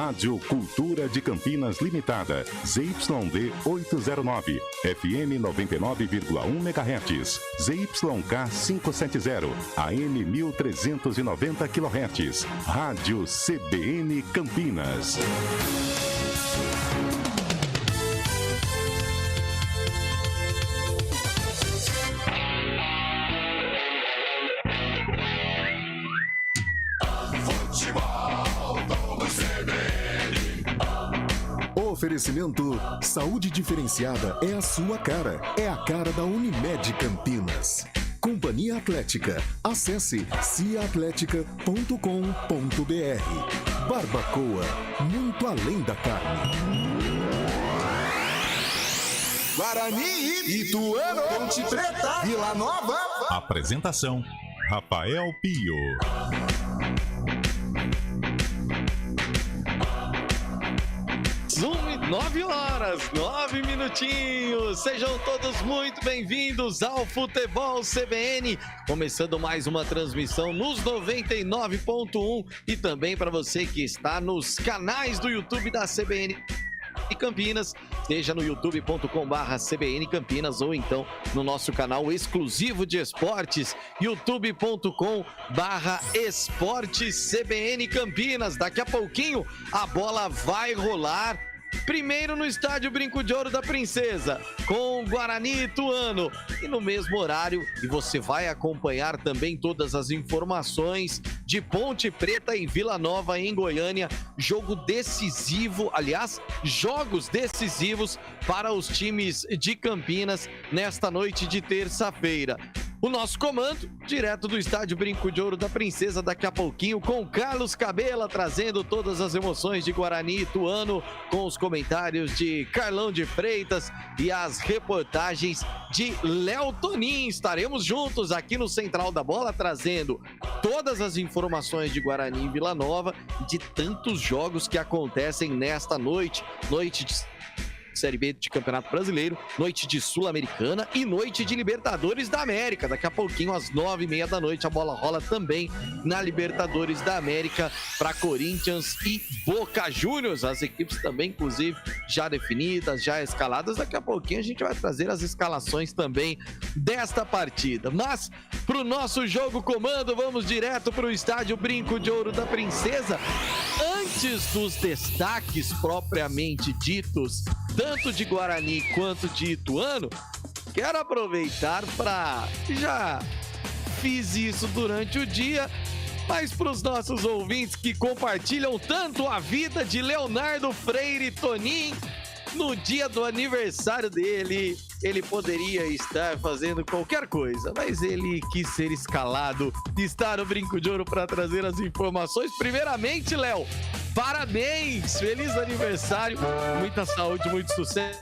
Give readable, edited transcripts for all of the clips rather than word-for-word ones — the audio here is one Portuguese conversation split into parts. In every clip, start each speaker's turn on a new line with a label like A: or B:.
A: Rádio Cultura de Campinas Limitada, ZYD 809, FM 99,1 MHz, ZYK 570, AM 1390 kHz, Rádio CBN Campinas.
B: Oferecimento Saúde Diferenciada é a sua cara. É a cara da Unimed Campinas. Companhia Atlética. Acesse ciaatletica.com.br. Barbacoa, muito além da carne.
C: Guarani, Ituano, Ponte Preta, Vila Nova.
A: Apresentação: Rafael Pio.
D: 9 horas, 9 minutinhos. Sejam todos muito bem-vindos ao Futebol CBN. Começando mais uma transmissão nos 99.1 e também para você que está nos canais do YouTube da CBN Campinas, seja no youtube.com/CBN Campinas ou então no nosso canal exclusivo de esportes, youtube.com/Esportes CBN Campinas. Daqui a pouquinho a bola vai rolar. Primeiro no estádio Brinco de Ouro da Princesa, com Guarani e Ituano. E no mesmo horário, e você vai acompanhar também todas as informações de Ponte Preta e Vila Nova em Goiânia. Jogo decisivo, aliás, jogos decisivos para os times de Campinas nesta noite de terça-feira. O nosso comando, direto do estádio Brinco de Ouro da Princesa, daqui a pouquinho, com Carlos Cabela, trazendo todas as emoções de Guarani e Ituano, com os comentários de Carlão de Freitas e as reportagens de Léo Tonin. Estaremos juntos aqui no Central da Bola, trazendo todas as informações de Guarani e Vila Nova e de tantos jogos que acontecem nesta noite. Noite de Série B de Campeonato Brasileiro, noite de Sul-Americana e noite de Libertadores da América. Daqui a pouquinho, às 9h30 da noite, a bola rola também na Libertadores da América para Corinthians e Boca Juniors. As equipes também, inclusive, já definidas, já escaladas. Daqui a pouquinho a gente vai trazer as escalações também desta partida. Mas, para o nosso jogo comando, vamos direto para o estádio Brinco de Ouro da Princesa. Antes dos destaques propriamente ditos, tanto de Guarani quanto de Ituano, quero aproveitar para... Já fiz isso durante o dia, mas para os nossos ouvintes que compartilham tanto a vida de Leonardo Freire Tonin, no dia do aniversário dele, ele poderia estar fazendo qualquer coisa, mas ele quis ser escalado e estar no Brinco de Ouro para trazer as informações. Primeiramente, Léo, parabéns! Feliz aniversário, muita saúde, muito sucesso.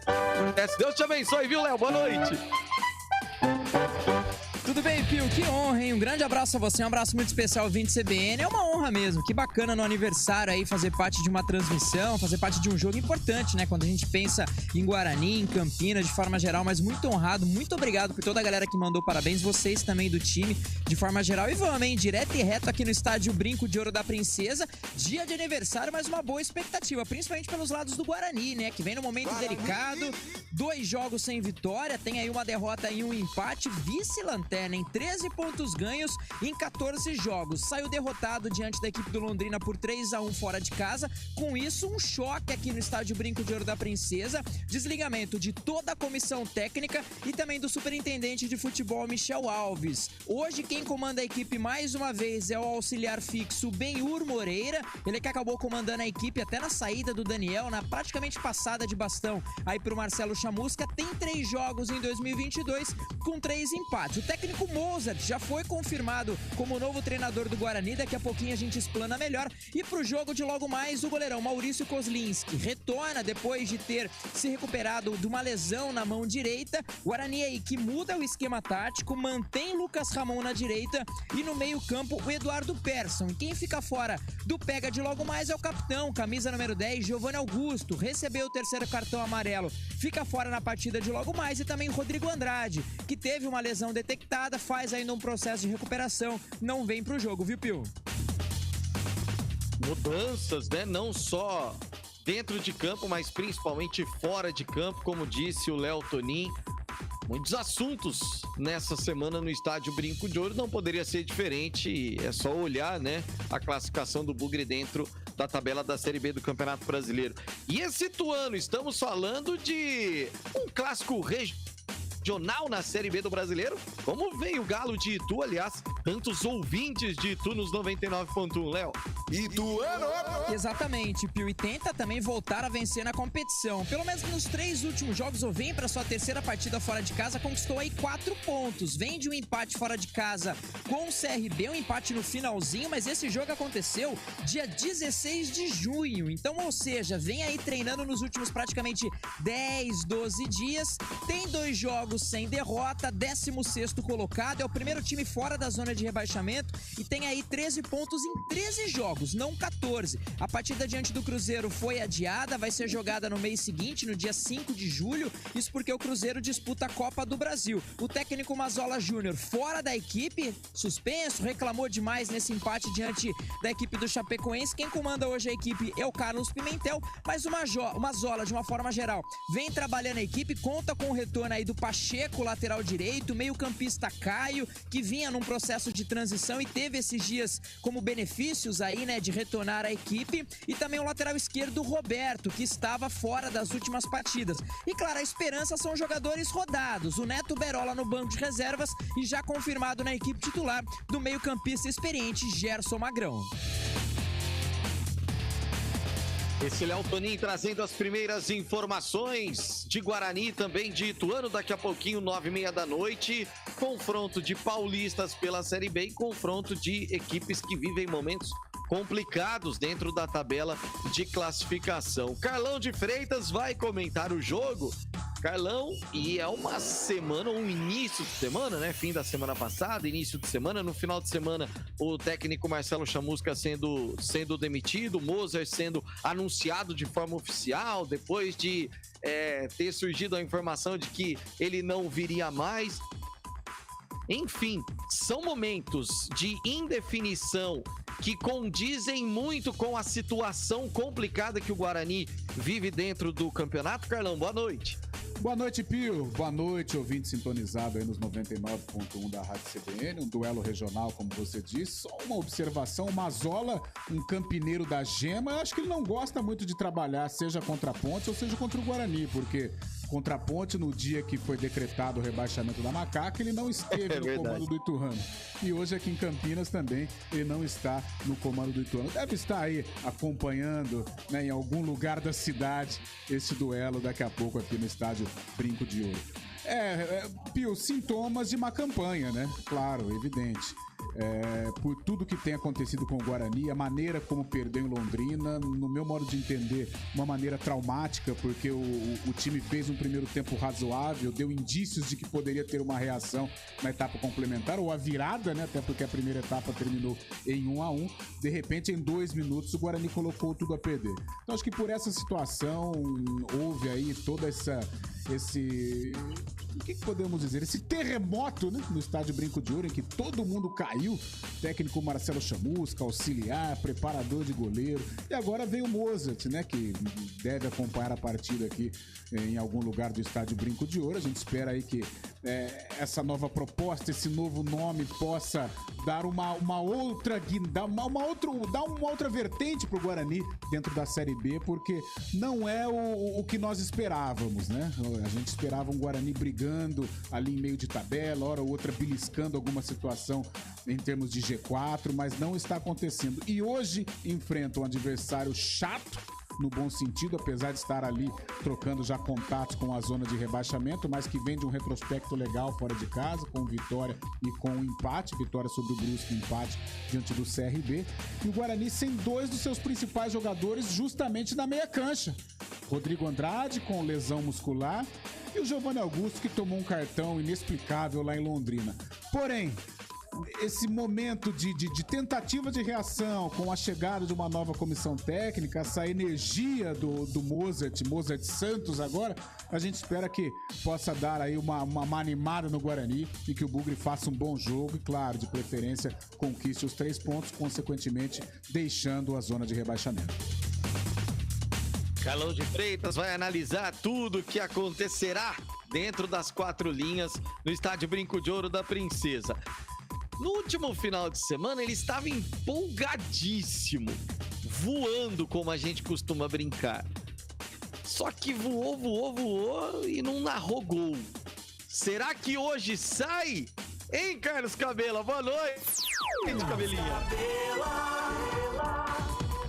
D: Deus te abençoe, viu, Léo? Boa noite!
E: Tudo bem, Pio? Que honra, hein? Um grande abraço a você, um abraço muito especial ao 20 CBN. É uma honra mesmo, que bacana no aniversário aí fazer parte de uma transmissão, fazer parte de um jogo importante, né? Quando a gente pensa em Guarani, em Campinas, de forma geral, mas muito honrado, muito obrigado por toda a galera que mandou parabéns, vocês também do time, de forma geral. E vamos, hein? Direto e reto aqui no estádio Brinco de Ouro da Princesa, dia de aniversário, mas uma boa expectativa, principalmente pelos lados do Guarani, né? Que vem num momento delicado, 2 jogos sem vitória, tem aí uma derrota e um empate, vice-lanterna em 13 pontos ganhos em 14 jogos. Saiu derrotado diante da equipe do Londrina por 3-1 fora de casa. Com isso, um choque aqui no estádio Brinco de Ouro da Princesa. Desligamento de toda a comissão técnica e também do superintendente de futebol, Michel Alves. Hoje, quem comanda a equipe mais uma vez é o auxiliar fixo Benhur Moreira. Ele que acabou comandando a equipe até na saída do Daniel, na praticamente passada de bastão aí pro Marcelo Chamusca. Tem 3 jogos em 2022 com 3 empates. O técnico Mozart já foi confirmado como novo treinador do Guarani. Daqui a pouquinho a gente explana melhor. E pro jogo de logo mais, o goleirão Maurício Kozlinski retorna depois de ter se recuperado de uma lesão na mão direita. Guarani aí que muda o esquema tático, mantém Lucas Ramon na direita e no meio campo o Eduardo Persson. E quem fica fora do pega de logo mais é o capitão, camisa número 10, Giovanni Augusto. Recebeu o 3º cartão amarelo, fica fora na partida de logo mais. E também Rodrigo Andrade, que teve uma lesão detectada, faz ainda um processo de recuperação, não vem pro jogo, viu, Pio?
D: mudanças, né? Não só dentro de campo, mas principalmente fora de campo, como disse o Léo Tonin. Muitos assuntos nessa semana no estádio Brinco de Ouro, não poderia ser diferente, é só olhar, né, a classificação do Bugre dentro da tabela da Série B do Campeonato Brasileiro. E esse Ituano, estamos falando de um clássico regional na Série B do Brasileiro. Como vem o Galo de Itu, aliás, tantos ouvintes de Itu nos 99.1, Léo?
C: Ituano!
E: Exatamente, Pio, e tenta também voltar a vencer na competição. Pelo menos nos 3 últimos jogos, o Vem para sua terceira partida fora de casa conquistou aí 4 pontos. Vem de um empate fora de casa com o CRB, um empate no finalzinho, mas esse jogo aconteceu dia 16 de junho. Então, ou seja, vem aí treinando nos últimos praticamente 10, 12 dias. Tem 2 jogos sem derrota, 16º colocado, é o primeiro time fora da zona de rebaixamento e tem aí 13 pontos em 13 jogos, não 14. A partida diante do Cruzeiro foi adiada, vai ser jogada no mês seguinte, no dia 5 de julho, isso porque o Cruzeiro disputa a Copa do Brasil. O técnico Mazola Júnior fora da equipe, suspenso, reclamou demais nesse empate diante da equipe do Chapecoense. Quem comanda hoje a equipe é o Carlos Pimentel, mas o Mazola, de uma forma geral, vem trabalhando a equipe, conta com o retorno aí do Pacheco, lateral direito, meio-campista Caio, que vinha num processo de transição e teve esses dias como benefícios aí, né, de retornar à equipe, e também o lateral esquerdo Roberto, que estava fora das últimas partidas. E claro, a esperança são jogadores rodados, o Neto Berola no banco de reservas e já confirmado na equipe titular do meio-campista experiente Gerson Magrão.
D: Esse Léo Tonin trazendo as primeiras informações de Guarani, também de Ituano, daqui a pouquinho, 9h30 da noite. Confronto de paulistas pela Série B e confronto de equipes que vivem momentos complicados dentro da tabela de classificação. Carlão de Freitas vai comentar o jogo. Carlão, e é uma semana, um início de semana, né? Fim da semana passada, início de semana. No final de semana, o técnico Marcelo Chamusca sendo demitido, Moser sendo anunciado de forma oficial, depois de ter surgido a informação de que ele não viria mais. Enfim, são momentos de indefinição que condizem muito com a situação complicada que o Guarani vive dentro do campeonato. Carlão, boa noite.
F: Boa noite, Pio. Boa noite, ouvinte sintonizado aí nos 99.1 da Rádio CBN, um duelo regional, como você disse. Só uma observação, o Mazola, um campineiro da Gema, eu acho que ele não gosta muito de trabalhar, seja contra a Ponte ou seja contra o Guarani, porque contra a Ponte, no dia que foi decretado o rebaixamento da Macaca, ele não esteve no comando do Ituano. E hoje aqui em Campinas também ele não está no comando do Ituano. Deve estar aí acompanhando, né, em algum lugar da cidade esse duelo daqui a pouco aqui no estádio Brinco de Ouro. Pio, sintomas de má campanha, né? Claro, evidente. Por tudo que tem acontecido com o Guarani, a maneira como perdeu em Londrina, no meu modo de entender, uma maneira traumática, porque o time fez um primeiro tempo razoável, deu indícios de que poderia ter uma reação na etapa complementar, ou a virada, né? Até porque a primeira etapa terminou em 1-1. De repente, em 2 minutos, o Guarani colocou tudo a perder. Então, acho que por essa situação, houve aí toda esse... O que podemos dizer? Esse terremoto, né, no estádio Brinco de Ouro, em que todo mundo caiu. Técnico Marcelo Chamusca, auxiliar, preparador de goleiro. E agora vem o Mozart, né, que deve acompanhar a partida aqui em algum lugar do estádio Brinco de Ouro. A gente espera aí que essa nova proposta, esse novo nome possa dar uma outra vertente pro Guarani dentro da Série B, porque não é o que nós esperávamos, né? A gente esperava um Guarani brigando ali em meio de tabela, hora ou outra beliscando alguma situação em termos de G4, mas não está acontecendo. E hoje enfrenta um adversário chato, no bom sentido, apesar de estar ali trocando já contatos com a zona de rebaixamento, mas que vem de um retrospecto legal fora de casa, com vitória e com um empate, vitória sobre o Brusque, empate diante do CRB, e o Guarani sem 2 dos seus principais jogadores justamente na meia cancha. Rodrigo Andrade, com lesão muscular, e o Giovanni Augusto, que tomou um cartão inexplicável lá em Londrina. Porém, esse momento de tentativa de reação com a chegada de uma nova comissão técnica, essa energia do Mozart Santos agora, a gente espera que possa dar aí uma animada no Guarani e que o Bugre faça um bom jogo e, claro, de preferência, conquiste os 3 pontos, consequentemente deixando a zona de rebaixamento.
D: Carlão de Freitas vai analisar tudo o que acontecerá dentro das 4 linhas no estádio Brinco de Ouro da Princesa. No último final de semana ele estava empolgadíssimo, voando como a gente costuma brincar. Só que voou e não narrou gol. Será que hoje sai? Hein, Carlos Cabela? Boa noite, Cabelinha.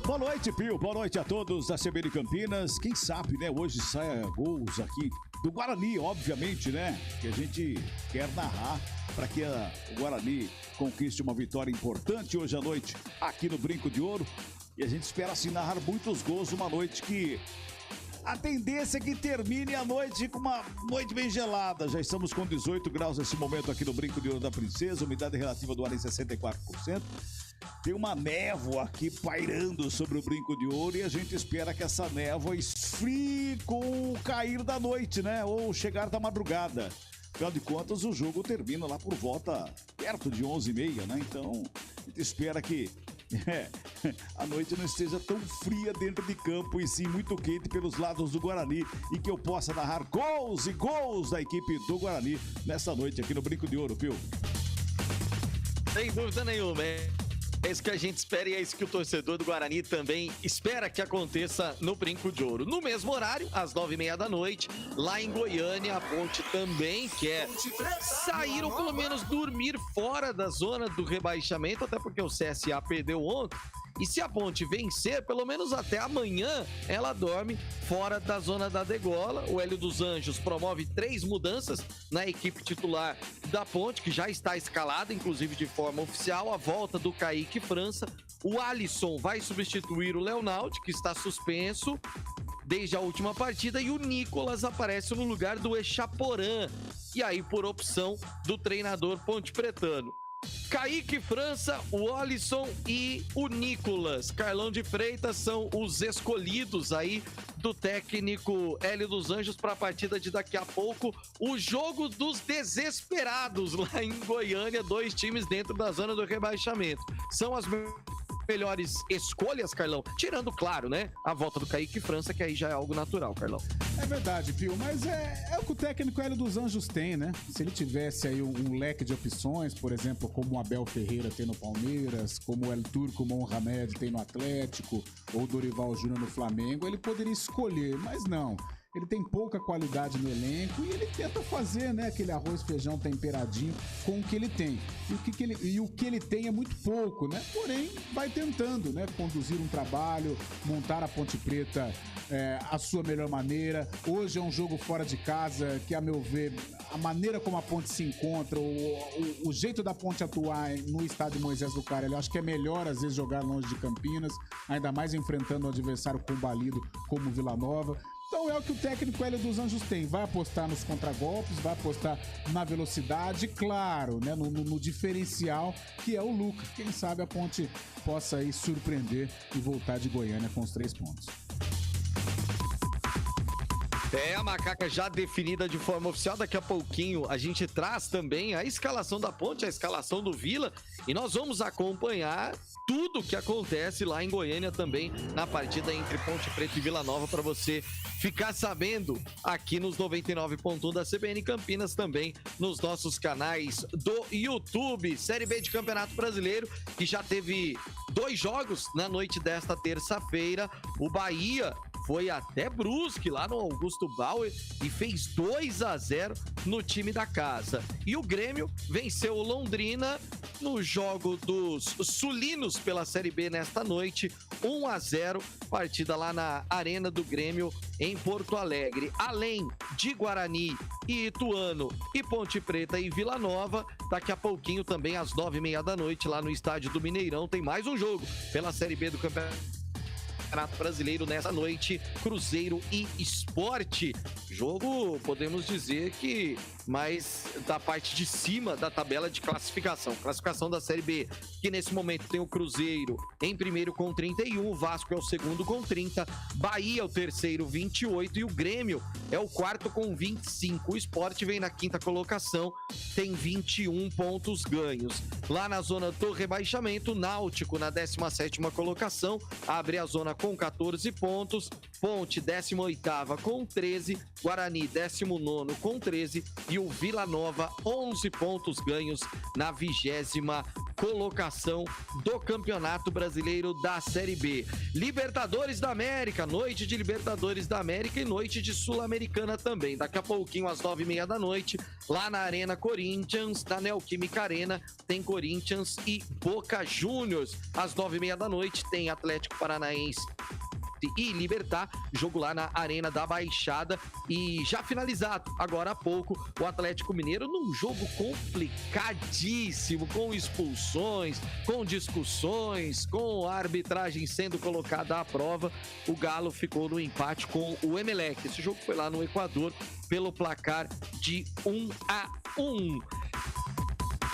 G: Boa noite, Pio. Boa noite a todos da CBN Campinas. Quem sabe, né? Hoje saia gols aqui do Guarani, obviamente, né? Que a gente quer narrar para que o Guarani conquiste uma vitória importante hoje à noite aqui no Brinco de Ouro. E a gente espera, assim, narrar muitos gols numa noite que... A tendência é que termine a noite com uma noite bem gelada. Já estamos com 18 graus nesse momento aqui no Brinco de Ouro da Princesa. Umidade relativa do ar em 64%. Tem uma névoa aqui pairando sobre o Brinco de Ouro e a gente espera que essa névoa esfrie com o cair da noite, né? Ou chegar da madrugada. Afinal de contas, o jogo termina lá por volta perto de 11h30, né? Então, a gente espera que a noite não esteja tão fria dentro de campo e sim muito quente pelos lados do Guarani e que eu possa narrar gols e gols da equipe do Guarani nessa noite aqui no Brinco de Ouro, viu?
D: Sem dúvida nenhuma, é isso que a gente espera e é isso que o torcedor do Guarani também espera que aconteça no Brinco de Ouro. No mesmo horário, às 9h30 da noite, lá em Goiânia, a Ponte também quer sair ou pelo menos dormir fora da zona do rebaixamento, até porque o CSA perdeu ontem. E se a Ponte vencer, pelo menos até amanhã, ela dorme fora da zona da degola. O Hélio dos Anjos promove 3 mudanças na equipe titular da Ponte, que já está escalada, inclusive de forma oficial. A volta do Kaique França. O Alisson vai substituir o Leonaldo, que está suspenso desde a última partida. E o Nicolas aparece no lugar do Echaporã. E aí, por opção do treinador pontepretano. Kaique França, o Alisson e o Nicolas. Carlão de Freitas são os escolhidos aí do técnico Hélio dos Anjos para a partida de daqui a pouco. O jogo dos desesperados lá em Goiânia, 2 times dentro da zona do rebaixamento. São as melhores escolhas, Carlão, tirando, claro, né, a volta do Kaique França, que aí já é algo natural, Carlão.
F: É verdade, Pio, mas é o que o técnico Hélio dos Anjos tem, né? Se ele tivesse aí um leque de opções, por exemplo, como o Abel Ferreira tem no Palmeiras, como o El Turco Mohamed tem no Atlético, ou o Dorival Júnior no Flamengo, ele poderia escolher, mas não. Ele tem pouca qualidade no elenco e ele tenta fazer, né, aquele arroz, feijão temperadinho com o que ele tem. E o que ele tem é muito pouco, né? Porém, vai tentando, né, conduzir um trabalho, montar a Ponte Preta a sua melhor maneira. Hoje é um jogo fora de casa que, a meu ver, a maneira como a Ponte se encontra, o jeito da Ponte atuar no estádio Moisés do Carelli, eu acho que é melhor, às vezes, jogar longe de Campinas, ainda mais enfrentando um adversário combalido como Vila Nova. Então é o que o técnico Hélio dos Anjos tem. Vai apostar nos contragolpes, vai apostar na velocidade, claro, né, no diferencial que é o Lucas. Quem sabe a Ponte possa aí surpreender e voltar de Goiânia com os 3 pontos.
D: É, a macaca já definida de forma oficial. Daqui a pouquinho a gente traz também a escalação da Ponte, a escalação do Vila. E nós vamos acompanhar tudo que acontece lá em Goiânia também na partida entre Ponte Preta e Vila Nova para você ficar sabendo aqui nos 99.1 da CBN Campinas, também nos nossos canais do YouTube. Série B de Campeonato Brasileiro, que já teve 2 jogos na noite desta terça-feira. O Bahia foi até Brusque, lá no Augusto Bauer, e fez 2-0 no time da casa. E o Grêmio venceu o Londrina no jogo dos sulinos pela Série B nesta noite, 1-0, partida lá na Arena do Grêmio em Porto Alegre. Além de Guarani e Ituano e Ponte Preta e Vila Nova, daqui a pouquinho também às 9h30 da noite lá no estádio do Mineirão tem mais um jogo pela Série B do Campeonato Brasileiro nessa noite, Cruzeiro e Sport. Jogo, podemos dizer que mas da parte de cima da tabela de classificação. Classificação da Série B, que nesse momento tem o Cruzeiro em primeiro com 31, o Vasco é o segundo com 30, Bahia é o terceiro, 28, e o Grêmio é o quarto com 25. O Sport vem na quinta colocação, tem 21 pontos ganhos. Lá na zona do rebaixamento, Náutico na 17ª colocação, abre a zona com 14 pontos, Ponte 18ª com 13, Guarani 19º com 13 e o Vila Nova 11 pontos ganhos na 20ª colocação do Campeonato Brasileiro da Série B. Libertadores da América, noite de Libertadores da América e noite de Sul-Americana também. Daqui a pouquinho, às 9h30 da noite, lá na Arena Corinthians, na Neoquímica Arena, tem Corinthians e Boca Juniors. Às 9h30 da noite, tem Atlético Paranaense e Libertad, jogo lá na Arena da Baixada. E já finalizado, agora há pouco, o Atlético Mineiro num jogo complicadíssimo, com expulsões, com discussões, com a arbitragem sendo colocada à prova. O Galo ficou no empate com o Emelec. Esse jogo foi lá no Equador pelo placar de 1-1.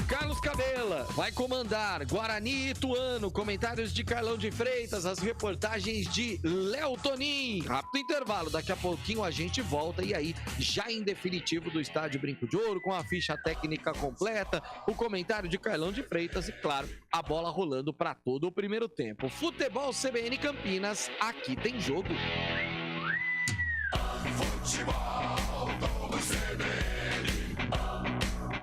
D: Carlos Cabela vai comandar Guarani e Ituano. Comentários de Carlão de Freitas, as reportagens de Léo Tonin. Rápido intervalo, daqui a pouquinho a gente volta. E aí, já em definitivo do Estádio Brinco de Ouro, com a ficha técnica completa, o comentário de Carlão de Freitas e, claro, a bola rolando para todo o primeiro tempo. Futebol CBN Campinas, aqui tem jogo.
B: Futebol do CBN.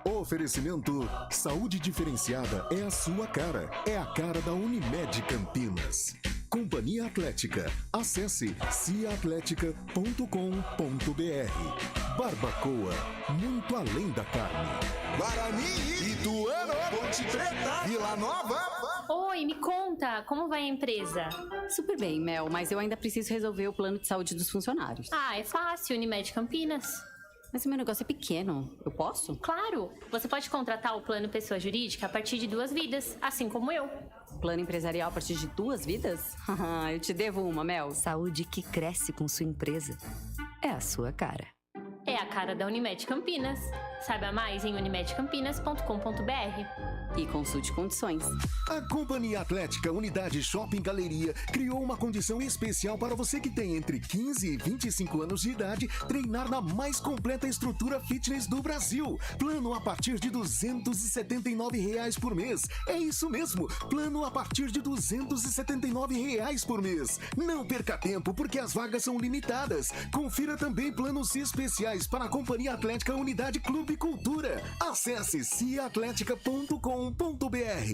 B: Oferecimento Saúde Diferenciada é a sua cara. É a cara da Unimed Campinas. Companhia Atlética. Acesse ciaatletica.com.br. Barbacoa, muito além da carne.
C: Guarani, Ituano, Ponte Preta, Vila Nova.
H: Oi, me conta, como vai a empresa?
I: Super bem, Mel, mas eu ainda preciso resolver o plano de saúde dos funcionários.
H: Ah, é fácil, Unimed Campinas.
I: Mas o meu negócio é pequeno, eu posso?
H: Claro, você pode contratar o plano pessoa jurídica a partir de 2 vidas, assim como eu.
I: Plano empresarial a partir de 2 vidas? Eu te devo uma, Mel.
J: Saúde que cresce com sua empresa. É a sua cara.
H: É a cara da Unimed Campinas. Saiba mais em unimedcampinas.com.br.
I: E consulte condições.
B: A Companhia Atlética Unidade Shopping Galeria criou uma condição especial para você que tem entre 15 e 25 anos de idade treinar na mais completa estrutura fitness do Brasil. Plano a partir de R$ 279 por mês. É isso mesmo, plano a partir de R$ 279 por mês. Não perca tempo, porque as vagas são limitadas. Confira também planos especiais para a Companhia Atlética Unidade Clube Cultura. Acesse ciaatletica.com.br.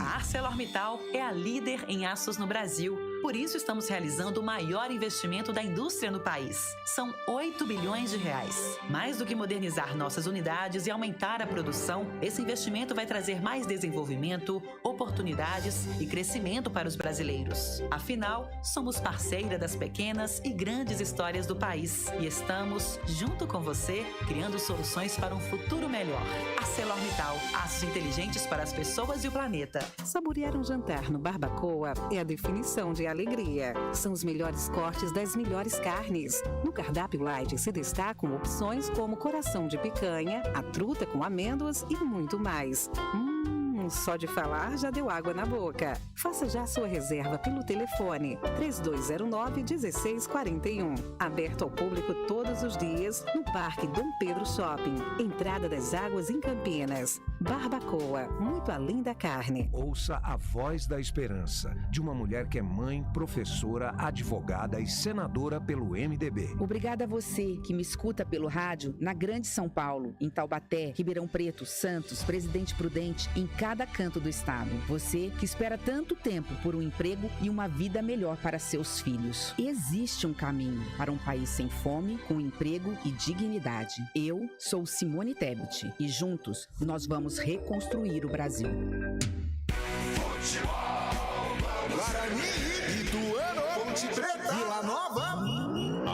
K: A ArcelorMittal é a líder em aços no Brasil. Por isso estamos realizando o maior investimento da indústria no país. São 8 bilhões de reais. Mais do que modernizar nossas unidades e aumentar a produção, esse investimento vai trazer mais desenvolvimento, oportunidades e crescimento para os brasileiros. Afinal, somos parceira das pequenas e grandes histórias do país e estamos, junto com você, criando soluções para um futuro melhor. ArcelorMittal, aços inteligentes para as pessoas e o planeta.
L: Saborear um jantar no Barbacoa é a definição de alegria. São os melhores cortes das melhores carnes. No cardápio light se destacam opções como coração de picanha, a truta com amêndoas e muito mais. Só de falar já deu água na boca. Faça já sua reserva pelo telefone 3209-1641. Aberto ao público todos os dias no Parque Dom Pedro Shopping. Entrada das Águas em Campinas. Barbacoa, muito além da carne.
M: Ouça a voz da esperança de uma mulher que é mãe, professora, advogada e senadora pelo MDB.
N: Obrigada a você que me escuta pelo rádio na Grande São Paulo, em Taubaté, Ribeirão Preto, Santos, Presidente Prudente, em cada canto do estado. Você que espera tanto tempo por um emprego e uma vida melhor para seus filhos. Existe um caminho para um país sem fome, com emprego e dignidade. Eu sou Simone Tebet e juntos nós vamos reconstruir o Brasil.
C: Guarani, Ituano, Ponte Preta, Vila Nova.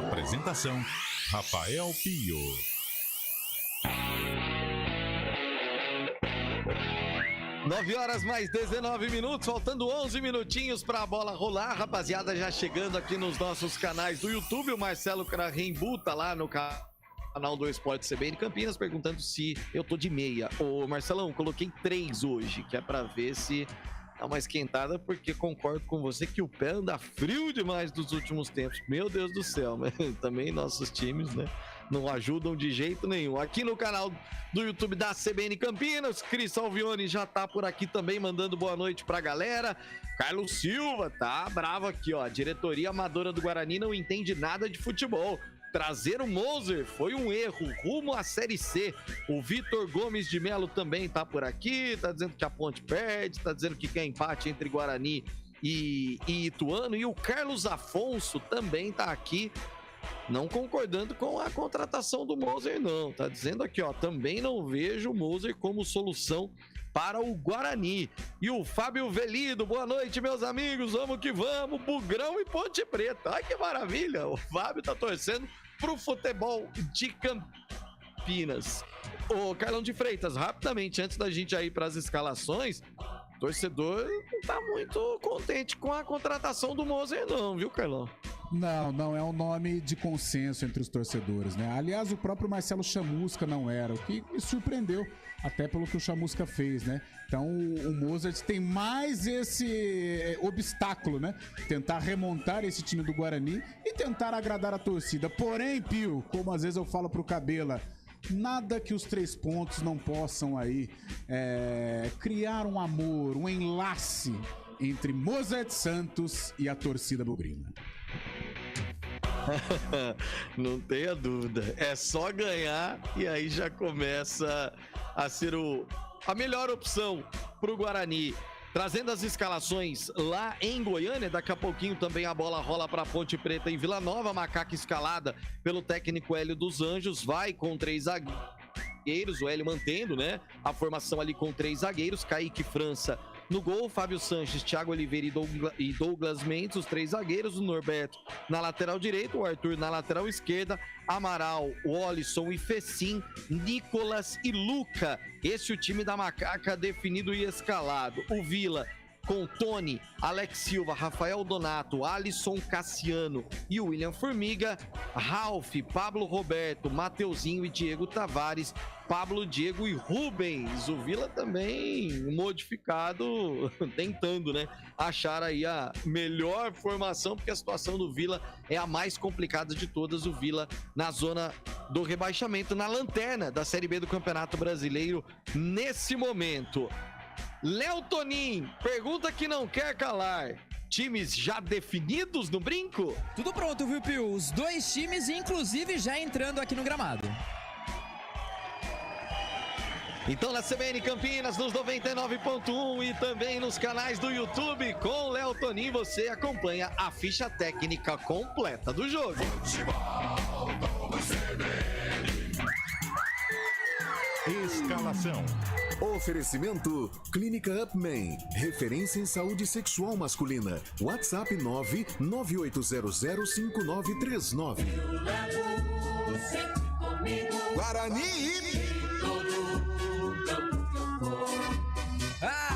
A: Apresentação: Rafael Pio.
D: Nove horas mais 19 minutos, faltando 11 minutinhos para a bola rolar. Rapaziada, já chegando aqui nos nossos canais do YouTube, o Marcelo Carrembu tá lá no canal canal do Esporte CBN Campinas, perguntando se eu tô de meia. Ô, Marcelão, coloquei 3 hoje, que é pra ver se dá uma esquentada, porque concordo com você que o pé anda frio demais nos últimos tempos. Meu Deus do céu, mas também nossos times, né, não ajudam de jeito nenhum. Aqui no canal do YouTube da CBN Campinas, Cris Salvione já tá por aqui também, mandando boa noite pra galera. Carlos Silva tá bravo aqui, ó. A diretoria amadora do Guarani não entende nada de futebol. Trazer o Moser foi um erro, rumo à Série C. O Vitor Gomes de Melo também tá por aqui, tá dizendo que a Ponte perde, tá dizendo que quer empate entre Guarani e Ituano. E o Carlos Afonso também tá aqui, não concordando com a contratação do Moser, não. Tá dizendo aqui, ó, também não vejo o Moser como solução para o Guarani. E o Fábio Velido, boa noite, meus amigos, vamos que vamos, Bugrão e Ponte Preta. Ai, que maravilha, o Fábio tá torcendo pro futebol de Campinas. Ô, Carlão de Freitas, rapidamente, antes da gente ir para as escalações, o torcedor não tá muito contente com a contratação do Moser, não, viu, Carlão?
F: Não é um nome de consenso entre os torcedores, né? Aliás, o próprio Marcelo Chamusca não era, o que me surpreendeu, até pelo que o Chamusca fez, né? Então o Mozart tem mais esse obstáculo, né? Tentar remontar esse time do Guarani e tentar agradar a torcida. Porém, Pio, como às vezes eu falo pro Cabela, nada que os 3 pontos não possam aí criar um amor, um enlace entre Mozart Santos e a torcida bugrina.
D: Não tenha dúvida, é só ganhar e aí já começa a ser a melhor opção pro Guarani. Trazendo as escalações lá em Goiânia, daqui a pouquinho também a bola rola para Ponte Preta em Vila Nova. Macaca escalada pelo técnico Hélio dos Anjos, vai com 3 zagueiros, o Hélio mantendo, né, a formação ali com 3 zagueiros, Kaique França no gol, Fábio Sanches, Thiago Oliveira e Douglas Mendes, os 3 zagueiros, o Norberto na lateral direita, o Arthur na lateral esquerda, Amaral, Olisson e Fecim, Nicolas e Luca. Esse é o time da Macaca definido e escalado. O Vila com Tony, Alex Silva, Rafael Donato, Alisson Cassiano e William Formiga, Ralf, Pablo Roberto, Mateuzinho e Diego Tavares, Pablo, Diego e Rubens. O Vila também modificado, tentando, né, achar aí a melhor formação, porque a situação do Vila é a mais complicada de todas. O Vila na zona do rebaixamento, na lanterna da Série B do Campeonato Brasileiro nesse momento. Léo Tonin, pergunta que não quer calar. Times já definidos no brinco?
E: Tudo pronto, viu, Pio? Os 2 times, inclusive, já entrando aqui no gramado.
D: Então na CBN Campinas, nos 99.1 e também nos canais do YouTube, com Léo Tonin, você acompanha a ficha técnica completa do jogo.
A: Escalação.
B: Oferecimento Clínica Upman, referência em saúde sexual masculina. WhatsApp 998005939.
C: Guarani.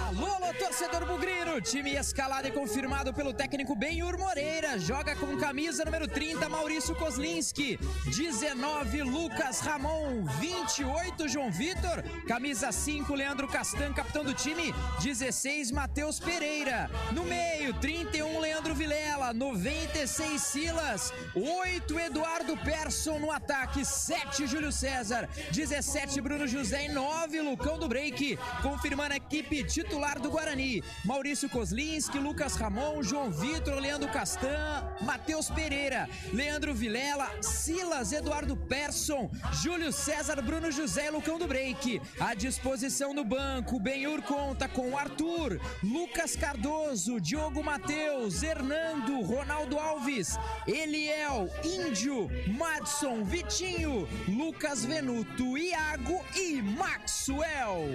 E: Alô, torcedor bugrino, time escalado e confirmado pelo técnico Benhur Moreira, joga com camisa número 30, Maurício Kozlinski, 19, Lucas Ramon, 28, João Vitor, camisa 5, Leandro Castan, capitão do time, 16, Matheus Pereira, no meio, 31, Leandro Vilela, 96, Silas, 8, Eduardo Persson, no ataque, 7, Júlio César, 17, Bruno José e 9, Lucão do Break, confirmando a equipe titular do Guarani, Maurício Kozlinski, Lucas Ramon, João Vitor, Leandro Castan, Matheus Pereira, Leandro Vilela, Silas, Eduardo Persson, Júlio César, Bruno José e Lucão do Break. À disposição do banco, Benhur conta com Arthur, Lucas Cardoso, Diogo Matheus, Hernando, Ronaldo Alves, Eliel, Índio, Madson, Vitinho, Lucas Venuto, Iago e Maxwell.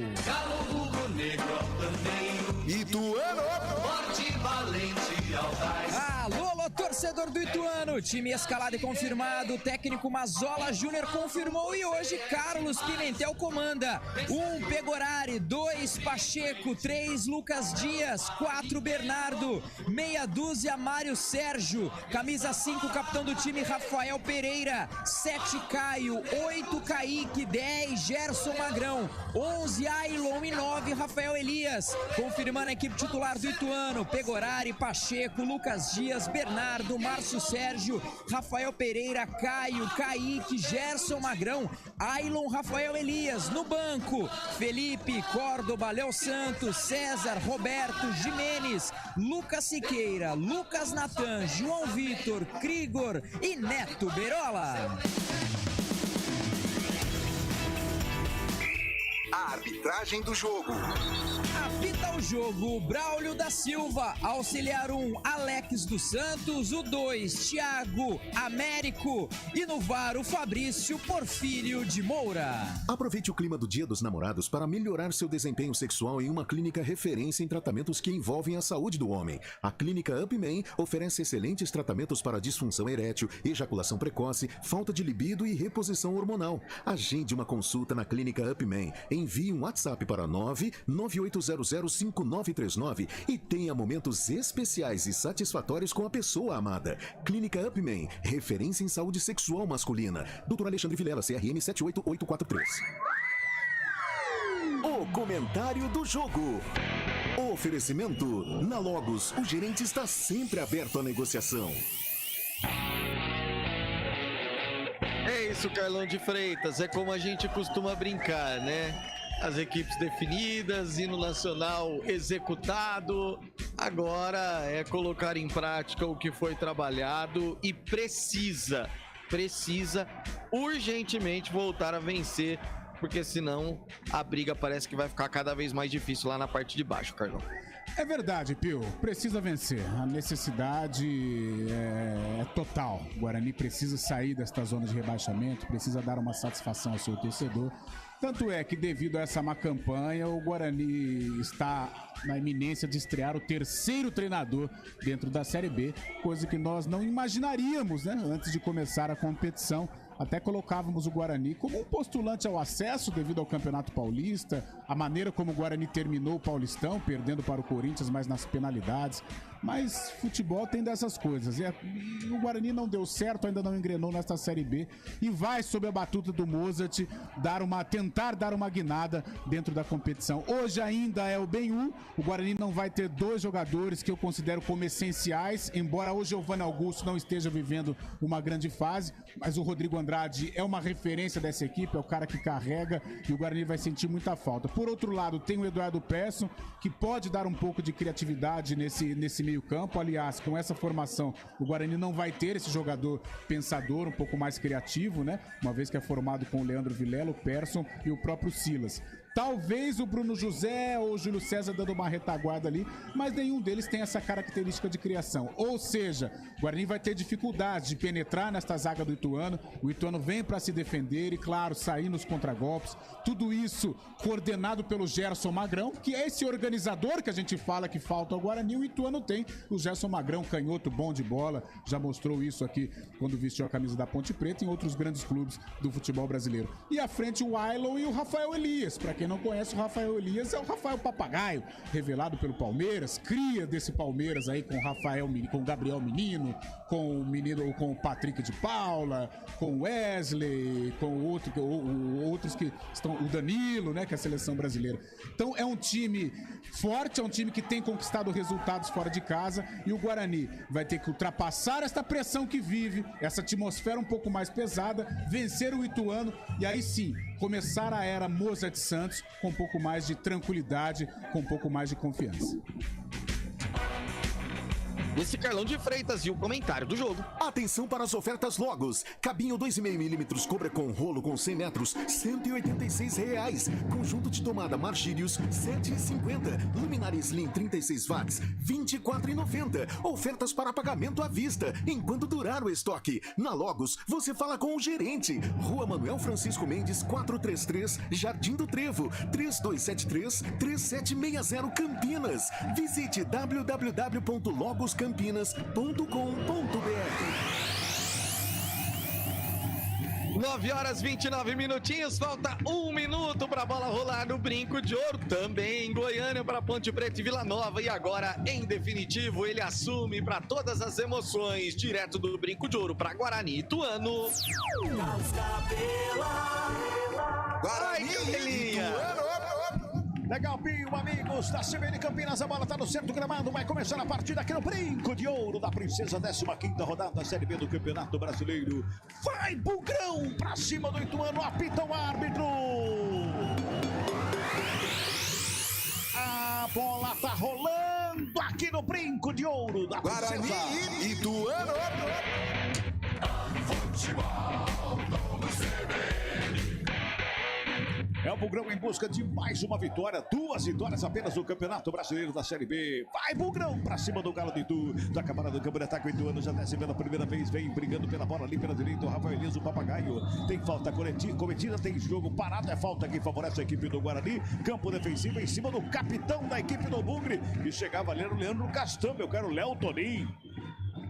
C: Ituano.
E: Alô, torcedor do Ituano, time escalado e confirmado, técnico Mazola Júnior confirmou e hoje Carlos Pimentel comanda. 1 Pegorari, 2 Pacheco, 3 Lucas Dias, 4 Bernardo, meia dúzia Mário Sérgio, camisa 5 capitão do time Rafael Pereira, 7 Caio, 8 Kaique, 10 Gerson Magrão, 11 Ailon e 9 Rafael Elias. Confirmando a equipe titular do Ituano, Pegorari, Pacheco, Lucas Dias, Bernardo, Márcio Sérgio, Rafael Pereira, Caio, Kaique, Gerson Magrão, Ailon, Rafael Elias. No banco, Felipe, Córdoba, Léo Santos, César, Roberto, Jimenez, Lucas Siqueira, Lucas Natan, João Vitor, Krigor e Neto Berola.
C: A arbitragem do jogo.
E: Apita o jogo, Braulio da Silva. Auxiliar 1, Alex dos Santos. O 2, Thiago Américo. E no VAR, o Fabrício Porfírio de Moura.
B: Aproveite o clima do Dia dos Namorados para melhorar seu desempenho sexual em uma clínica referência em tratamentos que envolvem a saúde do homem. A clínica UpMan oferece excelentes tratamentos para disfunção erétil, ejaculação precoce, falta de libido e reposição hormonal. Agende uma consulta na clínica UpMan. Envie um WhatsApp para 998005939 e tenha momentos especiais e satisfatórios com a pessoa amada. Clínica UpMan, referência em saúde sexual masculina. Dr. Alexandre Vilela, CRM 78843. O comentário do jogo. Oferecimento. Na Logos, o gerente está sempre aberto à negociação.
D: É isso, Carlão de Freitas, é como a gente costuma brincar, né? As equipes definidas, hino nacional executado, agora é colocar em prática o que foi trabalhado e precisa urgentemente voltar a vencer, porque senão a briga parece que vai ficar cada vez mais difícil lá na parte de baixo, Carlão.
F: É verdade, Pio. Precisa vencer. A necessidade é total. O Guarani precisa sair desta zona de rebaixamento, precisa dar uma satisfação ao seu torcedor. Tanto é que, devido a essa má campanha, o Guarani está na iminência de estrear o terceiro treinador dentro da Série B, coisa que nós não imaginaríamos, né, antes de começar a competição. Até colocávamos o Guarani como um postulante ao acesso devido ao Campeonato Paulista, a maneira como o Guarani terminou o Paulistão, perdendo para o Corinthians, mas nas penalidades. Mas futebol tem dessas coisas. E o Guarani não deu certo, ainda não engrenou nesta Série B e vai, sob a batuta do Mozart, tentar dar uma guinada dentro da competição. Hoje ainda é o Benhu. O Guarani não vai ter 2 jogadores que eu considero como essenciais, embora o Giovanni Augusto não esteja vivendo uma grande fase, mas o Rodrigo Andrade é uma referência dessa equipe, é o cara que carrega e o Guarani vai sentir muita falta. Por outro lado, tem o Eduardo Persson, que pode dar um pouco de criatividade nesse meio campo. Aliás, com essa formação, o Guarani não vai ter esse jogador pensador, um pouco mais criativo, né? Uma vez que é formado com o Leandro Vilela, o Persson e o próprio Silas. Talvez o Bruno José ou o Júlio César dando uma retaguarda ali, mas nenhum deles tem essa característica de criação. Ou seja, o Guarani vai ter dificuldade de penetrar nesta zaga do Ituano. O Ituano vem para se defender e, claro, sair nos contragolpes. Tudo isso coordenado pelo Gerson Magrão, que é esse organizador que a gente fala que falta ao Guarani. O Ituano tem o Gerson Magrão, canhoto, bom de bola. Já mostrou isso aqui quando vestiu a camisa da Ponte Preta em outros grandes clubes do futebol brasileiro. E à frente o Ailon e o Rafael Elias. Para quem não conhece, o Rafael Elias é o Rafael Papagaio, revelado pelo Palmeiras, cria desse Palmeiras aí com o Gabriel Menino, com o Patrick de Paula, com o Wesley, com outros que estão, o Danilo, né, que é a seleção brasileira. Então é um time forte, é um time que tem conquistado resultados fora de casa e o Guarani vai ter que ultrapassar esta pressão que vive, essa atmosfera um pouco mais pesada, vencer o Ituano e aí sim começar a era Mozart Santos com um pouco mais de tranquilidade, com um pouco mais de confiança.
D: Esse Carlão de Freitas e o comentário do jogo.
B: Atenção para as ofertas Logos. Cabinho 2,5mm Cobra com rolo com 100 metros, R$ 186. Conjunto de tomada Margírios, R$ 7,50. Luminária Slim 36 watts, R$ 24,90. Ofertas para pagamento à vista, enquanto durar o estoque. Na Logos, você fala com o gerente. Rua Manuel Francisco Mendes, 433, Jardim do Trevo, 3273-3760 Campinas. Visite www.logoscampinas.com.br smcampinas.com.br.
D: 9h29, falta 1 minuto pra bola rolar no Brinco de Ouro, também em Goiânia para Ponte Preta e Vila Nova, e agora, em definitivo, ele assume para todas as emoções, direto do Brinco de Ouro para Guarani, Ituano.
C: Guarani, Ituano.
G: Legal, Binho, amigos da CBN Campinas, a bola tá no centro do gramado, vai começar a partida aqui no Brinco de Ouro da Princesa, 15ª rodada da Série B do Campeonato Brasileiro. Vai, Bugrão, pra cima do Ituano, apita o árbitro. A bola tá rolando aqui no Brinco de Ouro da Princesa.
C: Guarani, Ituano.
G: Futebol no CBN. É o Bugrão em busca de mais uma vitória, 2 vitórias apenas no Campeonato Brasileiro da Série B. Vai, Bugrão, pra cima do Galo de Itu. Da Câmara do Câmara, ataque o Ituano, já desce pela primeira vez, vem brigando pela bola ali pela direita, o Rafael Elias, o Papagaio. Tem falta cometida, tem jogo parado, é falta que favorece a equipe do Guarani. Campo defensivo em cima do capitão da equipe do Bugre, que chegava ali, era o Leandro Castão, eu quero o Léo Toninho.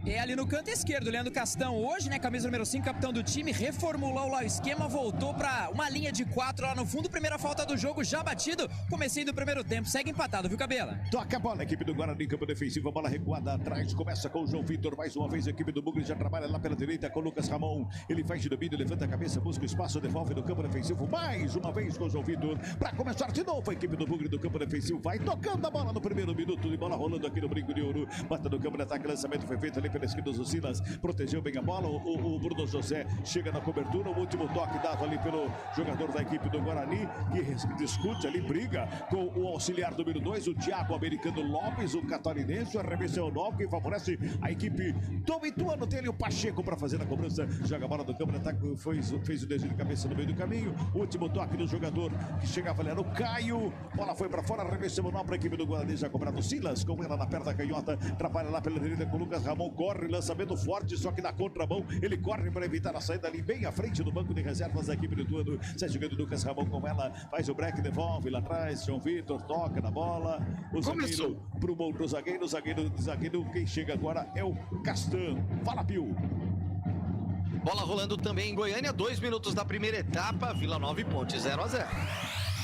E: É ali no canto esquerdo, Leandro Castão, hoje, né, camisa número 5, capitão do time, reformulou lá o esquema, voltou pra uma linha de 4 lá no fundo, primeira falta do jogo já batido, comecei do primeiro tempo, segue empatado, viu, Cabela?
G: Toca a bola, a equipe do Guarani, campo defensivo, a bola recuada atrás, começa com o João Vitor, mais uma vez a equipe do Bugre já trabalha lá pela direita com o Lucas Ramon, ele faz de domínio, levanta a cabeça, busca espaço, devolve no campo defensivo, mais uma vez com o João Vitor, pra começar de novo a equipe do Bugre do campo defensivo, vai tocando a bola no primeiro minuto de bola rolando aqui no Brinco de Ouro, bota no campo de ataque, lançamento foi feito ali pela esquerda do Silas, protegeu bem a bola, o Bruno José chega na cobertura, o último toque dado ali pelo jogador da equipe do Guarani, que discute ali, briga com o auxiliar número 2, o Thiago Americano Lopes, o catarinense, o arremesso é o 9, que favorece a equipe do Ituano, tem ali o Pacheco para fazer a cobrança, joga a bola do campo de ataque, fez o desvio de cabeça no meio do caminho, o último toque do jogador que chegava ali era o Caio, bola foi para fora, arremesso é o 9 para a equipe do Guarani, já cobrado o Silas, com ela na perna canhota, trabalha lá pela direita com o Lucas Ramon, corre, lançamento forte, só que na contramão, ele corre para evitar a saída ali bem à frente do banco de reservas da equipe do Ituano, Sérgio Guedes, Lucas Ramon com ela, faz o break, devolve lá atrás, João Vitor toca na bola, o zagueiro pro bom do zagueiro, quem chega agora é o Castan, fala Pio.
D: Bola rolando também em Goiânia, 2 minutos da primeira etapa, Vila Nova e Ponte 0-0.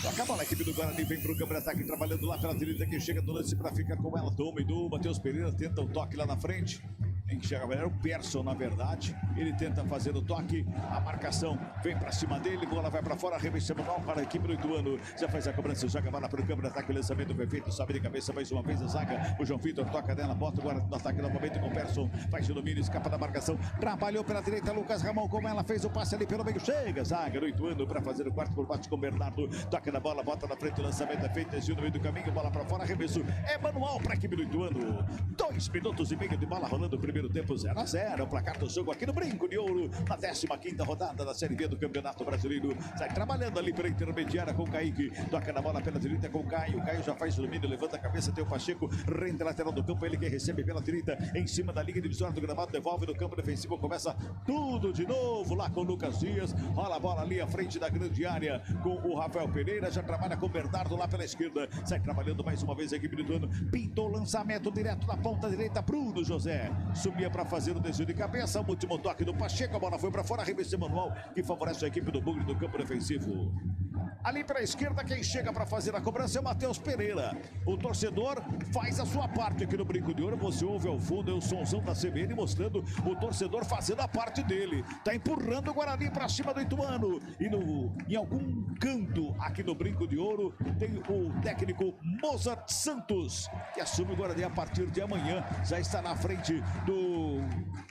G: Toca a bola, a equipe do Guarani vem pro câmera ataque, trabalhando lá pela direita, quem chega do lance para ficar com ela, toma e do Matheus Pereira, tenta o toque lá na frente. Quem chega, era o Persson, na verdade. Ele tenta fazer o toque, a marcação vem pra cima dele, bola vai pra fora, arremesso manual para a equipe do Ituano. Já faz a cobrança, joga a bola pro câmera ataque, lançamento foi feito, sobe de cabeça mais uma vez a zaga. O João Vitor toca nela, bota o Guarani no ataque novamente com o Persson, faz o domínio, escapa da marcação, trabalhou pela direita, Lucas Ramon com ela, fez o passe ali pelo meio, chega, zaga do Ituano para fazer o quarto por baixo com o Bernardo, toca na bola, bota na frente, o lançamento é feito, desvio no meio do caminho, bola pra fora, arremesso é manual para a equipe do Ituano. 2 minutos e meio de bola rolando, primeiro tempo 0-0. O placar do jogo aqui no Brinco de Ouro, na 15ª rodada da Série B do Campeonato Brasileiro. Sai trabalhando ali pela intermediária com o Kaique, toca na bola pela direita com o Caio já faz o domínio, levanta a cabeça, tem o Pacheco, rende lateral do campo, ele que recebe pela direita, em cima da linha divisória do gramado, devolve no campo defensivo, começa tudo de novo lá com o Lucas Dias, rola a bola ali à frente da grande área com o Rafael Pereira, já trabalha com o Bernardo lá pela esquerda, sai trabalhando mais uma vez a equipe do Ituano, pintou o lançamento direto na ponta direita, Bruno José, subia para fazer o desvio de cabeça, o último toque do Pacheco, a bola foi para fora, arremesso manual que favorece a equipe do Bugre do campo defensivo. Ali para a esquerda, quem chega para fazer a cobrança é o Matheus Pereira. O torcedor faz a sua parte aqui no Brinco de Ouro. Você ouve ao fundo, é o somzão da CBN mostrando o torcedor fazendo a parte dele. Tá empurrando o Guarani para cima do Ituano. E em algum canto aqui no Brinco de Ouro tem o técnico Mozart Santos, que assume o Guarani a partir de amanhã. Já está na frente do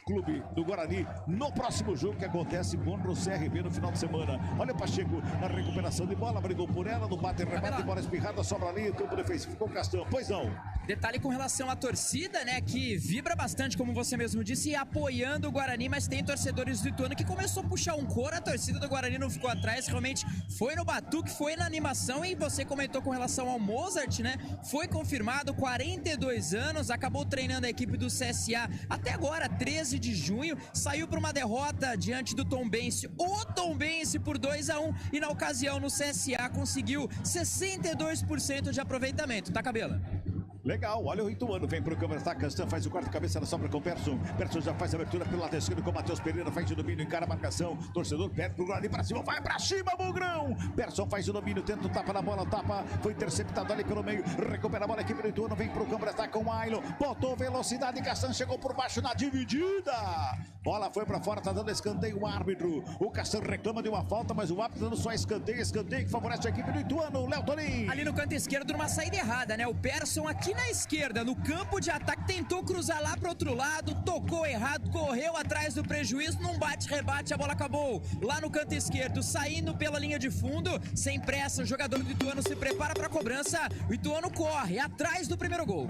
G: clube do Guarani no próximo jogo que acontece contra o CRB no final de semana. Olha o Pacheco na recuperação de bola, brigou por ela, no bate-rebate, bola espirrada, sobra ali, o campo defensivo com o Castão. Pois não.
E: Detalhe com relação à torcida, né, que vibra bastante, como você mesmo disse, e apoiando o Guarani, mas tem torcedores do Ituano que começou a puxar um coro, a torcida do Guarani não ficou atrás, realmente foi no batuque, foi na animação, e você comentou com relação ao Mozart, né, foi confirmado, 42 anos, acabou treinando a equipe do CSA até agora, 13 de junho, saiu para uma derrota diante do Tombense, o Tombense por 2-1, e na ocasião no CSA conseguiu 62% de aproveitamento, tá, Cabela?
G: Legal, olha o Ituano, vem pro câmera, tá, Castan faz o quarto cabeça, ela sobra com o Persson já faz a abertura pelo lado esquerdo com o Matheus Pereira, faz o domínio, encara a marcação, torcedor perde pro Guarani pra cima, vai pra cima, Bugrão, Persson faz o domínio, tenta o tapa na bola, tapa, foi interceptado ali pelo meio, recupera a bola, a equipe do Ituano, vem pro câmera, tá com o Ailon, botou velocidade, Castan chegou por baixo na dividida, bola foi pra fora, tá dando escanteio o árbitro, o Castan reclama de uma falta, mas o árbitro dando só escanteio que favorece a equipe do Ituano, Léo Toninho.
E: Ali no canto esquerdo, numa saída errada, né, o Persson aqui na esquerda, no campo de ataque, tentou cruzar lá pro outro lado, tocou errado, correu atrás do prejuízo, num bate-rebate, a bola acabou lá no canto esquerdo, saindo pela linha de fundo, sem pressa, o jogador do Ituano se prepara pra cobrança, o Ituano corre atrás do primeiro gol.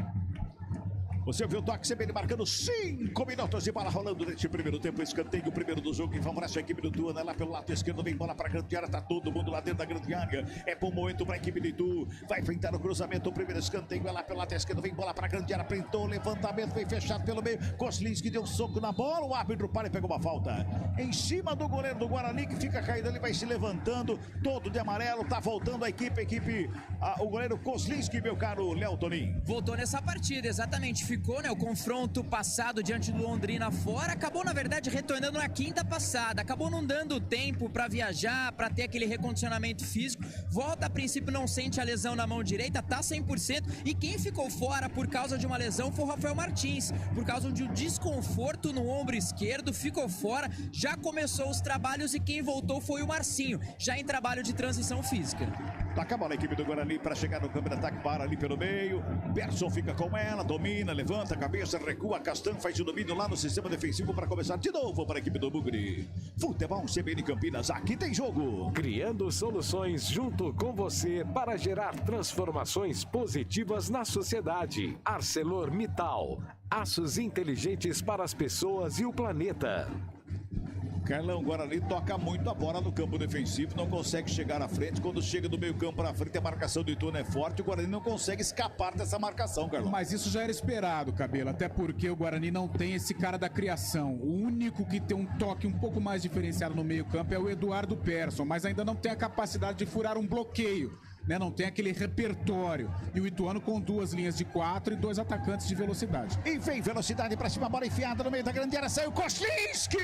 G: Você viu o toque CBN marcando 5 minutos de bola rolando neste primeiro tempo. Escanteio, o primeiro do jogo que favorece a equipe do Ituano. Lá pelo lado esquerdo, vem bola para a grande área. Tá todo mundo lá dentro da grande área. É bom momento para a equipe do Itu. Vai enfrentar o cruzamento. O primeiro escanteio é lá pelo lado esquerdo. Vem bola para a grande área. Printou, levantamento, vem fechado pelo meio. Koslinski deu um soco na bola. O árbitro para e pegou uma falta. Em cima do goleiro do Guarani, que fica caído. Ele vai se levantando, todo de amarelo. Tá voltando a equipe. O goleiro Koslinski, meu caro Léo Toninho.
E: Voltou nessa partida, exatamente. Ficou, né, o confronto passado diante do Londrina fora, acabou na verdade retornando na quinta passada, acabou não dando tempo para viajar, para ter aquele recondicionamento físico, volta a princípio, não sente a lesão na mão direita, tá 100%, e quem ficou fora por causa de uma lesão foi o Rafael Martins, por causa de um desconforto no ombro esquerdo, ficou fora, já começou os trabalhos e quem voltou foi o Marcinho, já em trabalho de transição física.
G: Toca a bola a equipe do Guarani para chegar no campo de ataque, para ali pelo meio, Persson fica com ela, domina, levanta a cabeça, recua, Castan faz o domínio lá no sistema defensivo para começar de novo para a equipe do Bugre. Futebol CBN Campinas, aqui tem jogo.
O: Criando soluções junto com você para gerar transformações positivas na sociedade. ArcelorMittal, aços inteligentes para as pessoas e o planeta.
G: Carlão, Guarani toca muito a bola no campo defensivo, não consegue chegar à frente. Quando chega do meio campo para frente, a marcação do Ituano é forte. O Guarani não consegue escapar dessa marcação, Carlão.
F: Mas isso já era esperado, Cabelo, até porque o Guarani não tem esse cara da criação. O único que tem um toque um pouco mais diferenciado no meio campo é o Eduardo Persson, mas ainda não tem a capacidade de furar um bloqueio. Né, não tem aquele repertório. E o Ituano com 2 linhas de 4 e 2 atacantes de velocidade.
G: E vem velocidade para cima, bola enfiada no meio da grande área, saiu Koslinski!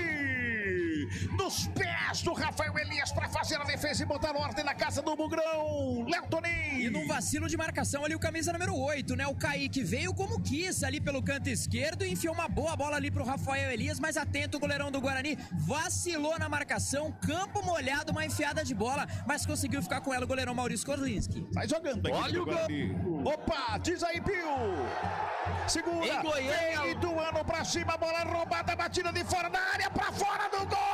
G: Nos pés do Rafael Elias para fazer a defesa e botar ordem na casa do Bugrão, Léo Toninho.
E: E num vacilo de marcação ali o camisa número 8, né? O Kaique veio como quis ali pelo canto esquerdo e enfiou uma boa bola ali pro Rafael Elias, mas atento o goleirão do Guarani, vacilou na marcação, campo molhado, uma enfiada de bola, mas conseguiu ficar com ela o goleirão Maurício Koslinski.
G: Vai jogando aqui. Olha o Guarani. Opa, diz aí, Pio. Segura.
E: Em Goiânia.
G: Vem Ituano pra cima, bola roubada, batida de fora da área, pra fora do gol.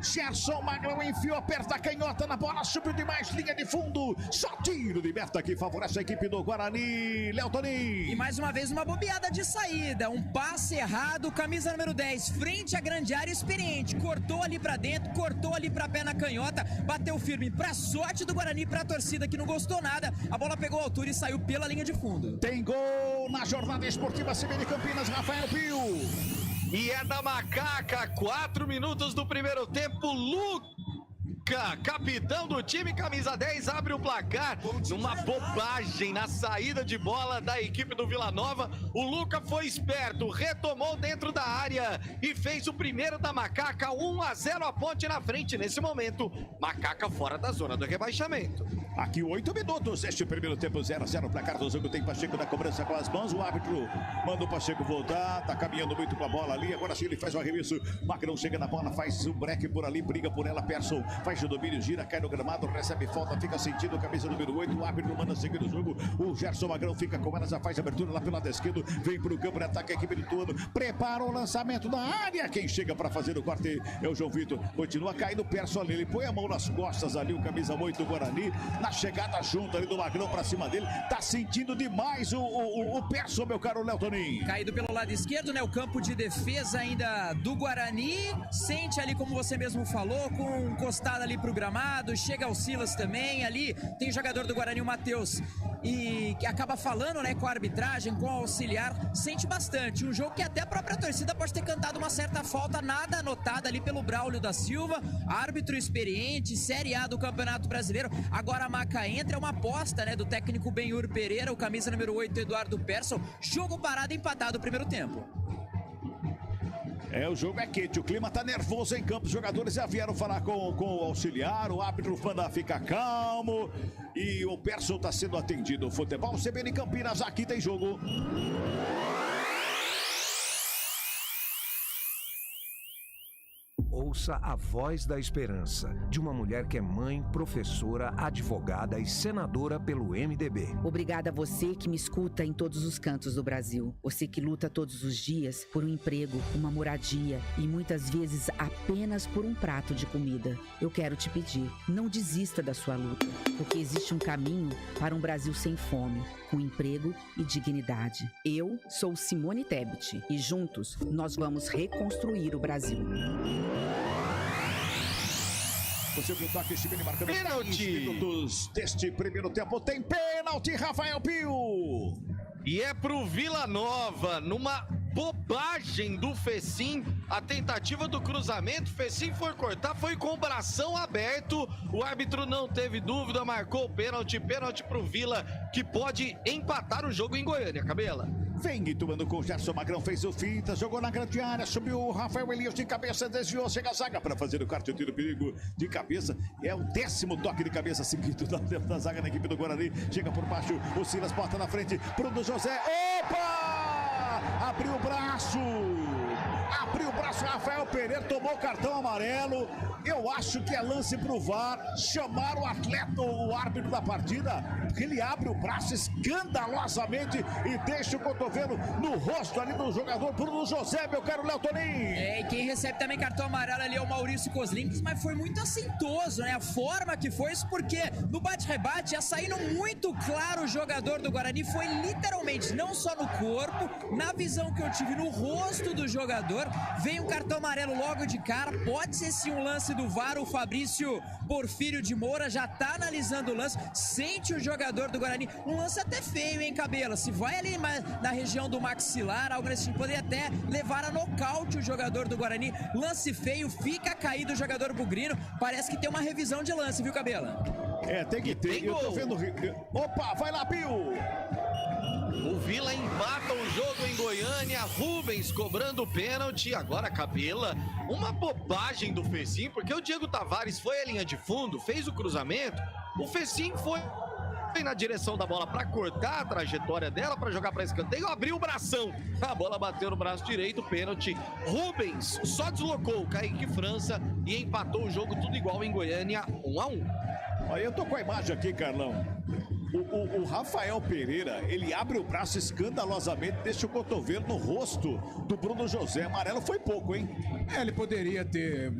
G: Gerson Magrão enfiou perto da canhota na bola, subiu demais, linha de fundo, só tiro de meta que favorece a equipe do Guarani, Léo Toninho.
E: E mais uma vez uma bobeada de saída, um passe errado, camisa número 10, frente à grande área, experiente, cortou ali pra dentro, cortou ali pra pé na canhota, bateu firme pra sorte do Guarani, pra torcida que não gostou nada, a bola pegou a altura e saiu pela linha de fundo.
G: Tem gol na jornada esportiva CBN Campinas, Rafael Pio.
D: E é da Macaca, 4 minutos do primeiro tempo, Luca, capitão do time, camisa 10, abre o placar numa bobagem na saída de bola da equipe do Vila Nova. O Luca foi esperto, retomou dentro da área e fez o primeiro da Macaca, 1-0 a Ponte na frente. Nesse momento, Macaca fora da zona do rebaixamento.
G: Aqui 8 minutos, este primeiro tempo 0-0, placar do jogo, tem Pacheco na cobrança com as mãos, o árbitro manda o Pacheco voltar, tá caminhando muito com a bola ali, agora sim ele faz o arremesso, Magrão chega na bola, faz um break por ali, briga por ela, Persson faz o domínio, gira, cai no gramado, recebe falta, fica sentindo, camisa número 8, o árbitro manda seguir o jogo, o Gerson Magrão fica com ela, já faz a abertura lá pelo lado esquerdo, vem pro campo de ataque, a equipe do Ituano, prepara o lançamento da área, quem chega para fazer o corte é o João Vitor, continua caindo, Persson ali, ele põe a mão nas costas ali, o camisa 8 do Guarani, na chegada junto ali do Magrão pra cima dele, tá sentindo demais o Persson, meu caro Léo Toninho.
E: Caído pelo lado esquerdo, né, o campo de defesa ainda do Guarani, sente ali como você mesmo falou, com encostado ali pro gramado, chega o Silas também, ali tem o jogador do Guarani, o Matheus, e que acaba falando, né, com a arbitragem, com o auxiliar, sente bastante, um jogo que até a própria torcida pode ter cantado uma certa falta, nada anotada ali pelo Braulio da Silva, árbitro experiente, Série A do Campeonato Brasileiro, agora Maca entra, é uma aposta, né, do técnico Benhur Pereira, o camisa número 8, Eduardo Persson. Jogo parado, empatado o primeiro tempo.
G: O jogo é quente, o clima tá nervoso em campo. Os jogadores já vieram falar com o auxiliar, o árbitro manda ficar calmo e o Persson tá sendo atendido. Futebol CBN Campinas, aqui tem jogo.
M: Ouça a voz da esperança de uma mulher que é mãe, professora, advogada e senadora pelo MDB.
N: Obrigada a você que me escuta em todos os cantos do Brasil. Você que luta todos os dias por um emprego, uma moradia e muitas vezes apenas por um prato de comida. Eu quero te pedir, não desista da sua luta, porque existe um caminho para um Brasil sem fome, com emprego e dignidade. Eu sou Simone Tebet e juntos nós vamos reconstruir o Brasil.
G: Você viu o toque, Chibini marcando
D: pênalti.
G: 10 minutos deste primeiro tempo. Tem pênalti, Rafael Pio.
D: E é pro Vila Nova, numa bobagem do Fecim, a tentativa do cruzamento, Fecim foi cortar, foi com o bração aberto, o árbitro não teve dúvida, marcou o pênalti pro Vila, que pode empatar o jogo em Goiânia, Cabela.
G: Vem Ituano com o Gerson Magrão, fez o finta, jogou na grande área, subiu o Rafael Elias de cabeça, desviou, chega a zaga para fazer o corte, tiro perigo de cabeça. É o 10º toque de cabeça seguido da zaga na equipe do Guarani. Chega por baixo, o Silas bota na frente, Bruno José, opa! Abriu o braço, Rafael Pereira tomou cartão amarelo. Eu acho que é lance pro VAR, chamar o atleta, o árbitro da partida, porque ele abre o braço escandalosamente e deixa o cotovelo no rosto ali do jogador Bruno José, meu caro Léo Tonin.
E: E quem recebe também cartão amarelo ali é o Maurício Kozlinski, mas foi muito assintoso, né? A forma que foi isso, porque no bate-rebate, já saindo muito claro, o jogador do Guarani foi literalmente, não só no corpo, na visão que eu tive no rosto do jogador, veio um cartão amarelo logo de cara, pode ser sim um lance do VAR, o Fabrício Porfírio de Moura já tá analisando o lance, sente o jogador do Guarani, um lance até feio, hein, Cabela? Se vai ali na região do maxilar, algo nesse tipo, poderia até levar a nocaute o jogador do Guarani, lance feio, fica caído o jogador bugrino, parece que tem uma revisão de lance, viu, Cabela?
G: Tem que ter, eu tô vendo... Opa, vai lá, Pio!
D: O Vila empata o jogo em Goiânia, Rubens cobrando o pênalti, agora Cabela, uma bobagem do Fecim, porque o Diego Tavares foi à linha de fundo, fez o cruzamento, o Fecim foi na direção da bola para cortar a trajetória dela, para jogar para escanteio, abriu o bração, a bola bateu no braço direito, pênalti, Rubens só deslocou o Kaique França e empatou o jogo tudo igual em Goiânia, 1-1.
G: Olha, eu tô com a imagem aqui, Carlão. O Rafael Pereira, ele abre o braço escandalosamente, deixa o cotovelo no rosto do Bruno José. Amarelo foi pouco, hein?
F: Ele poderia ter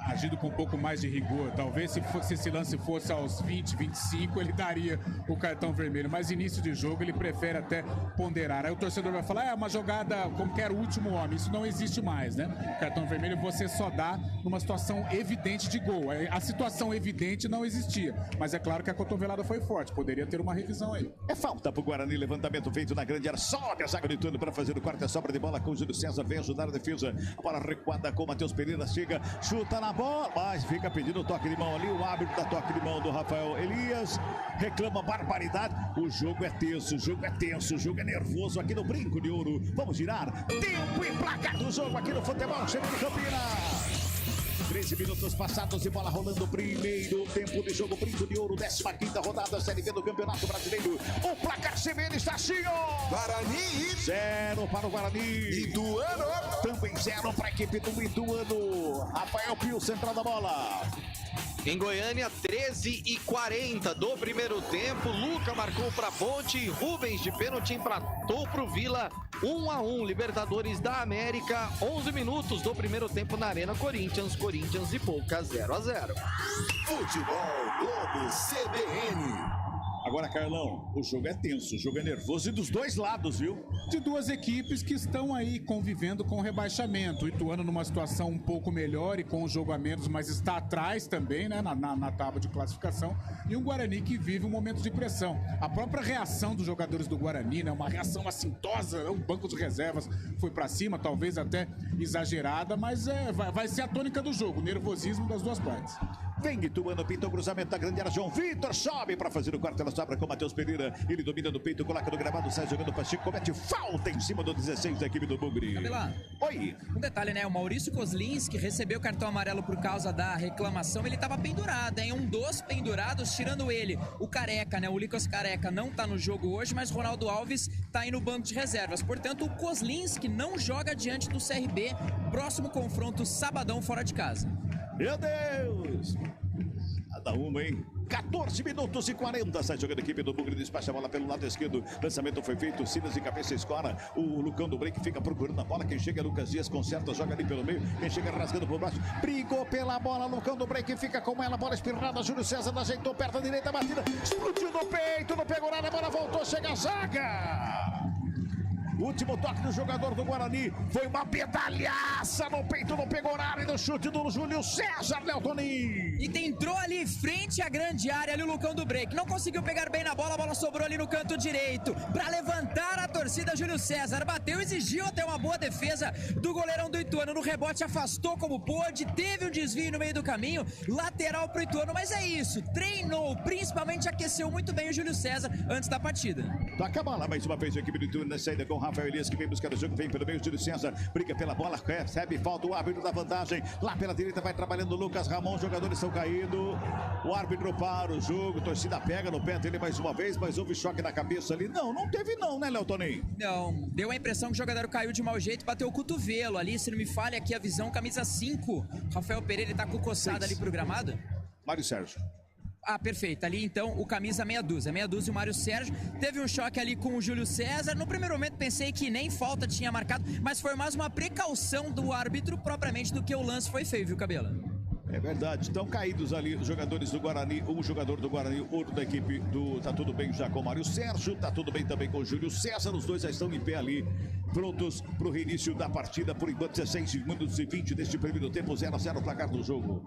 F: agido com um pouco mais de rigor. Talvez se esse lance fosse aos 20, 25, ele daria o cartão vermelho. Mas início de jogo, ele prefere até ponderar. Aí o torcedor vai falar, é uma jogada como que era o último homem. Isso não existe mais, né? Cartão vermelho você só dá numa situação evidente de gol. A situação evidente não existia. Mas é claro que a cotovelada foi forte. Poderia ter uma revisão aí.
G: É falta pro Guarani, levantamento feito na grande área, sobe a zaga de Ituano para fazer o corte, a sobra de bola com o Júlio César, vem ajudar a defesa, a bola recuada com o Matheus Pereira, chega, chuta na bola, mas fica pedindo o toque de mão ali, o árbitro dá toque de mão do Rafael Elias, reclama barbaridade, o jogo é tenso, o jogo é tenso, o jogo é nervoso aqui no Brinco de Ouro, vamos girar, tempo e placar do jogo aqui no Futebol CBN Campinas. 13 minutos passados e bola rolando, primeiro tempo de jogo, Brinco de Ouro, 15ª rodada, Série B do Campeonato Brasileiro. O placar CBN está assim, ó.
C: Guarani.
G: 0 para o Guarani.
C: Ituano.
G: Também 0 para a equipe do Ituano. Rafael Pio, central da bola.
D: Em Goiânia, 13h40 do primeiro tempo, Luca marcou para a Ponte, Rubens de pênalti empatou para o Vila, 1-1, Libertadores da América, 11 minutos do primeiro tempo na Arena Corinthians e Boca 0-0.
C: Futebol Globo CBN.
G: Agora, Carlão, o jogo é tenso, o jogo é nervoso e dos dois lados, viu?
F: De duas equipes que estão aí convivendo com o rebaixamento. O Ituano numa situação um pouco melhor e com o jogo a menos, mas está atrás também, né, na tábua de classificação. E o Guarani que vive um momento de pressão. A própria reação dos jogadores do Guarani, né, uma reação assintosa, o banco de reservas foi para cima, talvez até exagerada, mas vai ser a tônica do jogo, o nervosismo das duas partes.
G: Vem Ituano, pintou o cruzamento da grande área. João Vitor sobe para fazer o quarto. Ela sobra com o Matheus Pereira. Ele domina no peito, coloca no gramado. Sai jogando para Chico. Comete falta em cima do 16 da equipe do Bugre.
E: Cabelá.
G: Oi.
E: Um detalhe, né? O Maurício Kozlinski recebeu o cartão amarelo por causa da reclamação. Ele estava pendurado, hein? Um dos pendurados, tirando ele. O Careca, né? O Lucas Careca não tá no jogo hoje, mas Ronaldo Alves tá aí no banco de reservas. Portanto, o Kozlinski não joga diante do CRB. Próximo confronto, sabadão, fora de casa.
G: Meu Deus! Cada uma, hein? 14 minutos e 40. Sai jogando a equipe do Bugre, despacha a bola pelo lado esquerdo. Lançamento foi feito, Silas de cabeça escora. O Lucão do Break fica procurando a bola. Quem chega é Lucas Dias, conserta, joga ali pelo meio. Quem chega rasgando por baixo. Brigou pela bola, Lucão do Break fica com ela. Bola espirrada, Júlio César ajeitou perto da direita, batida. Explodiu no peito, não pegou nada, a bola voltou, chega a zaga. Último toque do jogador do Guarani. Foi uma pedalhaça no peito, não pegou nada. E no chute do Júlio César, Leotoninho.
E: E entrou ali frente à grande área, ali o Lucão do Break. Não conseguiu pegar bem na bola, a bola sobrou ali no canto direito. Para levantar a torcida, Júlio César bateu, exigiu até uma boa defesa do goleirão do Ituano. No rebote, afastou como pôde, teve um desvio no meio do caminho. Lateral pro Ituano, mas é isso. Treinou, principalmente aqueceu muito bem o Júlio César antes da partida.
G: Toca a bola mais uma vez a equipe do Ituano na saída com Rafael Elias, que vem buscar o jogo, vem pelo meio, Júlio César briga pela bola, recebe falta, o árbitro da vantagem, lá pela direita vai trabalhando o Lucas Ramon, os jogadores estão caídos, o árbitro para o jogo, a torcida pega no pé dele mais uma vez, mas houve choque na cabeça ali, não teve não, né, Léo Toninho?
E: Não, deu a impressão que o jogador caiu de mau jeito, bateu o cotovelo ali, se não me falha aqui a visão, camisa 5, Rafael Pereira, ele tá com coçada ali pro gramado.
G: Mário Sérgio.
E: Ah, perfeito. Ali, então, o camisa meia dúzia e o Mário Sérgio. Teve um choque ali com o Júlio César. No primeiro momento, pensei que nem falta tinha marcado, mas foi mais uma precaução do árbitro propriamente do que o lance foi feio, viu, Cabela?
G: É verdade, estão caídos ali os jogadores do Guarani, um jogador do Guarani, outro da equipe do Tá Tudo Bem já com o Mário Sérgio, tá tudo bem também com o Júlio César, os dois já estão em pé ali, prontos para o reinício da partida, por enquanto 16 minutos e 20 deste primeiro tempo, 0-0 o placar do jogo.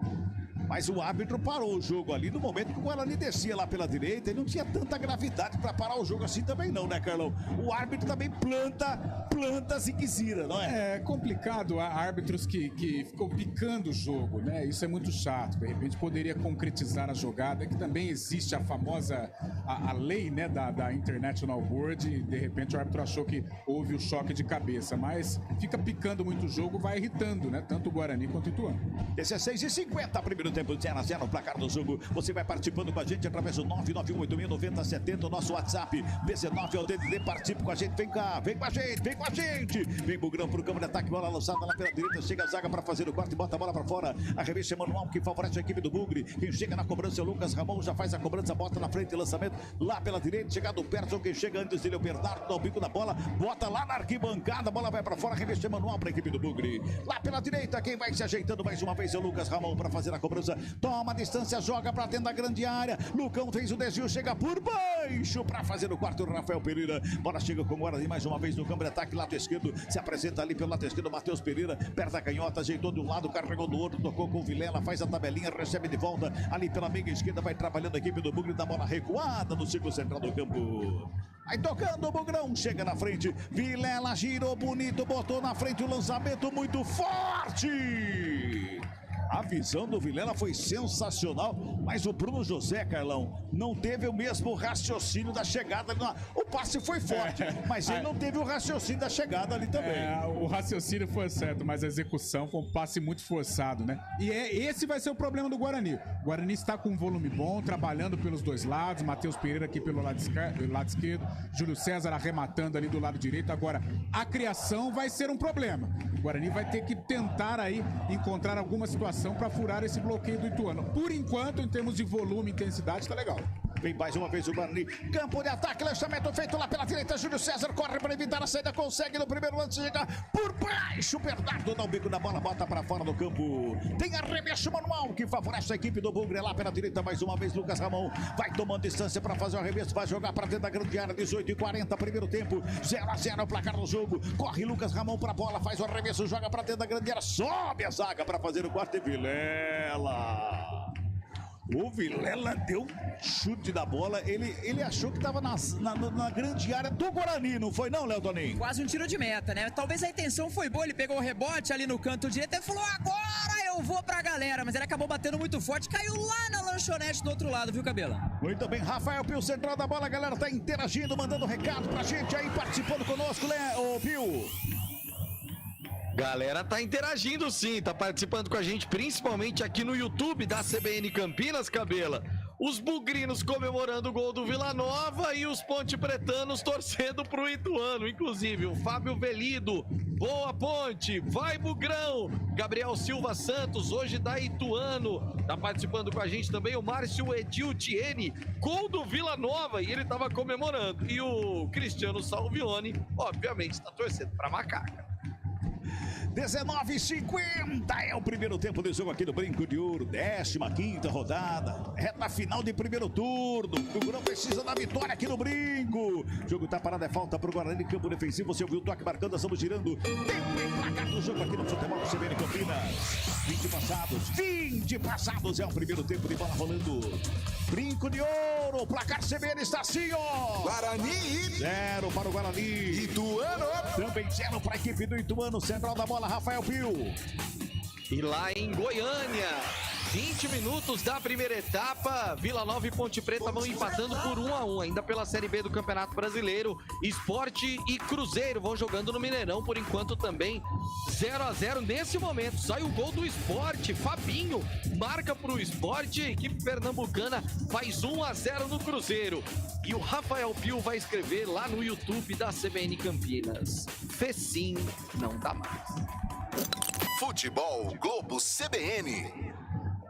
G: Mas o árbitro parou o jogo ali no momento que o Guarani descia lá pela direita e não tinha tanta gravidade para parar o jogo assim também não, né, Carlão? O árbitro também planta ziquezira, não é?
F: É complicado, há árbitros que ficam picando o jogo, né? Isso é muito chato. De repente poderia concretizar a jogada, que também existe a famosa a lei, né, da International Board, e de repente o árbitro achou que houve o choque de cabeça, mas fica picando muito o jogo, vai irritando, né? Tanto o Guarani quanto o Ituano.
G: 16h50, primeiro tempo, 0-0 o placar do jogo. Você vai participando com a gente através do 991869070, o nosso WhatsApp, 19 é o DDD, participe com a gente, vem cá, vem com a gente. Vem Bugrão pro campo de ataque, bola lançada lá pela direita, chega a zaga para fazer o corte e bota a bola para fora. Arremesso é manual que favorece a equipe do Bugre. Quem chega na cobrança é o Lucas Ramon, já faz a cobrança, bota na frente, lançamento lá pela direita, chegado o Persson, quem chega antes dele é o Bernardo, dá o bico da bola, bota lá na arquibancada, a bola vai para fora, arremesso é manual para a equipe do Bugre. Lá pela direita, quem vai se ajeitando mais uma vez é o Lucas Ramon para fazer a cobrança. Toma a distância, joga pra dentro da grande área. Lucão fez o desvio, chega por baixo pra fazer o quarto, Rafael Pereira. Bola chega com o Guarani mais uma vez no campo de ataque, lado esquerdo. Se apresenta ali pelo lado esquerdo, Matheus Pereira. Perto da canhota, ajeitou de um lado, carregou do outro, tocou com o Vilela, faz a tabelinha, recebe de volta. Ali pela meia esquerda, vai trabalhando a equipe do Bugre, da bola recuada no círculo central do campo. Vai tocando o Bugrão, chega na frente. Vilela girou bonito, botou na frente o lançamento muito forte. A visão do Vilela foi sensacional, mas o Bruno José, Carlão, não teve o mesmo raciocínio da chegada ali. O passe foi forte, mas ele não teve o raciocínio da chegada ali também.
F: O raciocínio foi certo, mas a execução foi um passe muito forçado, né? E esse vai ser o problema do Guarani. O Guarani está com um volume bom, trabalhando pelos dois lados, Matheus Pereira aqui pelo lado esquerdo, Júlio César arrematando ali do lado direito. Agora, a criação vai ser um problema. O Guarani vai ter que tentar aí encontrar alguma situação para furar esse bloqueio do Ituano. Por enquanto, em termos de volume e intensidade, tá legal.
G: Vem mais uma vez o Guarani. Campo de ataque, lançamento feito lá pela direita. Júlio César corre para evitar a saída, consegue no primeiro lance, chega por baixo. Bernardo dá o bico da bola, bota para fora do campo. Tem arremesso manual que favorece a equipe do Bugre lá pela direita. Mais uma vez, Lucas Ramon vai tomando distância para fazer o arremesso, vai jogar para dentro da grande área. 18h40, primeiro tempo, 0-0 o placar do jogo. Corre Lucas Ramon para a bola, faz o arremesso, joga para dentro da grande área, sobe a zaga para fazer o quarto. Vilela. O Vilela deu chute da bola, ele achou que estava na grande área do Guarani, não foi não, Léo Toninho?
E: Quase um tiro de meta, né? Talvez a intenção foi boa, ele pegou o rebote ali no canto direito e falou, agora eu vou pra galera, mas ele acabou batendo muito forte, caiu lá na lanchonete do outro lado, viu, Cabelo?
G: Muito bem, Rafael Pio, central da bola, a galera tá interagindo, mandando recado pra gente aí, participando conosco, né, ô Pio?
D: Galera tá interagindo sim, tá participando com a gente, principalmente aqui no YouTube da CBN Campinas, Cabela. Os bugrinos comemorando o gol do Vila Nova e os ponte pretanos torcendo pro Ituano. Inclusive, o Fábio Velido, boa Ponte, vai Bugrão. Gabriel Silva Santos, hoje da Ituano, tá participando com a gente também o Márcio Ediltiene, gol do Vila Nova, e ele tava comemorando. E o Cristiano Salvione, obviamente, tá torcendo pra Macaca.
G: 19h50 é o primeiro tempo de jogo aqui no Brinco de Ouro, 15ª rodada, reta final de primeiro turno. O Grão precisa da vitória aqui no Brinco. O jogo tá parado, é falta pro Guarani, campo defensivo. Você ouviu o toque marcando, estamos girando. Tempo em placar do jogo aqui no futebol do CBN Campinas. 20 passados é o primeiro tempo de bola rolando. Brinco de Ouro, o placar CBN está assim, ó.
C: Guarani
G: 0 para o Guarani.
C: Ituano
G: também 0 para a equipe do Ituano. Central da bola, Rafael Pio.
D: E lá em Goiânia, 20 minutos da primeira etapa, Vila Nova e Ponte Preta vão empatando por 1-1, ainda pela Série B do Campeonato Brasileiro. Sport e Cruzeiro vão jogando no Mineirão, por enquanto também 0-0 nesse momento. Sai o gol do Sport, Fabinho marca pro Sport, a equipe pernambucana faz 1-0 no Cruzeiro. E o Rafael Pio vai escrever lá no YouTube da CBN Campinas: Fecim não dá mais.
C: Futebol Globo CBN.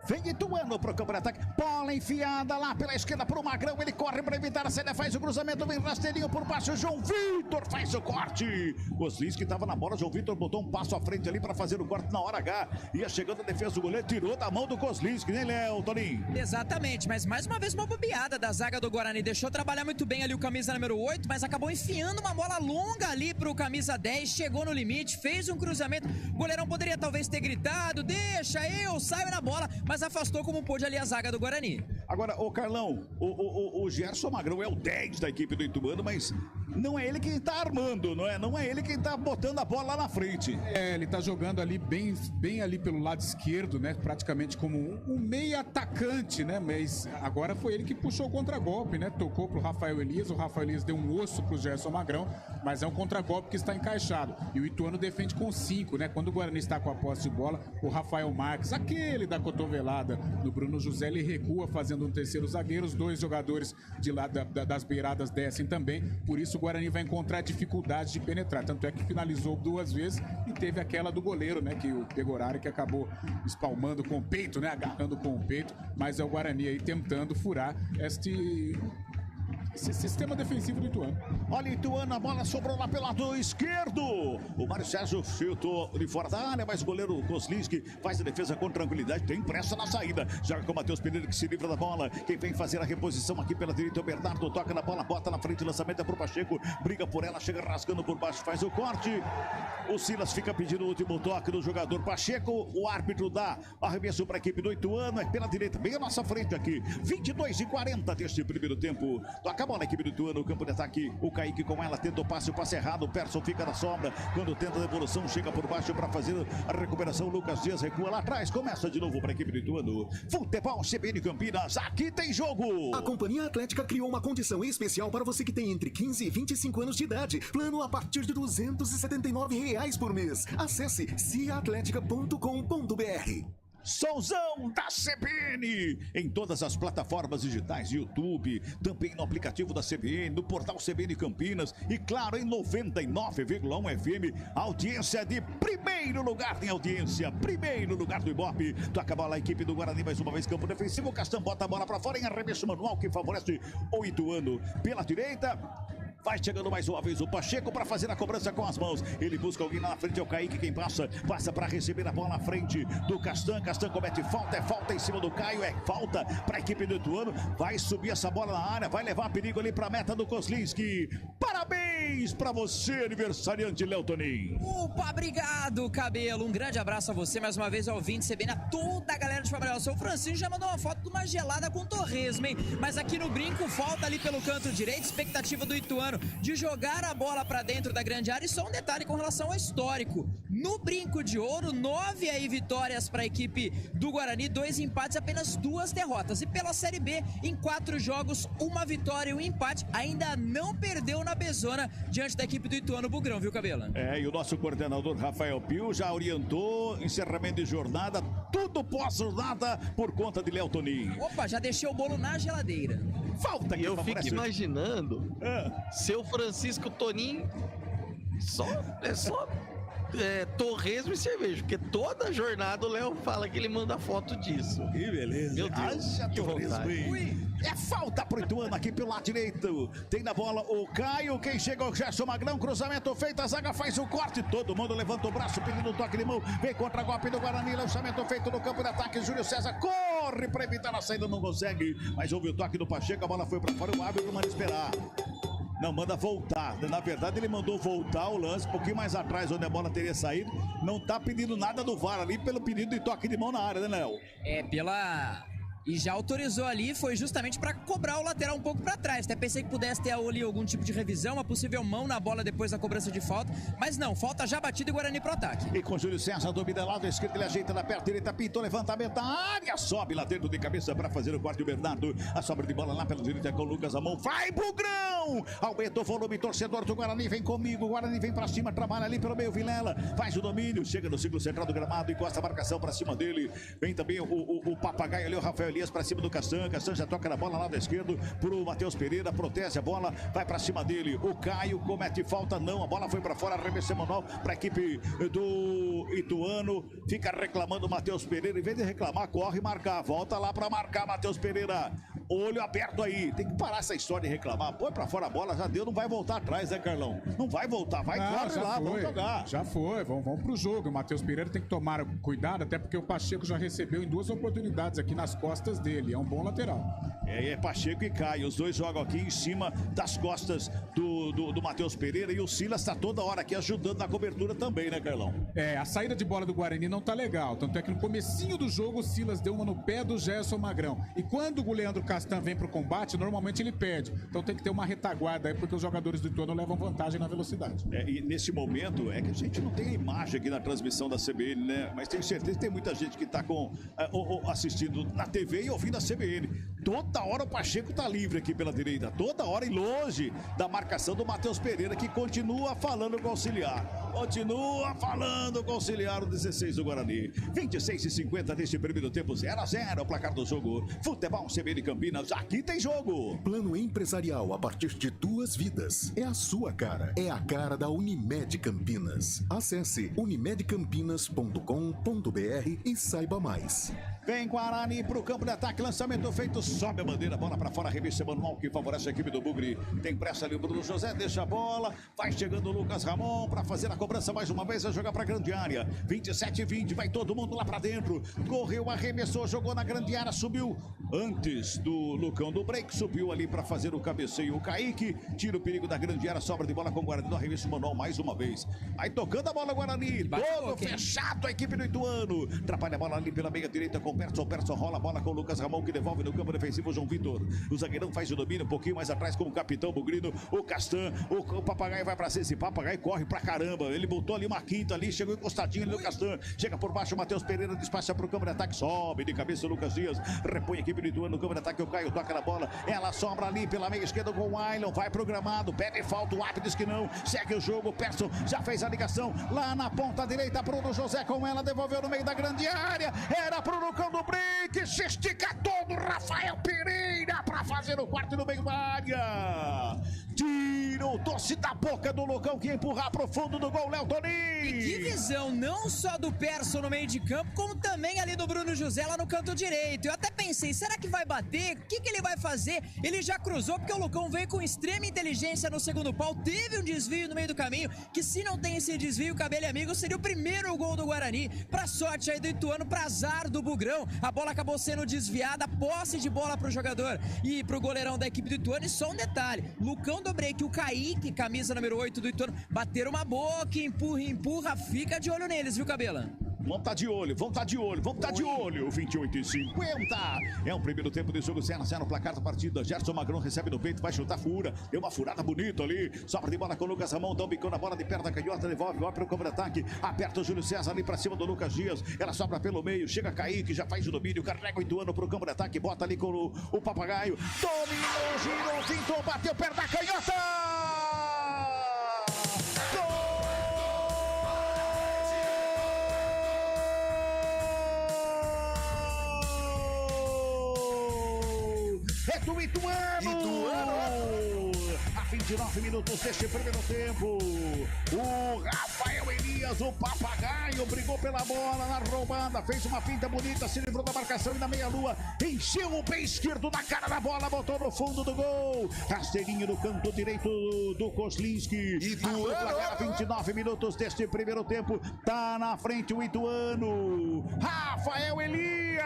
G: Vem Ituano pro campo de ataque. Bola enfiada lá pela esquerda pro Magrão. Ele corre para evitar a saída, faz o cruzamento, vem rasteirinho por baixo. João Vitor faz o corte. Goslinski estava na bola. João Vitor botou um passo à frente ali para fazer o corte na hora H. Ia chegando a defesa do goleiro, tirou da mão do Goslinski, né, Léo, Toninho?
E: Exatamente, mas mais uma vez uma bobeada da zaga do Guarani. Deixou trabalhar muito bem ali o camisa número 8, mas acabou enfiando uma bola longa ali pro camisa 10. Chegou no limite, fez um cruzamento. O goleirão poderia talvez ter gritado: deixa eu, saio na bola, mas afastou como pôde ali a zaga do Guarani.
G: Agora, ô Carlão, o Gerson Magrão é o 10 da equipe do Ituano, mas não é ele quem tá armando, não é ele quem tá botando a bola lá na frente.
F: Ele tá jogando ali bem ali pelo lado esquerdo, né? Praticamente como um meio atacante, né? Mas agora foi ele que puxou o contragolpe, né? Tocou pro Rafael Elias, o Rafael Elias deu um osso pro Gerson Magrão, mas é um contragolpe que está encaixado. E o Ituano defende com 5, né? Quando o Guarani está com a posse de bola, o Rafael Marques, aquele da cotovelada no Bruno José, ele recua fazendo um terceiro zagueiro. Os dois jogadores de lá das beiradas descem também, por isso o Guarani vai encontrar dificuldade de penetrar, tanto é que finalizou 2 vezes e teve aquela do goleiro, né, que o Pegorari, que acabou espalmando com o peito, né, agarrando com o peito, mas é o Guarani aí tentando furar esse sistema defensivo do Ituano.
G: Olha, Ituano, a bola sobrou lá pelo lado esquerdo. O Mário Sérgio chutou de fora da área, mas o goleiro Goslinski faz a defesa com tranquilidade, tem pressa na saída. Joga com o Matheus Pereira, que se livra da bola. Quem vem fazer a reposição aqui pela direita é o Bernardo. Toca na bola, bota na frente, lançamento é pro Pacheco. Briga por ela, chega rasgando por baixo, faz o corte. O Silas fica pedindo o último toque do jogador Pacheco. O árbitro dá arremesso para a equipe do Ituano, é pela direita, bem à nossa frente aqui. 22h40 deste primeiro tempo. Toca a bola, a equipe do Ituano, no campo de ataque. O Kaique com ela, tenta o passe errado. O Persson fica na sombra. Quando tenta a devolução, chega por baixo para fazer a recuperação. Lucas Dias recua lá atrás. Começa de novo para a equipe do Ituano. Futebol CBN Campinas, aqui tem jogo.
B: A Companhia Atlética criou uma condição especial para você que tem entre 15 e 25 anos de idade. Plano a partir de R$ 279 por mês. Acesse ciaatletica.com.br.
G: Somzão da CBN em todas as plataformas digitais, YouTube, também no aplicativo da CBN, no portal CBN Campinas e claro em 99,1 FM, audiência de primeiro lugar em audiência, primeiro lugar do Ibope. Toca a bola, a equipe do Guarani mais uma vez, campo defensivo. O Castan bota a bola para fora em arremesso manual que favorece o Ituano pela direita. Vai chegando mais uma vez o Pacheco para fazer a cobrança com as mãos. Ele busca alguém lá na frente, é o Kaique quem passa para receber a bola na frente do Castan. Castan comete falta, é falta em cima do Caio, é falta para a equipe do Ituano. Vai subir essa bola na área, vai levar perigo ali para a meta do Goslinski. Parabéns para você, aniversariante Léo Toninho.
E: Opa, obrigado, Cabelo. Um grande abraço a você, mais uma vez, ao ouvinte CBN, a toda a galera de Fabril. O seu Francisco já mandou uma foto de uma gelada com torresmo, hein? Mas aqui no Brinco, falta ali pelo canto direito, expectativa do Ituano Ituano de jogar a bola pra dentro da grande área. E só um detalhe com relação ao histórico. No Brinco de Ouro, 9 aí vitórias para a equipe do Guarani, 2 empates, apenas 2 derrotas. E pela Série B, em 4 jogos, 1 vitória e 1 empate. Ainda não perdeu na Bezona diante da equipe do Ituano Bugrão, viu, Cabela?
G: E o nosso coordenador Rafael Pio já orientou encerramento de jornada, tudo pós-jornada por conta de Léo Toninho.
E: Opa, já deixei o bolo na geladeira.
G: Falta que
D: eu fico imaginando seu Francisco Toninho só torresmo e cerveja, porque toda jornada o Léo fala que ele manda foto disso.
G: Que beleza.
D: Meu Deus,
G: que vontade. É falta pro Ituano aqui pelo lado direito. Tem na bola o Caio, quem chega é o Gerson Magrão, cruzamento feito, a zaga faz o corte, todo mundo levanta o braço pedindo um toque de mão, vem contra golpe do Guarani, lançamento feito no campo de ataque, Júlio César corre pra evitar a saída, não consegue, mas houve o toque do Pacheco, a bola foi pra fora e o árbitro manda esperar. Não, manda voltar. Na verdade, ele mandou voltar o lance um pouquinho mais atrás, onde a bola teria saído. Não tá pedindo nada do VAR ali, pelo pedido de toque de mão na área, né, Léo?
E: E já autorizou ali, foi justamente para cobrar o lateral um pouco para trás. Até pensei que pudesse ter ali algum tipo de revisão, uma possível mão na bola depois da cobrança de falta. Mas não, falta já batida e Guarani pro ataque.
G: E com Júlio César, domina lado esquerdo, ele ajeita na perna direita, pintou, levantamento da área, sobe lá dentro de cabeça para fazer o corte do Bernardo. A sobra de bola lá pela direita com o Lucas Amon. Vai, Bugrão! Aumenta o volume, torcedor do Guarani, vem comigo. O Guarani vem para cima, trabalha ali pelo meio, Vilela. Faz o domínio, chega no ciclo central do gramado, encosta a marcação para cima dele. Vem também o papagaio ali, o Rafael Elias para cima do Castan. Castan já toca na bola lado esquerdo pro Matheus Pereira, protege a bola, vai pra cima dele. O Caio comete falta, não, a bola foi pra fora, arremesso manual pra equipe do Ituano. Fica reclamando o Matheus Pereira, em vez de reclamar, corre marcar, volta lá pra marcar Matheus Pereira. Olho aberto aí, tem que parar essa história de reclamar. Põe pra fora a bola, já deu, não vai voltar atrás, né, Carlão? Não vai voltar, vai corre lá, vamos jogar.
F: Já foi, vamos pro jogo. O Matheus Pereira tem que tomar cuidado, até porque o Pacheco já recebeu em 2 oportunidades aqui nas costas dele. É um bom lateral.
G: É Pacheco e Caio, os dois jogam aqui em cima das costas do Matheus Pereira, e o Silas tá toda hora aqui ajudando na cobertura também, né, Carlão?
F: A saída de bola do Guarani não tá legal, tanto é que no comecinho do jogo o Silas deu uma no pé do Gerson Magrão, e quando o Leandro Castan vem pro combate, normalmente ele perde, então tem que ter uma retaguarda aí, porque os jogadores do Ituano levam vantagem na velocidade.
G: E nesse momento, é que a gente não tem a imagem aqui na transmissão da CBN, né, mas tenho certeza que tem muita gente que tá assistindo na TV e ouvindo a CBN. Toda hora o Pacheco tá livre aqui pela direita, toda hora e longe da marcação do Matheus Pereira, que continua falando com o auxiliar. Continua falando com o auxiliar, o 16 do Guarani. 26:50 deste primeiro tempo, 0-0 o placar do jogo. Futebol CBN Campinas, aqui tem jogo.
B: Plano empresarial a partir de 2 vidas. É a sua cara, é a cara da Unimed Campinas. Acesse unimedcampinas.com.br e saiba mais.
G: Vem Guarani pro campo de ataque, lançamento feito, sobe a bandeira, bola pra fora, revista manual que favorece a equipe do Bugre. Tem pressa ali o Bruno José, deixa a bola, vai chegando o Lucas Ramon pra fazer a cobrança mais uma vez, vai jogar pra grande área. 27-20, vai todo mundo lá pra dentro. Correu, arremessou, jogou na grande área, subiu antes do Lucão do break, subiu ali pra fazer o cabeceio. O Kaique tira o perigo da grande área, sobra de bola com o Guarani no arremesso manual mais uma vez. Vai tocando a bola Guarani, todo fechado a equipe do Ituano. Atrapalha a bola ali pela meia direita com o Persson rola a bola com o Lucas Ramon, que devolve no campo defensivo o João Vitor. O zagueirão faz o domínio um pouquinho mais atrás com o capitão Bugrino, o Castan, o Papagaio vai pra cima, esse Papagaio corre pra caramba, ele botou ali uma quinta ali, chegou encostadinho ali no Castan, chega por baixo o Matheus Pereira, despacha pro campo de ataque, sobe de cabeça o Lucas Dias, repõe a equipe do Ituano no campo de ataque, o Caio toca na bola, ela sobra ali pela meia esquerda com o Ailon, vai programado, pede falta, o árbitro diz que não, segue o jogo, o Persson já fez a ligação, lá na ponta direita, Bruno José com ela, devolveu no meio da grande área, era pro Lucão do break, se estica todo, Rafael Pereira pra fazer o quarto no meio da área. Tira o doce da boca do Lucão, que empurra pro fundo do gol, Léo Toninho.
E: E que visão, não só do Persson no meio de campo, como também ali do Bruno José lá no canto direito. Eu até pensei, será que vai bater? O que ele vai fazer? Ele já cruzou, porque o Lucão veio com extrema inteligência no segundo pau, teve um desvio no meio do caminho, que se não tem esse desvio, Cabelo amigo, seria o primeiro gol do Guarani. Pra sorte aí do Ituano, pra azar do Bugrão, a bola acabou sendo desviada, posse de bola pro jogador e pro goleirão da equipe do Ituano. E só um detalhe, Lucão do break, o Kaique, camisa número 8 do Ituano, bateram uma boca, empurra, fica de olho neles, viu, Cabela?
G: Vamos estar de olho. 28:50. É o primeiro tempo de jogo, 0-0 no placar da partida. Gerson Magrão recebe no peito, vai chutar, fura. Deu uma furada bonita ali. Sobra de bola com o Lucas Ramon, dá um bicão na bola de perto da canhota, devolve, vai para o contra-ataque. Aperta o Júlio César ali para cima do Lucas Dias. Ela sobra pelo meio, chega Kaique, já faz o domínio, carrega o Ituano para o campo de ataque, bota ali com o Papagaio. Dominou, girou, fintou, bateu perto da canhota. É do Ituano! A 29 minutos deste primeiro tempo. O Rafael Elias, o Papagaio, brigou pela bola na roubada, fez uma finta bonita, se livrou da marcação e na meia-lua, encheu o pé esquerdo na cara da bola, botou no fundo do gol. Rasteirinho no canto direito do Kozlinski. Ituano! 29 minutos deste primeiro tempo. Tá na frente o Ituano. Rafael Elias!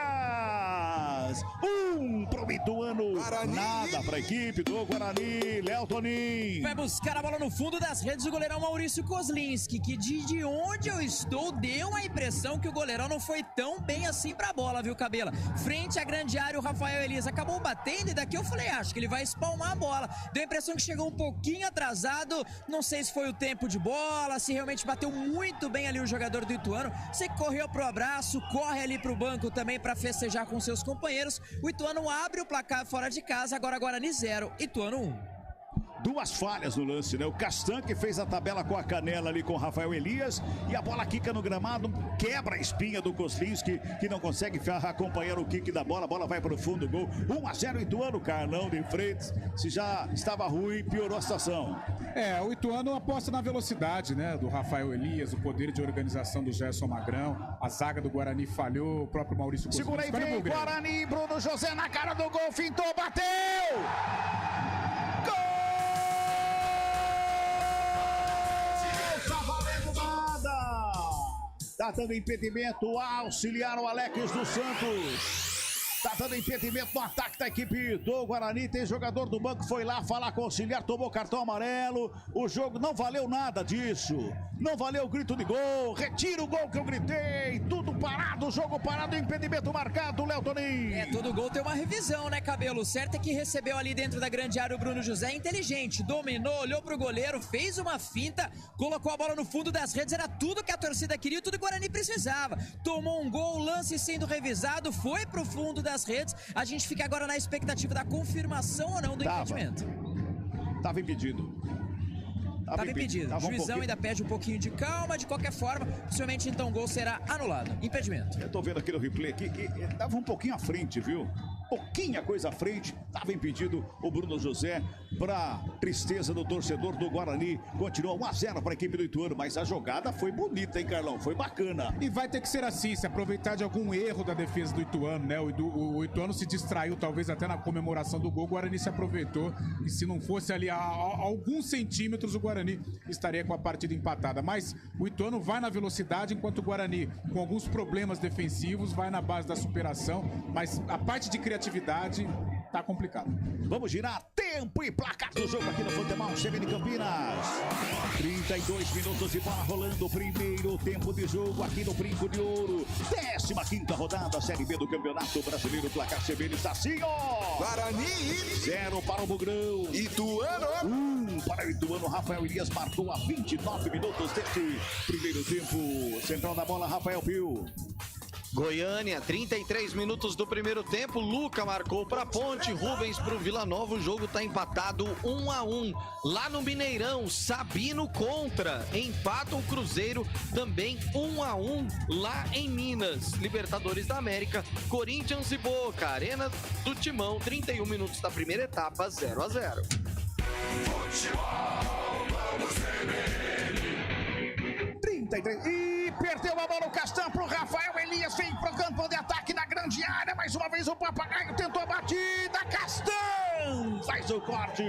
G: Pro Ituano. Guarani. Nada pra equipe do Guarani. Léo Toninho.
E: Vai buscar a bola no fundo das redes o goleirão Maurício Kozlinski, que de onde eu estou deu a impressão que o goleirão não foi tão bem assim pra bola, viu, Cabela? Frente à grande área, o Rafael Elias acabou batendo e daqui eu falei, acho que ele vai espalmar a bola. Deu a impressão que chegou um pouquinho atrasado, não sei se foi o tempo de bola, se realmente bateu muito bem ali o jogador do Ituano. Você correu pro abraço, corre ali pro banco também pra festejar com seus companheiros. O Ituano abre o placar fora de casa, agora Guarani 0, Ituano 1.
G: Duas falhas no lance, né? O Castan que fez a tabela com a canela ali com o Rafael Elias e a bola quica no gramado, quebra a espinha do Kozlinski, que não consegue acompanhar o kick da bola, a bola vai para o fundo do gol. 1-0 Ituano, Carlão de Freitas, se já estava ruim, piorou a situação.
F: O Ituano aposta na velocidade, né? Do Rafael Elias, o poder de organização do Gerson Magrão, a zaga do Guarani falhou, o próprio Maurício Kozlinski.
G: Segura aí, vem Guarani, Bruno José na cara do gol, fintou, bateu! Tá dando impedimento, auxiliar o Alex dos Santos. Tá dando impedimento no ataque da equipe do Guarani. Tem jogador do banco, foi lá falar com o auxiliar, tomou cartão amarelo. O jogo não valeu nada disso. Não valeu o grito de gol. Retira o gol que eu gritei. Tudo parado, jogo parado, impedimento marcado, Léo Toninho.
E: Todo gol tem uma revisão, né, Cabelo? O certo é que recebeu ali dentro da grande área o Bruno José, inteligente, dominou, olhou pro goleiro, fez uma finta, colocou a bola no fundo das redes, era tudo que a torcida queria, tudo que o Guarani precisava. Tomou um gol, lance sendo revisado, foi pro fundo das redes. A gente fica agora na expectativa da confirmação ou não do impedimento.
G: Tava impedido.
E: Tava impedido. O juizão ainda pede um pouquinho de calma, de qualquer forma, possivelmente então o gol será anulado. Impedimento.
G: Eu tô vendo aqui no replay aqui que tava um pouquinho à frente, viu? Pouquinha coisa à frente, tava impedido o Bruno José, pra tristeza do torcedor do Guarani. Continua 1-0 para a equipe do Ituano, mas a jogada foi bonita, hein, Carlão? Foi bacana.
F: E vai ter que ser assim, se aproveitar de algum erro da defesa do Ituano, né? O Ituano se distraiu, talvez até na comemoração do gol, o Guarani se aproveitou, e se não fosse ali a alguns centímetros, o Guarani estaria com a partida empatada. Mas o Ituano vai na velocidade, enquanto o Guarani, com alguns problemas defensivos, vai na base da superação, mas a parte de criatividade tá complicado.
G: Vamos girar tempo e placar do jogo aqui no Futebol CBN Campinas. 32 minutos de bola rolando, o primeiro tempo de jogo aqui no Brinco de Ouro. 15ª rodada, Série B do Campeonato Brasileiro. Placar CBN está assim, ó.
C: Guarani
G: 0 para o Bugrão.
C: Ituano
G: 1 para o Ituano. Rafael Elias marcou a 29 minutos deste primeiro tempo. Central da bola, Rafael Pio.
D: Goiânia, 33 minutos do primeiro tempo, Luca marcou para Ponte, Rubens para o Vila Nova, o jogo está empatado 1-1. Lá no Mineirão, Sabino contra, empata o Cruzeiro, também 1-1 lá em Minas. Libertadores da América, Corinthians e Boca, Arena do Timão, 31 minutos da primeira etapa, 0-0.
G: Futebol, vamos 33 e perdeu a bola o Castan pro Rafael Elias, vem pro campo de ataque na grande área, mais uma vez o Papagaio tentou a batida, Castan faz o corte,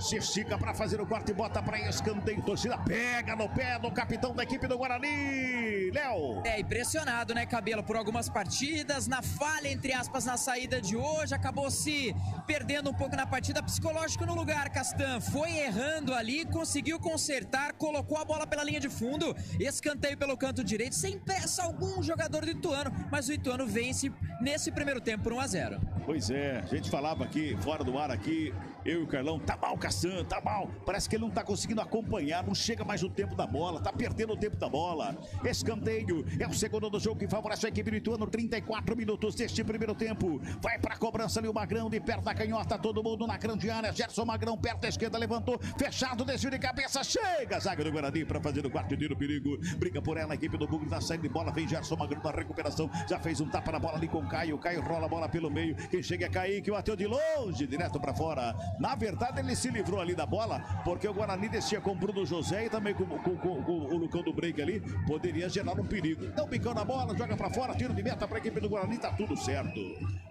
G: Se estica para fazer o corte e bota para escanteio. Torcida pega no pé do capitão da equipe do Guarani. Léo.
E: É impressionado, né, Cabelo, por algumas partidas, na falha, entre aspas, na saída de hoje, acabou se perdendo um pouco na partida, psicológico no lugar, Castan, foi errando ali, conseguiu consertar, colocou a bola pela linha de fundo, escanteio pelo canto direito, sem pressa algum jogador do Ituano, mas o Ituano vence nesse primeiro tempo por 1-0.
G: Pois é, a gente falava aqui, fora do ar aqui, eu e o Carlão, tá mal, Castan, tá mal, parece que ele não tá conseguindo acompanhar, não chega mais o tempo da bola, tá perdendo o tempo da bola. Escanteio, é o segundo do jogo que favorece a equipe do Ituano, 34 minutos deste primeiro tempo, vai pra cobrança ali o Magrão, de perto da canhota, todo mundo na grande área, Gerson Magrão, perto da esquerda, levantou, fechado, desvio de cabeça, chega a zaga do Guarani pra fazer o quarto tiro, perigo, briga por ela, a equipe do Bugre tá saindo de bola, vem Gerson Magrão na recuperação, já fez um tapa na bola ali com o Caio rola a bola pelo meio, quem chega é Kaique, bateu de longe, direto pra fora, na verdade ele se livrou ali da bola, porque o Guarani descia com o Bruno José e também com o Lucão do break ali, poderia gerar um perigo, dá um bicão na bola, joga pra fora, tiro de meta pra equipe do Guarani, tá tudo certo.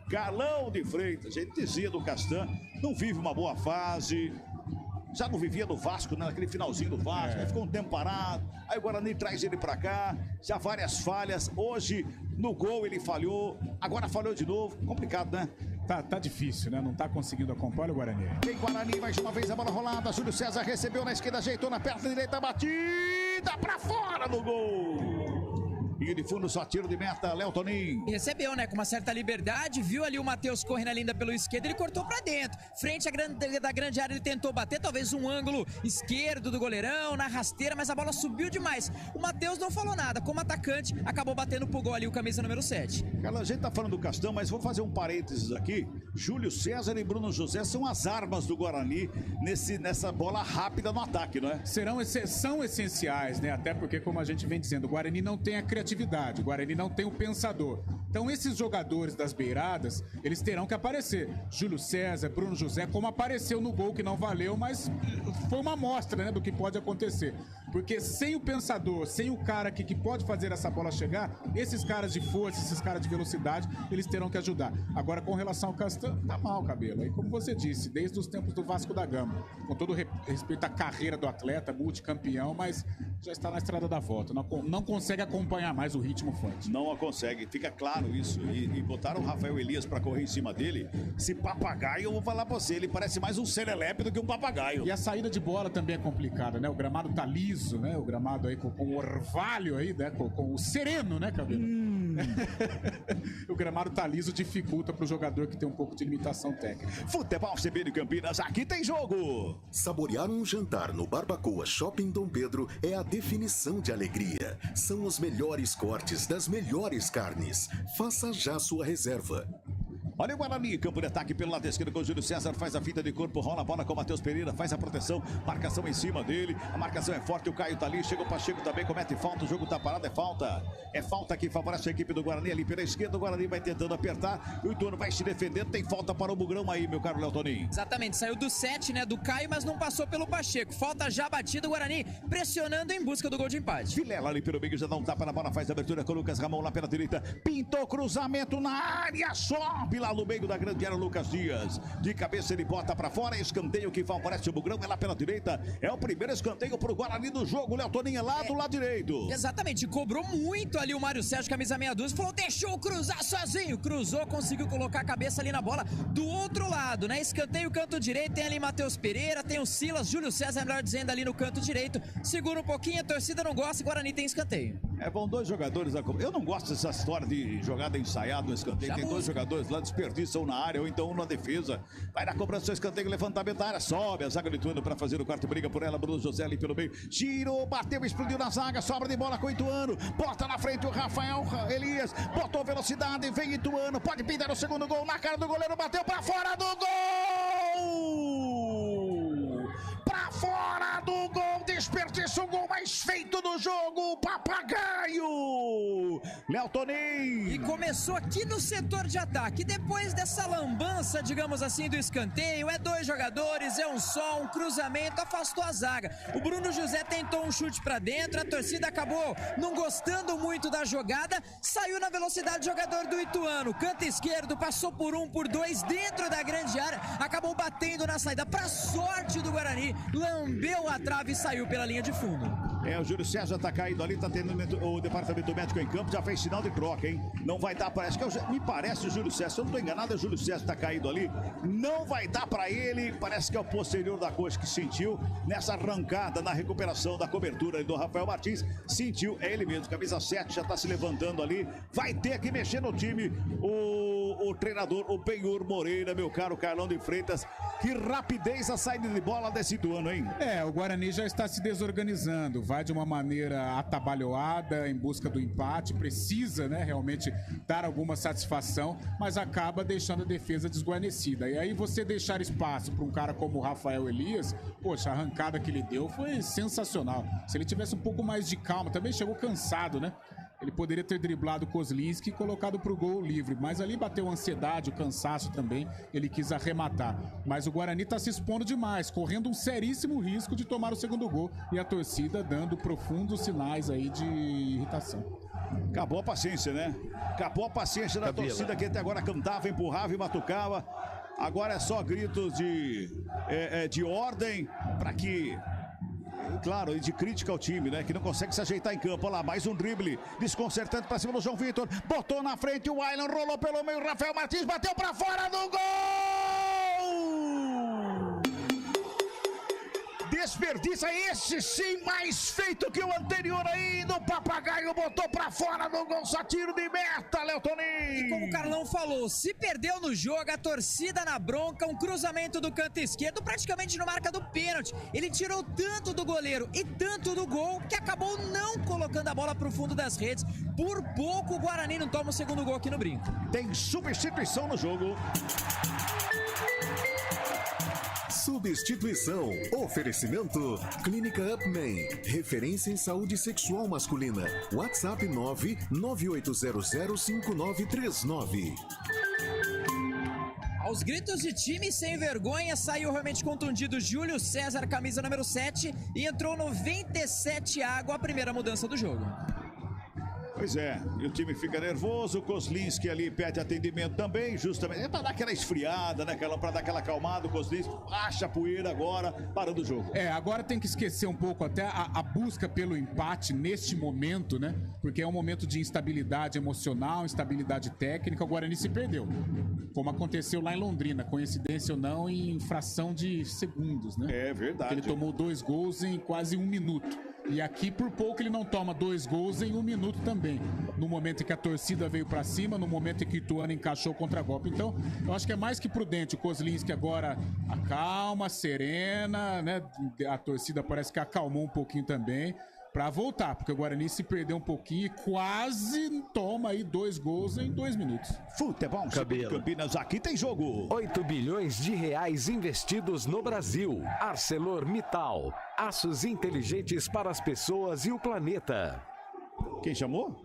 G: Carlão de Freitas, a gente dizia do Castan, não vive uma boa fase, já não vivia no Vasco, né, naquele finalzinho do Vasco, aí ficou um tempo parado, aí o Guarani traz ele pra cá, já várias falhas, hoje no gol ele falhou, agora falhou de novo, complicado, né?
F: Tá difícil, né? Não tá conseguindo acompanhar o Guarani.
G: Vem Guarani, mais uma vez a bola rolada, Júlio César recebeu na esquerda, ajeitou na perna direita, batida pra fora do gol! E de fundo só tiro de meta, Léo Toninho.
E: Recebeu, né, com uma certa liberdade, viu ali o Matheus correndo linda pelo esquerdo, ele cortou pra dentro. Frente da grande área, ele tentou bater, talvez um ângulo esquerdo do goleirão, na rasteira, mas a bola subiu demais. O Matheus não falou nada, como atacante, acabou batendo pro gol ali o camisa número 7.
G: Cara, a gente tá falando do Castão, mas vou fazer um parênteses aqui. Júlio César e Bruno José são as armas do Guarani nessa bola rápida no ataque, não é?
F: São essenciais, né? Até porque, como a gente vem dizendo, o Guarani não tem a criatividade, o Guarani não tem o pensador. Então esses jogadores das beiradas, eles terão que aparecer. Júlio César, Bruno José, como apareceu no gol que não valeu, mas foi uma amostra, né, do que pode acontecer. Porque sem o pensador, sem o cara que pode fazer essa bola chegar, esses caras de força, esses caras de velocidade, eles terão que ajudar. Agora, com relação ao Castan, tá mal, Cabelo. Aí, como você disse, desde os tempos do Vasco da Gama, com todo respeito à carreira do atleta, multicampeão, mas já está na estrada da volta. Não consegue acompanhar mais o ritmo forte.
G: Não consegue, fica claro isso. E botaram o Rafael Elias pra correr em cima dele. Esse papagaio, eu vou falar pra você, ele parece mais um serelepe do que um papagaio.
F: E a saída de bola também é complicada, né? O gramado tá liso, né? O gramado aí com o orvalho aí, né? Com o sereno, né, Cabelo? O gramado tá liso, dificulta pro jogador que tem um pouco de limitação técnica.
G: Futebol CBN Campinas, aqui tem jogo!
B: Saborear um jantar no Barbacoa Shopping Dom Pedro é a definição de alegria. São os melhores cortes das melhores carnes. Faça já sua reserva.
G: Olha o Guarani, campo de ataque pelo lado esquerdo com o Júlio César, faz a fita de corpo, rola a bola com o Matheus Pereira, faz a proteção, marcação em cima dele, a marcação é forte, o Caio tá ali, chega o Pacheco também, comete falta, o jogo tá parado, é falta que favorece a equipe do Guarani ali pela esquerda, o Guarani vai tentando apertar, o Ituano vai se defendendo, tem falta para o Bugrão aí, meu caro Léo Toninho.
E: Exatamente, saiu do 7, né, do Caio, mas não passou pelo Pacheco, falta já batida, o Guarani pressionando em busca do gol de empate.
G: Vilela ali pelo meio, já dá um tapa na bola, faz a abertura com o Lucas Ramon lá pela direita, pintou cruzamento na área, sobe lá no meio da grande área, Lucas Dias, de cabeça ele bota pra fora, escanteio que favorece o Bugrão, é lá pela direita, é o primeiro escanteio pro Guarani do jogo, Léo Toninho é lá do lado direito.
E: Exatamente, cobrou muito ali o Mário Sérgio, camisa meia dúzia, falou, deixou cruzar sozinho, cruzou, conseguiu colocar a cabeça ali na bola, do outro lado, né, escanteio canto direito, tem ali Matheus Pereira, tem o Silas, Júlio César, melhor dizendo, ali no canto direito, segura um pouquinho, a torcida não gosta, e Guarani tem escanteio.
G: Vão dois jogadores, eu não gosto dessa história de jogada ensaiada no escanteio, tem dois jogadores lá, desperdiçam na área, ou então um na defesa, vai na cobrança do escanteio, levantamento da área, sobe a zaga do Ituano para fazer o quarto, briga por ela, Bruno José ali pelo meio, girou, bateu, explodiu na zaga, sobra de bola com o Ituano, bota na frente o Rafael Elias, botou velocidade, vem Ituano, pode pintar o segundo gol na cara do goleiro, bateu para fora do gol! Pra fora do gol, desperdiça o gol mais feito do do jogo, Papagaio! Léo Toninho!
E: E começou aqui no setor de ataque. Depois dessa lambança, digamos assim, do escanteio, é 2 jogadores, é um só, um cruzamento, afastou a zaga. O Bruno José tentou um chute pra dentro, a torcida acabou não gostando muito da jogada, saiu na velocidade do jogador do Ituano. Canto esquerdo, passou por 1, por 2, dentro da grande área, acabou batendo na saída. Pra sorte do Guarani, lambeu a trave e saiu pela linha de fundo.
G: O Júlio César tá caído ali, tá tendo o departamento médico em campo, já fez sinal de troca, hein? Não vai dar, me parece o Júlio César, se eu não tô enganado, é o Júlio César tá caído ali, não vai dar pra ele, parece que é o posterior da coxa que sentiu nessa arrancada, na recuperação da cobertura do Rafael Martins, sentiu, é ele mesmo, camisa 7, já tá se levantando ali, vai ter que mexer no time, o treinador, o Benhur Moreira, meu caro Carlão de Freitas, que rapidez a saída de bola desse Ituano, hein?
F: O Guarani já está se desorganizando, vai de uma maneira atabalhoada em busca do empate, precisa, né, realmente dar alguma satisfação, mas acaba deixando a defesa desguarnecida. E aí você deixar espaço para um cara como o Rafael Elias, poxa, a arrancada que ele deu foi sensacional. Se ele tivesse um pouco mais de calma, também chegou cansado, né? Ele poderia ter driblado o Kozlinski e colocado pro gol livre, mas ali bateu a ansiedade, o cansaço também, ele quis arrematar. Mas o Guarani tá se expondo demais, correndo um seríssimo risco de tomar o segundo gol e a torcida dando profundos sinais aí de irritação.
G: Acabou a paciência, né? Acabou a paciência da torcida que até agora cantava, empurrava e batucava. Agora é só gritos de ordem para que... Claro, e de crítica ao time, né? Que não consegue se ajeitar em campo. Olha lá, mais um drible desconcertante pra cima do João Vitor. Botou na frente o Aylan, rolou pelo meio. Rafael Martins bateu pra fora do gol! Desperdiça esse sim, mais feito que o anterior aí do Papagaio, botou pra fora do gol, só tiro de meta, Léo Toninho.
E: E como o Carlão falou, se perdeu no jogo, a torcida na bronca, um cruzamento do canto esquerdo, praticamente no marca do pênalti. Ele tirou tanto do goleiro e tanto do gol, que acabou não colocando a bola pro fundo das redes. Por pouco o Guarani não toma o segundo gol aqui no Brinco.
G: Tem substituição no jogo.
B: Substituição. Oferecimento. Clínica Upman. Referência em saúde sexual masculina. WhatsApp 998005939.
E: Aos gritos de time sem vergonha, saiu realmente contundido Júlio César, camisa número 7, e entrou no 27 água, a primeira mudança do jogo.
G: Pois é, e o time fica nervoso, o Kozlinski ali pede atendimento também, justamente, é pra dar aquela esfriada, né, pra dar aquela acalmada, o Kozlinski acha a poeira agora, parando o jogo.
F: Agora tem que esquecer um pouco até a busca pelo empate neste momento, né, porque é um momento de instabilidade emocional, instabilidade técnica, o Guarani se perdeu, como aconteceu lá em Londrina, coincidência ou não, em fração de segundos, né.
G: É verdade.
F: Ele tomou 2 gols em quase 1 minuto. E aqui, por pouco, ele não toma 2 gols em 1 minuto também. No momento em que a torcida veio pra cima, no momento em que o Ituano encaixou o contragolpe. Então, eu acho que é mais que prudente. O Kozlinski agora acalma, serena, né? A torcida parece que acalmou um pouquinho também pra voltar, porque o Guarani se perdeu um pouquinho e quase toma aí 2 gols em 2 minutos.
G: Futebol Campinas, aqui tem jogo.
O: 8 bilhões de reais investidos no Brasil. ArcelorMittal. Aços inteligentes para as pessoas e o planeta.
G: Quem chamou?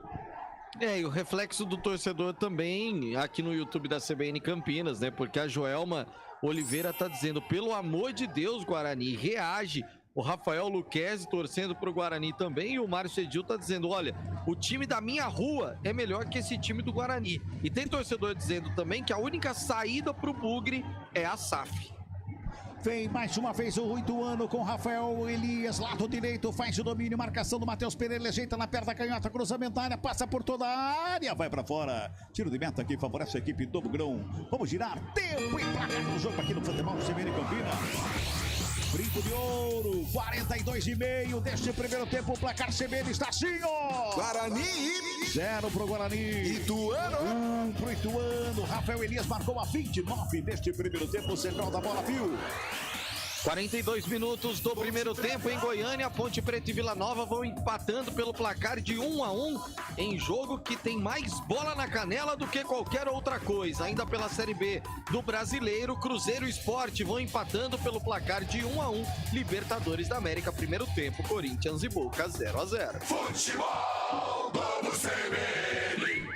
D: E o reflexo do torcedor também aqui no YouTube da CBN Campinas, né? Porque a Joelma Oliveira tá dizendo, pelo amor de Deus, Guarani, reage. O Rafael Luquezzi torcendo pro Guarani também, e o Márcio Edil tá dizendo, olha, o time da minha rua é melhor que esse time do Guarani. E tem torcedor dizendo também que a única saída pro Bugre é a SAF.
G: Vem mais uma vez o Ituano com Rafael Elias, lado direito, faz o domínio, marcação do Matheus Pereira, ajeita na perna canhota, cruzamento na área, passa por toda a área, vai pra fora. Tiro de meta aqui, favorece a equipe do Bugrão. Vamos girar, tempo e placar no jogo aqui no Futebol CBN Campinas. Brinco de ouro, 42,5 deste primeiro tempo, o placar CBN está assim, ó.
C: Guarani
G: 0 pro Guarani.
C: Ituano
G: 1 pro Ituano. Rafael Elias marcou a 29 deste primeiro tempo, o central da bola, viu?
D: 42 minutos do primeiro tempo em Goiânia, Ponte Preta e Vila Nova vão empatando pelo placar de 1-1 em jogo que tem mais bola na canela do que qualquer outra coisa. Ainda pela Série B do Brasileiro, Cruzeiro e Sport vão empatando pelo placar de 1-1. Libertadores da América, primeiro tempo, Corinthians e Boca 0-0.
C: Futebol do CBN.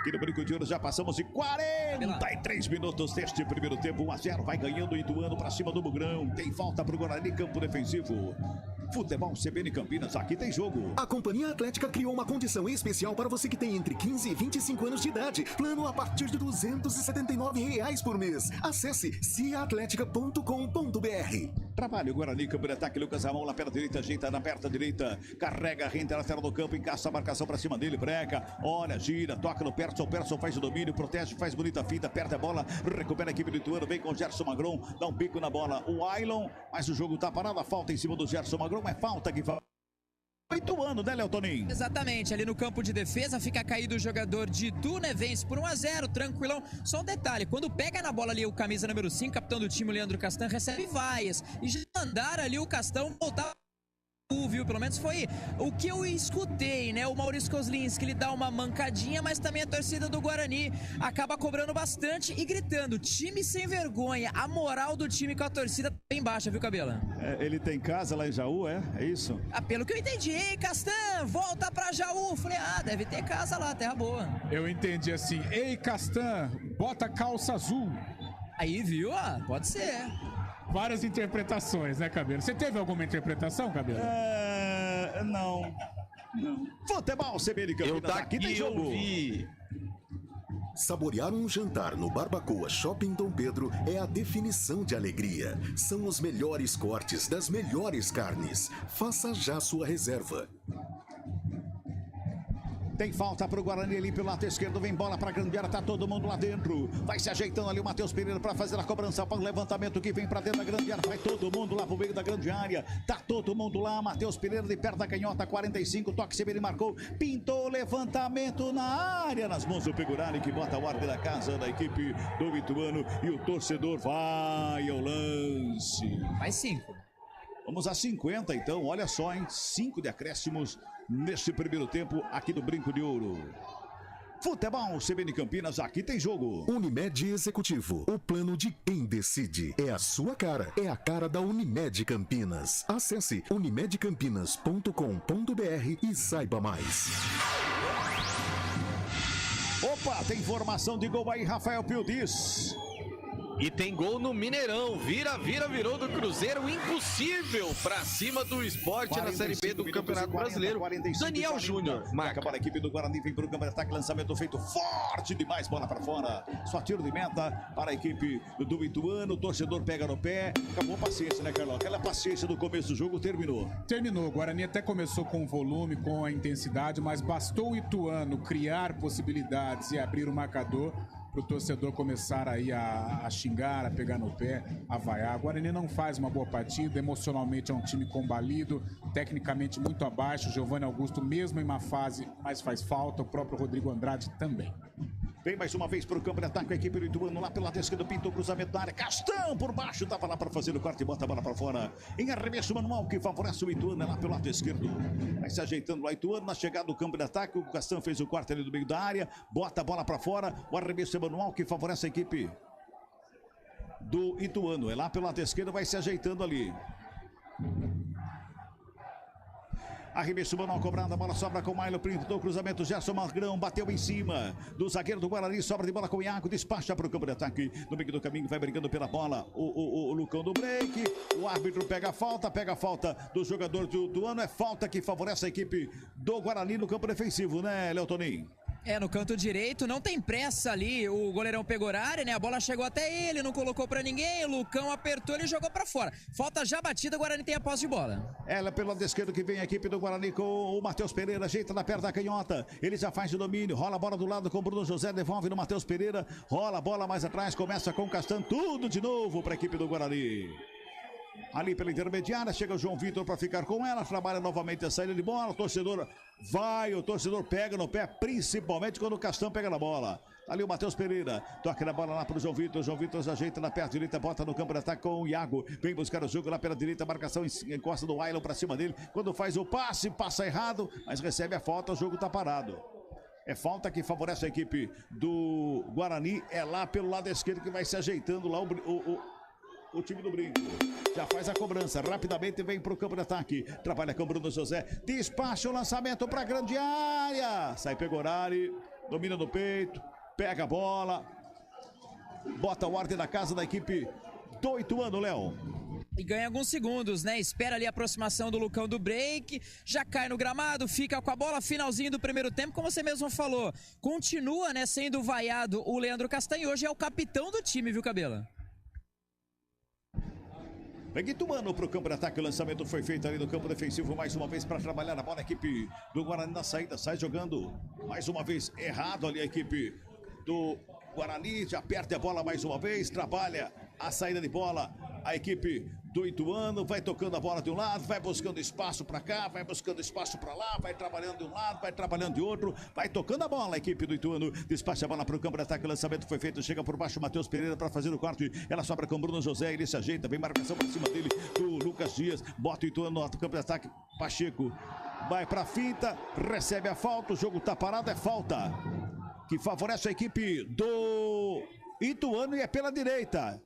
G: Aqui no Brinco de Ouro já passamos de 43 minutos deste primeiro tempo. 1-0, vai ganhando o Ituano para cima do Bugrão. Tem falta para o Guarani, campo defensivo. Futebol CBN Campinas, aqui tem jogo.
B: A Companhia Atlética criou uma condição especial para você que tem entre 15 e 25 anos de idade. Plano a partir de R$ 279 por mês. Acesse ciaatletica.com.br.
G: Trabalho, Guarani, campo de ataque, Lucas Ramon lá pela direita, ajeita na perna direita, carrega, rende a lateral do campo, encaça a marcação para cima dele, breca, olha, gira, toca no Persson faz o domínio, protege, faz bonita finta, perde a bola, recupera a equipe do Ituano, vem com o Gerson Magron, dá um bico na bola, o Ailon, mas o jogo tá parado, a falta em cima do Gerson Magron, é falta que vai. Ituano, né, Leotoninho?
E: Exatamente, ali no campo de defesa fica caído o jogador de Itu, né? Vence por 1-0, tranquilão. Só um detalhe, quando pega na bola ali o camisa número 5, capitão do time, o Leandro Castan, recebe vaias. E já mandaram ali o Castão voltar. Viu? Pelo menos foi o que eu escutei, né? O Maurício Kozlinski, ele dá uma mancadinha, mas também a torcida do Guarani acaba cobrando bastante e gritando, time sem vergonha. A moral do time com a torcida tá bem baixa, viu, Cabela?
G: Ele tem casa lá em Jaú, é isso?
E: Pelo que eu entendi, ei, Castan, volta pra Jaú. Falei, deve ter casa lá, terra boa.
F: Eu entendi assim, ei, Castan, bota calça azul.
E: Aí, viu? Pode ser.
F: Várias interpretações, né, Cabelo? Você teve alguma interpretação, Cabelo?
G: Não. Futebol CBN Campinas, aqui tem jogo.
B: Saborear um jantar no Barbacoa Shopping Dom Pedro é a definição de alegria. São os melhores cortes das melhores carnes. Faça já sua reserva.
G: Tem falta pro Guarani ali pelo lado esquerdo, vem bola pra grande área, tá todo mundo lá dentro. Vai se ajeitando ali o Matheus Pereira pra fazer a cobrança para o levantamento que vem pra dentro da grande área. Vai todo mundo lá pro meio da grande área. Tá todo mundo lá, Matheus Pereira de perto da canhota, 45, toque CBN marcou, pintou levantamento na área, nas mãos do Pegurani que bota a ordem da casa da equipe do Ituano e o torcedor vai ao lance.
E: Mais 5.
G: Vamos a 50 então, olha só, hein? 5 de acréscimos neste primeiro tempo aqui do Brinco de Ouro. Futebol CBN Campinas, aqui tem jogo.
B: Unimed Executivo, o plano de quem decide. É a sua cara, é a cara da Unimed Campinas. Acesse unimedcampinas.com.br e saiba mais.
G: Opa, tem informação de gol aí, Rafael Pildiz.
D: E tem gol no Mineirão, virou do Cruzeiro, impossível pra cima do Sport na Série B do Campeonato Brasileiro. Daniel Júnior
G: marca para a equipe do Guarani, vem para o campo de ataque, lançamento feito forte demais, bola para fora. Só tiro de meta para a equipe do Ituano, o torcedor pega no pé. Acabou a paciência, né, Carlão? Aquela paciência do começo do jogo terminou.
F: Terminou, o Guarani até começou com o volume, com a intensidade, mas bastou o Ituano criar possibilidades e abrir o marcador para o torcedor começar aí a xingar, a pegar no pé, a vaiar. O Guarani não faz uma boa partida, emocionalmente é um time combalido, tecnicamente muito abaixo. O Giovanni Augusto, mesmo em má fase, mas faz falta. O próprio Rodrigo Andrade também.
G: Vem mais uma vez para o campo de ataque, a equipe do Ituano lá pelo lado esquerdo, pintou o cruzamento da área, Castão por baixo, estava lá para fazer o corte e bota a bola para fora. Em arremesso manual que favorece o Ituano, é lá pelo lado esquerdo. Vai se ajeitando lá o Ituano, na chegada do campo de ataque, o Castão fez o corte ali do meio da área, bota a bola para fora, o arremesso manual que favorece a equipe do Ituano. É lá pelo lado esquerdo, vai se ajeitando ali. Arremesso manual cobrado, a bola sobra com o Mailo, pintou o cruzamento, Gerson Magrão bateu em cima do zagueiro do Guarani, sobra de bola com o Iago, despacha para o campo de ataque, no meio do caminho, vai brigando pela bola, o Lucão do break, o árbitro pega a falta do jogador do ano, é falta que favorece a equipe do Guarani no campo defensivo, né, Leotoninho?
E: No canto direito, não tem pressa ali, o goleirão pegou a área, né, a bola chegou até ele, não colocou pra ninguém, o Lucão apertou, ele jogou pra fora. Falta já batida, o Guarani tem a posse de bola.
G: Ela pelo lado esquerdo que vem a equipe do Guarani com o Matheus Pereira, ajeita na perna da canhota, ele já faz o domínio, rola a bola do lado com o Bruno José, devolve no Matheus Pereira, rola a bola mais atrás, começa com o Castan, tudo de novo pra equipe do Guarani. Ali pela intermediária, chega o João Vitor para ficar com ela, trabalha novamente a saída de bola, o torcedor pega no pé, principalmente quando o Castão pega na bola. Ali o Matheus Pereira, toca na bola lá pro João Vitor ajeita na perna direita, bota no campo de ataque com o Iago, vem buscar o jogo lá pela direita, marcação encosta do Wailon pra cima dele, quando faz o passe, passa errado, mas recebe a falta, o jogo tá parado. É falta que favorece a equipe do Guarani, é lá pelo lado esquerdo que vai se ajeitando lá o time do Brinco. Já faz a cobrança, rapidamente vem pro campo de ataque, trabalha com o Bruno José, despacha o lançamento pra grande área, sai Pegorari, domina no peito, pega a bola, bota o ordem da casa da equipe do Ituano, Léo.
E: E ganha alguns segundos, né? Espera ali a aproximação do Lucão do break, já cai no gramado, fica com a bola, finalzinho do primeiro tempo, como você mesmo falou. Continua, né, sendo vaiado o Leandro Castanho, hoje é o capitão do time, viu, Cabela?
G: Vem Ituano pro campo de ataque, o lançamento foi feito ali no campo defensivo mais uma vez para trabalhar a bola, a equipe do Guarani na saída, sai jogando mais uma vez errado ali a equipe do Guarani, já perde a bola mais uma vez, trabalha a saída de bola, a equipe do Ituano, vai tocando a bola de um lado, vai buscando espaço para cá, vai buscando espaço para lá, vai trabalhando de um lado, vai trabalhando de outro, vai tocando a bola, a equipe do Ituano, despacha a bola para o campo de ataque, o lançamento foi feito, chega por baixo o Matheus Pereira para fazer o corte, ela sobra com o Bruno José, ele se ajeita, vem marcação para cima dele, do Lucas Dias, bota o Ituano no campo de ataque, Pacheco vai para a finta, recebe a falta, o jogo tá parado, é falta que favorece a equipe do Ituano e é pela direita.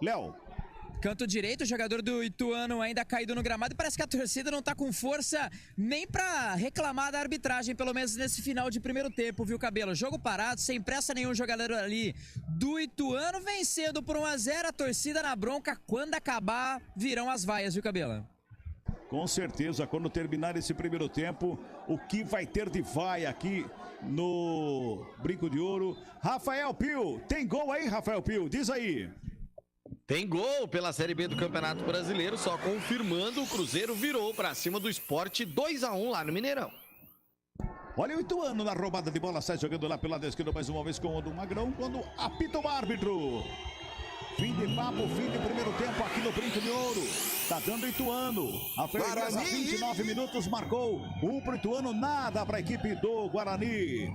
G: Léo.
E: Canto direito, o jogador do Ituano ainda caído no gramado e parece que a torcida não tá com força nem pra reclamar da arbitragem, pelo menos nesse final de primeiro tempo, viu, Cabelo? Jogo parado, sem pressa nenhum, jogador ali do Ituano vencendo por 1-0, a torcida na bronca, quando acabar virão as vaias, viu, Cabelo?
G: Com certeza, quando terminar esse primeiro tempo, o que vai ter de vaia aqui no Brinco de Ouro. Rafael Pio, tem gol aí, Rafael Pio? Diz aí.
D: Tem gol pela Série B do Campeonato Brasileiro, só confirmando, o Cruzeiro virou pra cima do Sport 2-1 lá no Mineirão.
G: Olha o Ituano na roubada de bola, sai jogando lá pelo lado esquerdo mais uma vez com o do Magrão, quando apita o árbitro. Fim de papo, fim de primeiro tempo aqui no Brinco de Ouro. Tá dando Ituano. A Freitas, a 29 minutos, marcou. Pro Ituano, nada para a equipe do Guarani.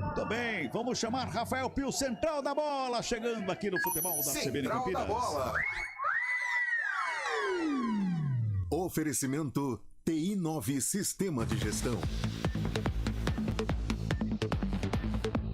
G: Muito bem, vamos chamar Rafael Pio, central da bola, chegando aqui no futebol da CBN Campinas.
C: Central da bola.
B: Oferecimento TI9 Sistema de Gestão.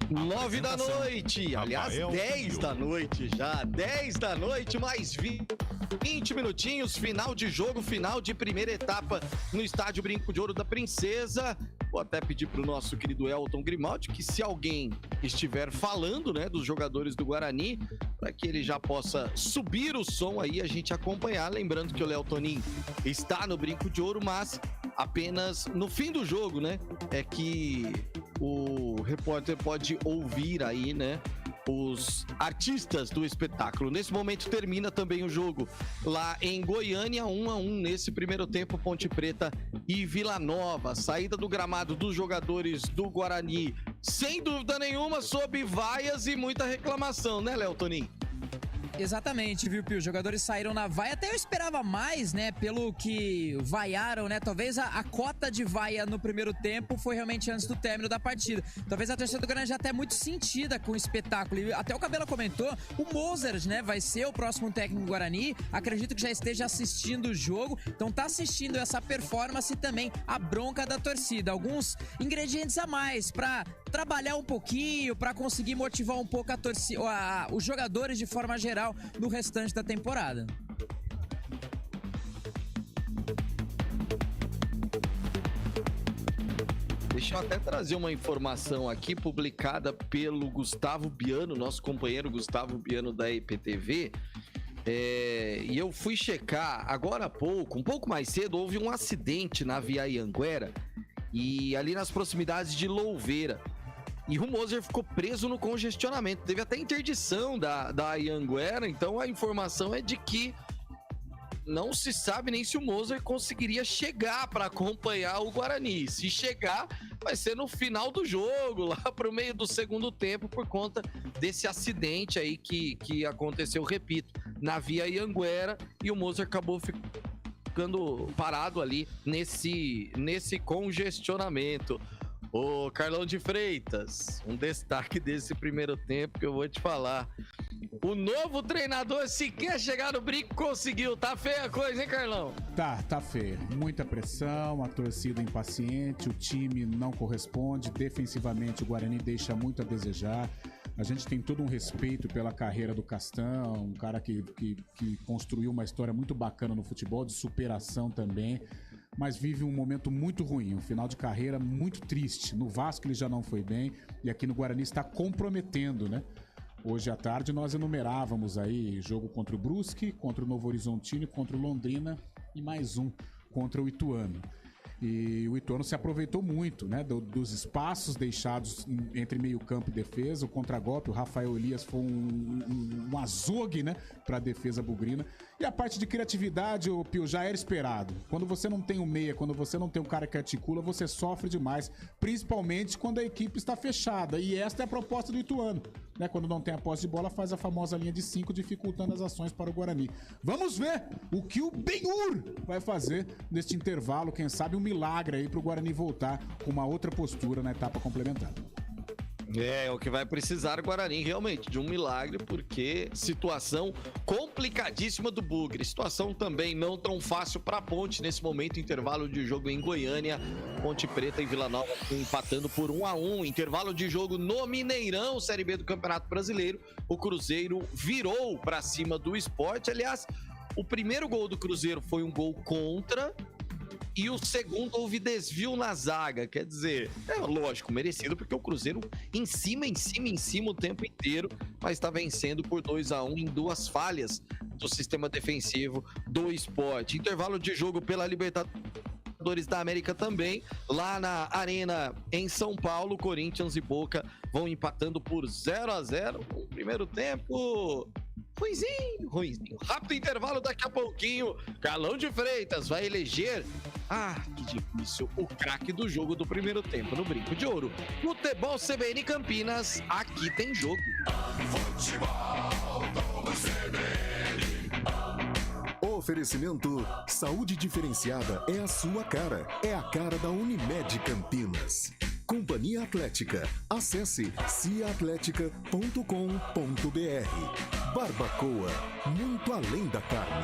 D: 9 da noite, aliás, 10 da noite já, 10 da noite, mais 20 minutinhos, final de jogo, final de primeira etapa no estádio Brinco de Ouro da Princesa. Vou até pedir pro nosso querido Elton Grimaldi que, se alguém estiver falando, né, dos jogadores do Guarani, para que ele já possa subir o som aí, a gente acompanhar, lembrando que o Léo Tonin está no Brinco de Ouro, mas apenas no fim do jogo, né, é que o repórter pode ouvir aí, né, os artistas do espetáculo. Nesse momento termina também o jogo lá em Goiânia, 1-1 nesse primeiro tempo, Ponte Preta e Vila Nova. Saída do gramado dos jogadores do Guarani, sem dúvida nenhuma, sob vaias e muita reclamação, né, Léo Tonin?
E: Exatamente, viu, Pio? Os jogadores saíram na vaia. Até eu esperava mais, né? Pelo que vaiaram, né? Talvez a cota de vaia no primeiro tempo foi realmente antes do término da partida. Talvez a torcida do Guarani já até muito sentida com o espetáculo. E até o Cabela comentou, o Mozart, né? Vai ser o próximo técnico do Guarani. Acredito que já esteja assistindo o jogo. Então tá assistindo essa performance e também a bronca da torcida. Alguns ingredientes a mais pra trabalhar um pouquinho, pra conseguir motivar um pouco a torcida, os jogadores de forma geral no restante da temporada.
D: Deixa eu até trazer uma informação aqui publicada pelo Gustavo Biano, nosso companheiro Gustavo Biano da EPTV. E eu fui checar agora há pouco, um pouco mais cedo, houve um acidente na Via Anhanguera e ali nas proximidades de Louveira. E o Mozart ficou preso no congestionamento. Teve até interdição da Anhanguera, então a informação é de que não se sabe nem se o Mozart conseguiria chegar para acompanhar o Guarani. Se chegar, vai ser no final do jogo, lá pro meio do segundo tempo, por conta desse acidente aí que aconteceu, repito, na Via Anhanguera, e o Mozart acabou ficando parado ali nesse congestionamento. Ô, Carlão de Freitas, um destaque desse primeiro tempo que eu vou te falar. O novo treinador sequer chegar no brinco conseguiu. Tá feia a coisa, hein, Carlão?
F: Tá feia. Muita pressão, a torcida impaciente, o time não corresponde. Defensivamente, o Guarani deixa muito a desejar. A gente tem todo um respeito pela carreira do Castão, um cara que construiu uma história muito bacana no futebol, de superação também, mas vive um momento muito ruim, um final de carreira muito triste. No Vasco ele já não foi bem e aqui no Guarani está comprometendo, né? Hoje à tarde nós enumerávamos aí jogo contra o Brusque, contra o Novo Horizontino, contra o Londrina e mais um contra o Ituano. E o Ituano se aproveitou muito, né, dos espaços deixados entre meio campo e defesa. O contragolpe, o Rafael Elias foi um azogue, né, para a defesa bugrina. E a parte de criatividade, o Pio, já era esperado. Quando você não tem um meia, quando você não tem um cara que articula, você sofre demais, principalmente quando a equipe está fechada. E esta é a proposta do Ituano, né? Quando não tem a posse de bola, faz a famosa linha de 5, dificultando as ações para o Guarani. Vamos ver o que o Benhur vai fazer neste intervalo. Quem sabe um milagre aí para o Guarani voltar com uma outra postura na etapa complementar.
D: É o que vai precisar o Guarani, realmente, de um milagre, porque situação complicadíssima do Bugre. Situação também não tão fácil para a Ponte nesse momento, intervalo de jogo em Goiânia. Ponte Preta e Vila Nova empatando por 1-1. Intervalo de jogo no Mineirão, Série B do Campeonato Brasileiro. O Cruzeiro virou para cima do Sport. Aliás, o primeiro gol do Cruzeiro foi um gol contra. E o segundo houve desvio na zaga, quer dizer, é lógico, merecido, porque o Cruzeiro em cima o tempo inteiro, mas está vencendo por 2-1 em duas falhas do sistema defensivo do Sport. Intervalo de jogo pela Libertadores da América também, lá na Arena em São Paulo, Corinthians e Boca vão empatando por 0-0 no primeiro tempo. Ruizinho. Rápido intervalo, daqui a pouquinho, Carlão de Freitas vai eleger, que difícil, o craque do jogo do primeiro tempo no Brinco de Ouro. Futebol CBN Campinas, aqui tem jogo. Futebol do CBN.
B: Oferecimento Saúde Diferenciada é a sua cara. É a cara da Unimed Campinas. Companhia Atlética. Acesse ciaatletica.com.br. Barbacoa, muito além da carne.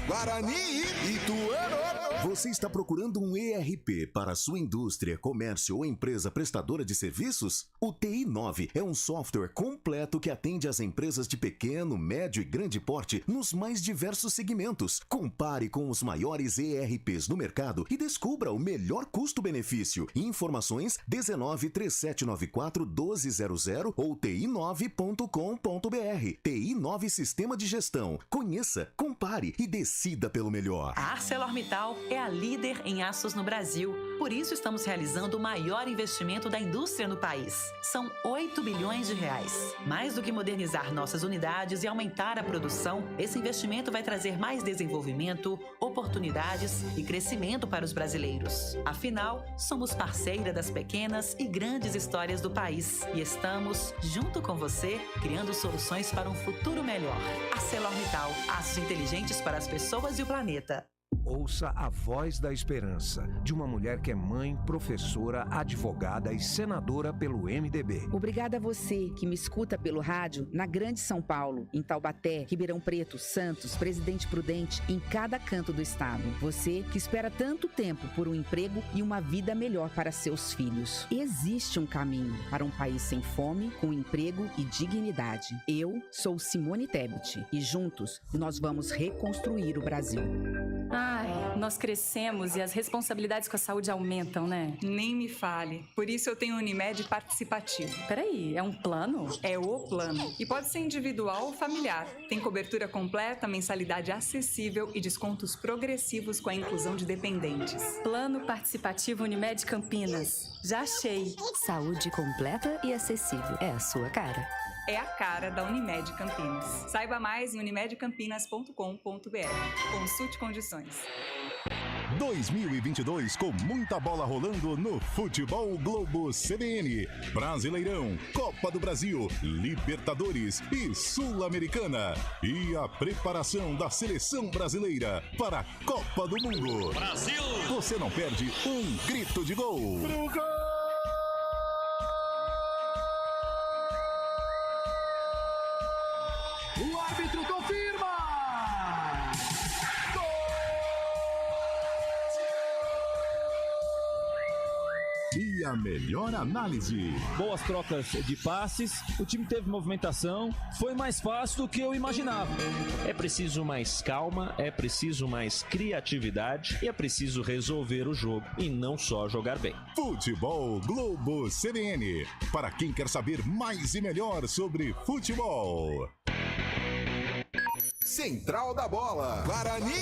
C: Guarani e Ituano.
B: Você está procurando um ERP para sua indústria, comércio ou empresa prestadora de serviços? O TI9 é um software completo que atende às empresas de pequeno, médio e grande porte nos mais diversos segmentos. Compare com os maiores ERPs no mercado e descubra o melhor custo-benefício. Informações 19-3794-1200 ou ti9.com.br. TI9 Sistema de Gestão. Conheça, compare e decida pelo melhor.
K: A ArcelorMittal é a líder em aços no Brasil. Por isso estamos realizando o maior investimento da indústria no país. São 8 bilhões de reais. Mais do que modernizar nossas unidades e aumentar a produção, esse investimento vai trazer mais desenvolvimento, oportunidades e crescimento para os brasileiros. Afinal, somos parceira das pequenas e grandes histórias do país e estamos, junto com você, criando soluções para um futuro melhor. ArcelorMittal, aços inteligentes para as pessoas e o planeta.
M: Ouça a voz da esperança de uma mulher que é mãe, professora, advogada e senadora pelo MDB.
N: Obrigada a você que me escuta pelo rádio na Grande São Paulo, em Taubaté, Ribeirão Preto, Santos, Presidente Prudente, em cada canto do estado. Você que espera tanto tempo por um emprego e uma vida melhor para seus filhos. Existe um caminho para um país sem fome, com emprego e dignidade. Eu sou Simone Tebet e juntos nós vamos reconstruir o Brasil.
P: Nós crescemos e as responsabilidades com a saúde aumentam, né?
Q: Nem me fale. Por isso eu tenho Unimed Participativo.
P: Peraí, é um plano?
Q: É o plano. E pode ser individual ou familiar. Tem cobertura completa, mensalidade acessível e descontos progressivos com a inclusão de dependentes.
P: Plano Participativo Unimed Campinas. Já achei.
J: Saúde completa e acessível. É a sua cara.
Q: é a cara da Unimed Campinas. Saiba mais em unimedcampinas.com.br. Consulte condições.
A: 2022 com muita bola rolando no Futebol Globo CBN. Brasileirão, Copa do Brasil, Libertadores e Sul-Americana. E a preparação da seleção brasileira para a Copa do Mundo. Brasil! Você não perde um grito de gol. Pro gol!
F: O árbitro confirma!
A: E a melhor análise.
R: Boas trocas de passes, o time teve movimentação, foi mais fácil do que eu imaginava.
S: É preciso mais calma, é preciso mais criatividade e é preciso resolver o jogo e não só jogar bem.
A: Futebol Globo CBN. Para quem quer saber mais e melhor sobre futebol.
C: Central da Bola, Guarani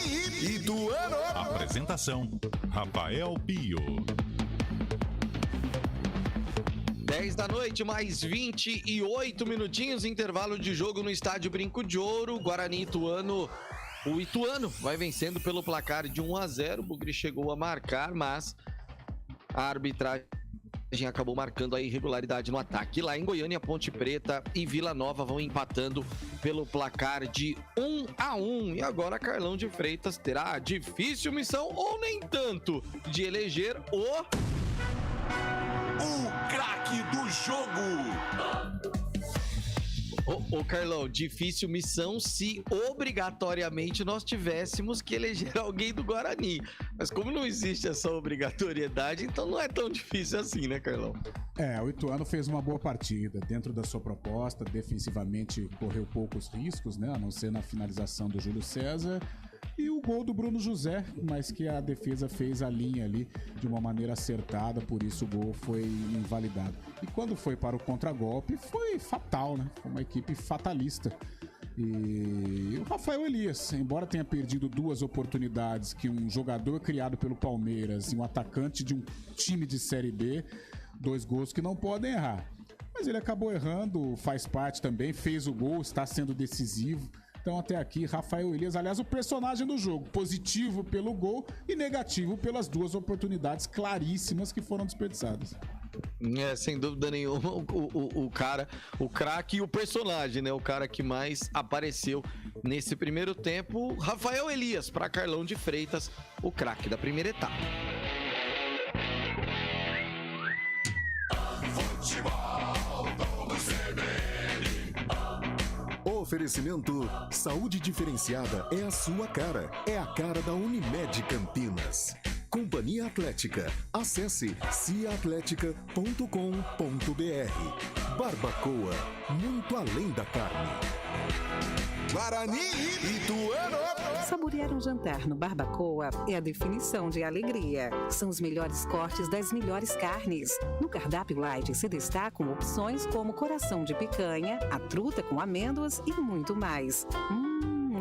C: e Ituano.
A: Apresentação, Rafael Pio.
D: 10 da noite, mais 28 minutinhos, intervalo de jogo no estádio Brinco de Ouro, Guarani e Ituano. O Ituano vai vencendo pelo placar de 1-0, o Bugre chegou a marcar, mas a arbitragem acabou marcando a irregularidade no ataque. Lá em Goiânia, Ponte Preta e Vila Nova vão empatando pelo placar de 1-1. E agora Carlão de Freitas terá a difícil missão, ou nem tanto, de eleger o
C: craque do jogo.
D: Ô Carlão, difícil missão se obrigatoriamente nós tivéssemos que eleger alguém do Guarani. Mas como não existe essa obrigatoriedade, então não é tão difícil assim, né, Carlão?
F: O Ituano fez uma boa partida dentro da sua proposta, defensivamente correu poucos riscos, né, a não ser na finalização do Júlio César. E o gol do Bruno José, mas que a defesa fez a linha ali de uma maneira acertada, por isso o gol foi invalidado. E quando foi para o contragolpe, foi fatal, né? Foi uma equipe fatalista. E o Rafael Elias, embora tenha perdido 2 oportunidades que um jogador criado pelo Palmeiras e um atacante de um time de Série B, 2 gols que não podem errar. Mas ele acabou errando, faz parte também, fez o gol, está sendo decisivo. Então até aqui, Rafael Elias, aliás, o personagem do jogo, positivo pelo gol e negativo pelas 2 oportunidades claríssimas que foram desperdiçadas.
D: Sem dúvida nenhuma, o cara, o craque e o personagem, né? O cara que mais apareceu nesse primeiro tempo, Rafael Elias, para Carlão de Freitas, o craque da primeira etapa.
B: Oferecimento, saúde diferenciada é a sua cara. É a cara da Unimed Campinas. Companhia Atlética. Acesse ciaatletica.com.br. Barbacoa, muito além da carne.
C: Guarani e Ituano.
L: Saborear um jantar no Barbacoa é a definição de alegria. São os melhores cortes das melhores carnes. No cardápio light se destacam opções como coração de picanha, a truta com amêndoas e muito mais.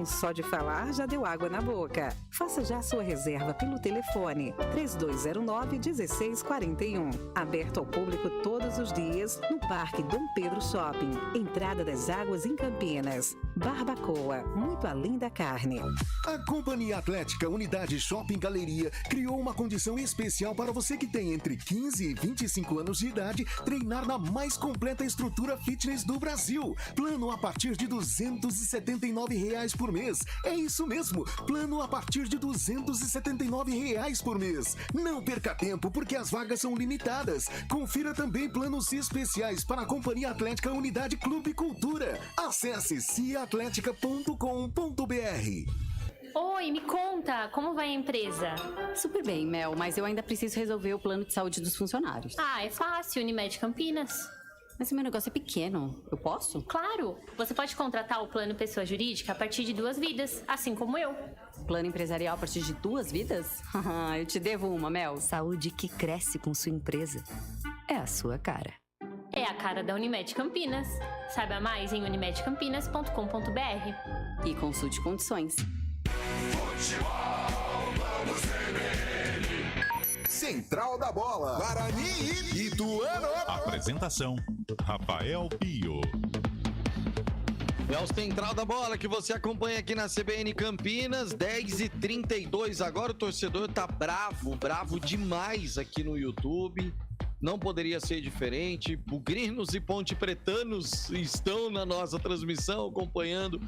L: Só de falar já deu água na boca. Faça já sua reserva pelo telefone 3209-1641. Aberto ao público todos os dias no Parque Dom Pedro Shopping. Entrada das Águas em Campinas. Barbacoa, muito além da carne.
B: A Companhia Atlética Unidade Shopping Galeria criou uma condição especial para você que tem entre 15 e 25 anos de idade treinar na mais completa estrutura fitness do Brasil. Plano a partir de R$ 279 por mês. É isso mesmo, plano a partir de R$ 279 por mês. Não perca tempo, porque as vagas são limitadas. Confira também planos especiais para a Companhia Atlética Unidade Clube Cultura. Acesse ciaatletica.com.br.
H: Oi, me conta, como vai a empresa?
I: Super bem, Mel, mas eu ainda preciso resolver o plano de saúde dos funcionários.
H: É fácil, Unimed Campinas.
I: Mas o meu negócio é pequeno, eu posso?
H: Claro, você pode contratar o plano pessoa jurídica a partir de 2 vidas, assim como eu.
I: Plano empresarial a partir de 2 vidas? Eu te devo uma, Mel.
J: Saúde que cresce com sua empresa. É a sua cara.
H: É a cara da Unimed Campinas. Saiba mais em unimedcampinas.com.br.
I: E consulte condições.
C: Central da Bola, Guarani e Ituano.
A: Apresentação, Rafael Pio.
D: É o Central da Bola que você acompanha aqui na CBN Campinas, 10h32 agora. O torcedor tá bravo demais aqui no YouTube. Não poderia ser diferente. Bugrinos e pontepretanos estão na nossa transmissão, acompanhando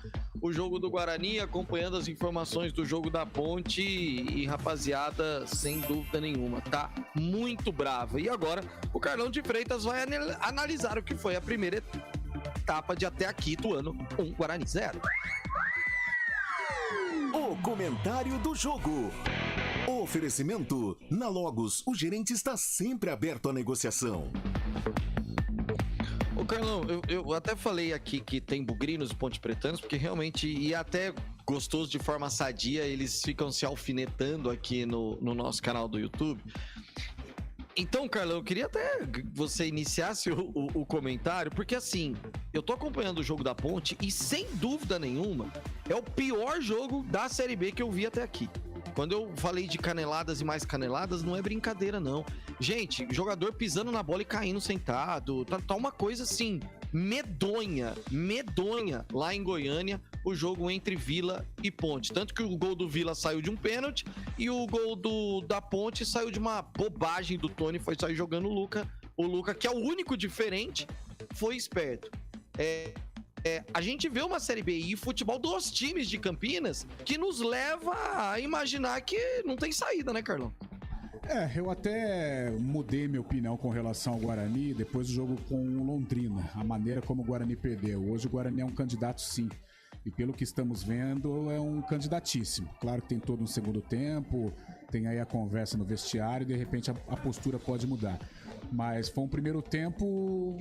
D: o jogo do Guarani, acompanhando as informações do jogo da Ponte. E rapaziada, sem dúvida nenhuma, tá muito brava. E agora o Carlão de Freitas vai analisar o que foi a primeira etapa de até aqui do ano 1, Guarani 0.
B: O comentário do jogo. Oferecimento. Na Logos, o gerente está sempre aberto à negociação.
D: Ô Carlão, eu até falei aqui que tem bugrinos e pontepretanos, porque realmente, e até gostoso de forma sadia, eles ficam se alfinetando aqui no nosso canal do YouTube. Então, Carlão, eu queria até que você iniciasse o comentário, porque assim, eu tô acompanhando o jogo da Ponte e sem dúvida nenhuma, é o pior jogo da Série B que eu vi até aqui. Quando eu falei de caneladas e mais caneladas, não é brincadeira, não. Gente, jogador pisando na bola e caindo sentado, tá uma coisa assim, medonha lá em Goiânia, o jogo entre Vila e Ponte. Tanto que o gol do Vila saiu de um pênalti e o gol da Ponte saiu de uma bobagem do Tony, foi sair jogando o Luca. O Luca, que é o único diferente, foi esperto. A gente vê uma Série B e futebol dos times de Campinas que nos leva a imaginar que não tem saída, né, Carlão?
F: Eu até mudei minha opinião com relação ao Guarani depois do jogo com o Londrina, a maneira como o Guarani perdeu. Hoje o Guarani é um candidato, sim. E pelo que estamos vendo, é um candidatíssimo. Claro que tem todo um segundo tempo, tem aí a conversa no vestiário e de repente a postura pode mudar. Mas foi um primeiro tempo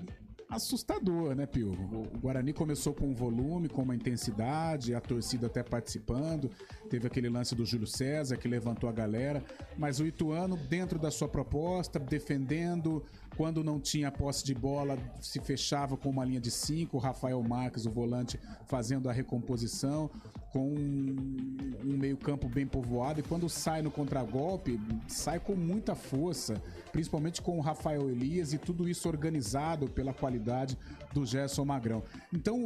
F: assustador, né, Pio? O Guarani começou com um volume, com uma intensidade, a torcida até participando, teve aquele lance do Júlio César que levantou a galera, mas o Ituano, dentro da sua proposta, defendendo, quando não tinha posse de bola, se fechava com uma linha de 5, o Rafael Marques, o volante, fazendo a recomposição, com um meio-campo bem povoado, e quando sai no contragolpe, sai com muita força, principalmente com o Rafael Elias, e tudo isso organizado pela qualidade do Gerson Magrão. Então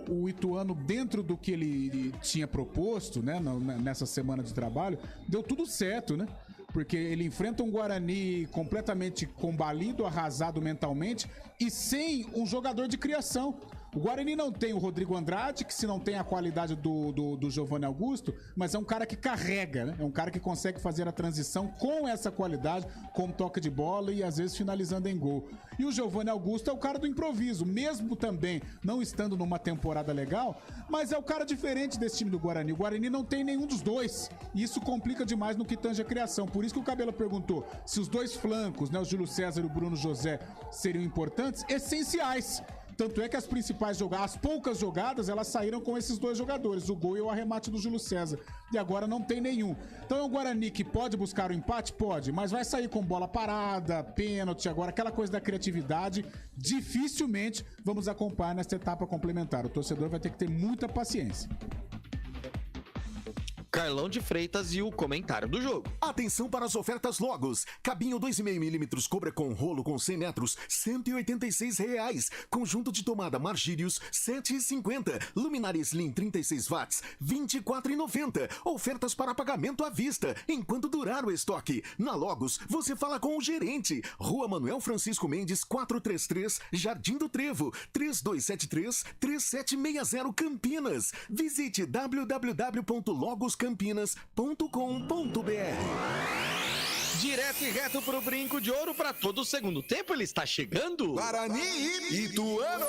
F: o Ituano, dentro do que ele tinha proposto, né, nessa semana de trabalho, deu tudo certo, né? Porque ele enfrenta um Guarani completamente combalido, arrasado mentalmente e sem um jogador de criação. O Guarani não tem o Rodrigo Andrade, que se não tem a qualidade do Giovanni Augusto, mas é um cara que carrega, né? É um cara que consegue fazer a transição com essa qualidade, com toque de bola e às vezes finalizando em gol. E o Giovanni Augusto é o cara do improviso, mesmo também não estando numa temporada legal, mas é o cara diferente desse time do Guarani. O Guarani não tem nenhum dos dois, e isso complica demais no que tange a criação. Por isso que o Cabelo perguntou se os dois flancos, né, o Júlio César e o Bruno José, seriam importantes, essenciais. Tanto é que as principais jogadas, as poucas jogadas, elas saíram com esses dois jogadores, o gol e o arremate do Júlio César. E agora não tem nenhum. Então é um Guarani que pode buscar o empate? Pode, mas vai sair com bola parada, pênalti, agora aquela coisa da criatividade, dificilmente vamos acompanhar nesta etapa complementar. O torcedor vai ter que ter muita paciência.
D: Carlão de Freitas e o comentário do jogo.
B: Atenção para as ofertas Logos. Cabinho 2,5mm Cobra com rolo com 100 metros, R$ 186. Conjunto de tomada Margírios, R$ 7,50. Luminária Slim 36 watts, R$ 24,90. Ofertas para pagamento à vista, enquanto durar o estoque. Na Logos, você fala com o gerente. Rua Manuel Francisco Mendes, 433, Jardim do Trevo, 3273-3760 Campinas. Visite www.logoscampinas.com.br.
D: Direto e reto pro Brinco de Ouro para todo o segundo tempo, ele está chegando.
C: Guarani e Ituano.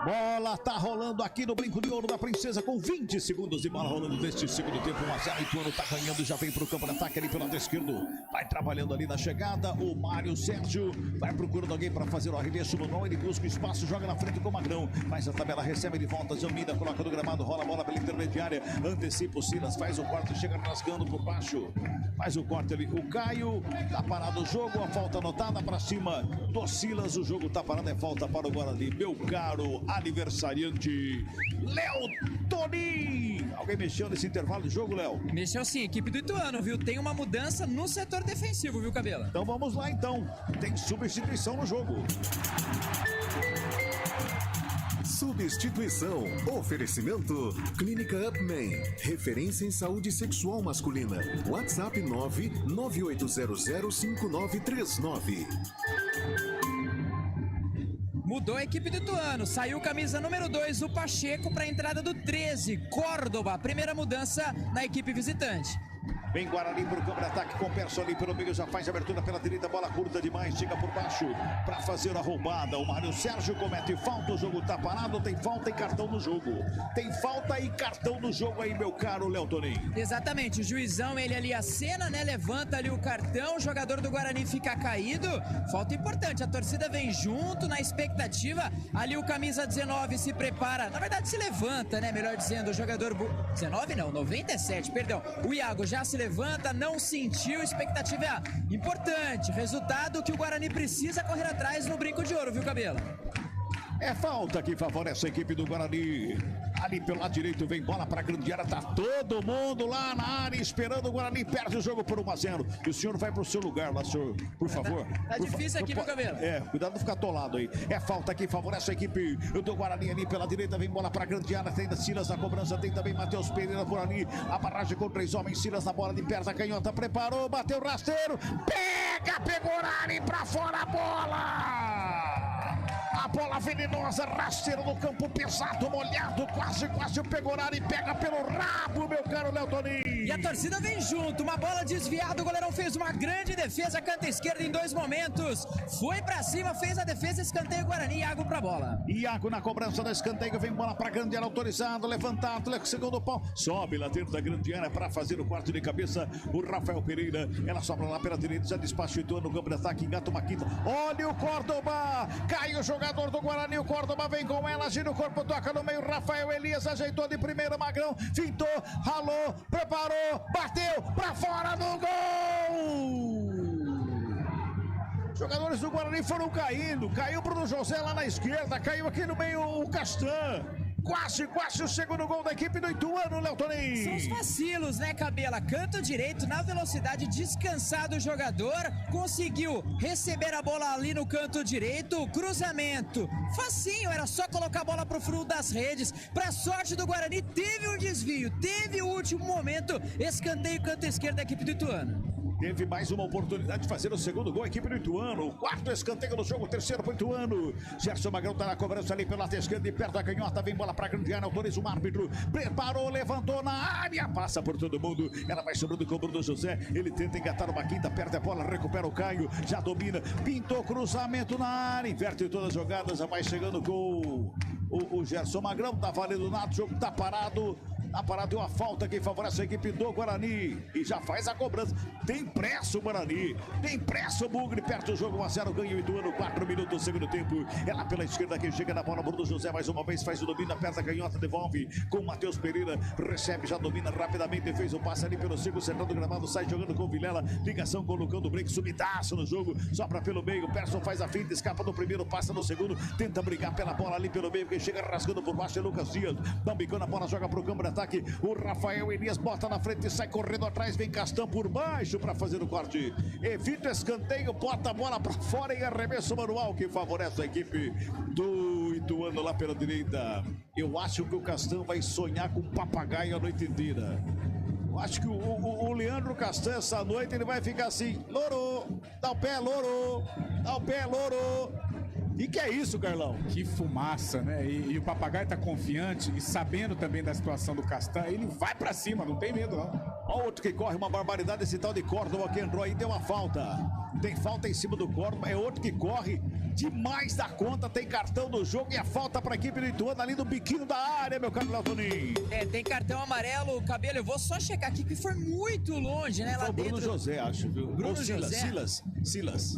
G: Bola tá rolando aqui no Brinco de Ouro da Princesa com 20 segundos de bola rolando neste segundo tempo. 1-0, Ituano tá ganhando, já vem pro campo de ataque ali pelo lado esquerdo. Vai trabalhando ali na chegada. O Mário Sérgio vai procurando alguém para fazer o arremesso manual. Ele busca o espaço, joga na frente com o Magrão. Faz a tabela, recebe, ele volta. Zambida coloca no gramado, rola a bola pela intermediária. Antecipa o Silas, faz o corte, chega rasgando por baixo. Faz o corte ali. O Caio tá parado o jogo. A falta anotada para cima do Silas. O jogo tá parado, é falta para o Guarani. Meu caro aniversariante Léo Tonin. Alguém mexeu nesse intervalo do jogo, Léo?
E: Mexeu sim, equipe do Ituano, viu? Tem uma mudança no setor defensivo, viu, Cabela?
G: Então vamos lá, então. Tem substituição no jogo.
B: substituição. Oferecimento Clínica Upman, referência em saúde sexual masculina. WhatsApp 998005939.
E: Mudou a equipe do Ituano, saiu camisa número 2, o Pacheco, para a entrada do 13, Córdoba. Primeira mudança na equipe visitante.
G: Vem Guarani pro campo de ataque, compensa ali pelo meio, já faz a abertura pela direita, bola curta demais, chega por baixo para fazer a roubada. O Mário Sérgio comete falta, o jogo tá parado, tem falta e cartão no jogo. Tem falta e cartão no jogo aí, meu caro Léo Toninho.
E: Exatamente, o juizão, ele ali acena, né, levanta ali o cartão, o jogador do Guarani fica caído. Falta importante, a torcida vem junto na expectativa, ali o camisa 19 se prepara, na verdade se levanta, né, melhor dizendo, o jogador... 19 não, 97, perdão. O Iago já se levanta, não sentiu, expectativa é importante, resultado que o Guarani precisa correr atrás no Brinco de Ouro, viu, Cabelo?
G: É falta que favorece a equipe do Guarani. Ali pelo lado direito vem bola para a grande área. Tá todo mundo lá na área esperando. O Guarani perde o jogo por 1-0. E o senhor vai pro seu lugar lá, senhor, por favor.
E: Tá difícil aqui, meu Cabelo.
G: É, cuidado de não ficar atolado aí. É falta que favorece a equipe do Guarani ali pela direita. Vem bola para a grande área. Tem Silas na cobrança. Tem também Matheus Pereira por ali. A barragem com 3 homens. Silas na bola de perna canhota. Preparou, bateu rasteiro. Pegou Guarani para fora a bola. A bola venenosa, rasteiro no campo pesado, molhado, quase o Pegorari pega pelo rabo, meu caro Léo Toninho.
E: E a torcida vem junto, uma bola desviada, o goleirão fez uma grande defesa, canta esquerda em 2 momentos, foi pra cima, fez a defesa, escanteio Guarani, Iago pra bola.
G: Iago na cobrança da escanteio, vem bola pra grande área, autorizado, levantado, segundo pau, sobe lá dentro da grande área pra fazer o quarto de cabeça, o Rafael Pereira, ela sobra lá pela direita, já despacha o Ituano no campo de ataque, engata uma quinta, olha o Córdoba, cai o jogador do Guarani, o Córdoba vem com ela, gira o corpo, toca no meio, Rafael Elias ajeitou de primeira, Magrão, fintou, ralou, preparou, bateu pra fora do gol! Jogadores do Guarani foram caindo, caiu Bruno José lá na esquerda, caiu aqui no meio o Castan. Quase o segundo gol da equipe do Ituano, Léo Toninho.
E: São os vacilos, né, Cabela? Canto direito, na velocidade, descansado o jogador, conseguiu receber a bola ali no canto direito, cruzamento, facinho, era só colocar a bola pro fundo das redes. Pra sorte do Guarani, teve um desvio, teve o último momento, escanteio, canto esquerdo da equipe do Ituano.
G: Teve mais uma oportunidade de fazer o segundo gol, a equipe do Ituano. O 4º escanteio no jogo, o 3º para o Ituano. Gerson Magrão tá na cobrança ali pelo lado esquerdo e perto da canhota. Vem bola para a grande área, autoriza o árbitro. Preparou, levantou na área, passa por todo mundo. Ela vai sobrando com o Bruno José. Ele tenta engatar uma quinta, perde a bola, recupera o Caio. Já domina, pintou cruzamento na área. Inverte todas as jogadas, já vai chegando com o Gerson Magrão. Tá valendo nada, o jogo tá parado. Na parada deu uma falta que favorece a equipe do Guarani. E já faz a cobrança. Tem pressa o Guarani. Tem pressa o Bugre. Perto do jogo, 1-0. Ganha o Ituano. 4 minutos do segundo tempo. Ela pela esquerda que chega na bola. Bruno José mais uma vez faz o domínio. Aperta a canhota, devolve com o Matheus Pereira. Recebe, já domina rapidamente. Fez o passe ali pelo círculo central do gramado. Sai jogando com o Vilela. Ligação colocando o break. Subidaço no jogo. Sobra pelo meio. Persson faz a finta. Escapa do primeiro. Passa no segundo. Tenta brigar pela bola ali pelo meio. Quem chega rasgando por baixo é Lucas Dias. Dá um bicão na bola. Joga pro campo de ataque. O Rafael Elias bota na frente e sai correndo atrás, vem Castan por baixo para fazer o corte. Evita o escanteio, bota a bola para fora e arremesso manual que favorece a equipe do Ituano lá pela direita. Eu acho que o Castan vai sonhar com o papagaio a noite inteira. Eu acho que o Leandro Castan essa noite ele vai ficar assim, lorô, dá o pé, lorô, dá o pé, lorô. E que é isso, Carlão?
F: Que fumaça, né? E o papagaio tá confiante e sabendo também da situação do Castan, ele vai pra cima, não tem medo, não.
G: Ó, outro que corre uma barbaridade, esse tal de Córdoba que entrou aí, deu uma falta. Tem falta em cima do Córdoba, é outro que corre demais da conta, tem cartão no jogo e a falta pra equipe do Ituano ali no biquinho da área, meu caro Léo Toninho.
E: É, tem cartão amarelo, Cabelo, eu vou só checar aqui que foi muito longe, né, lá
G: foi
E: dentro.
G: Bruno José, acho, viu?
E: Bruno José.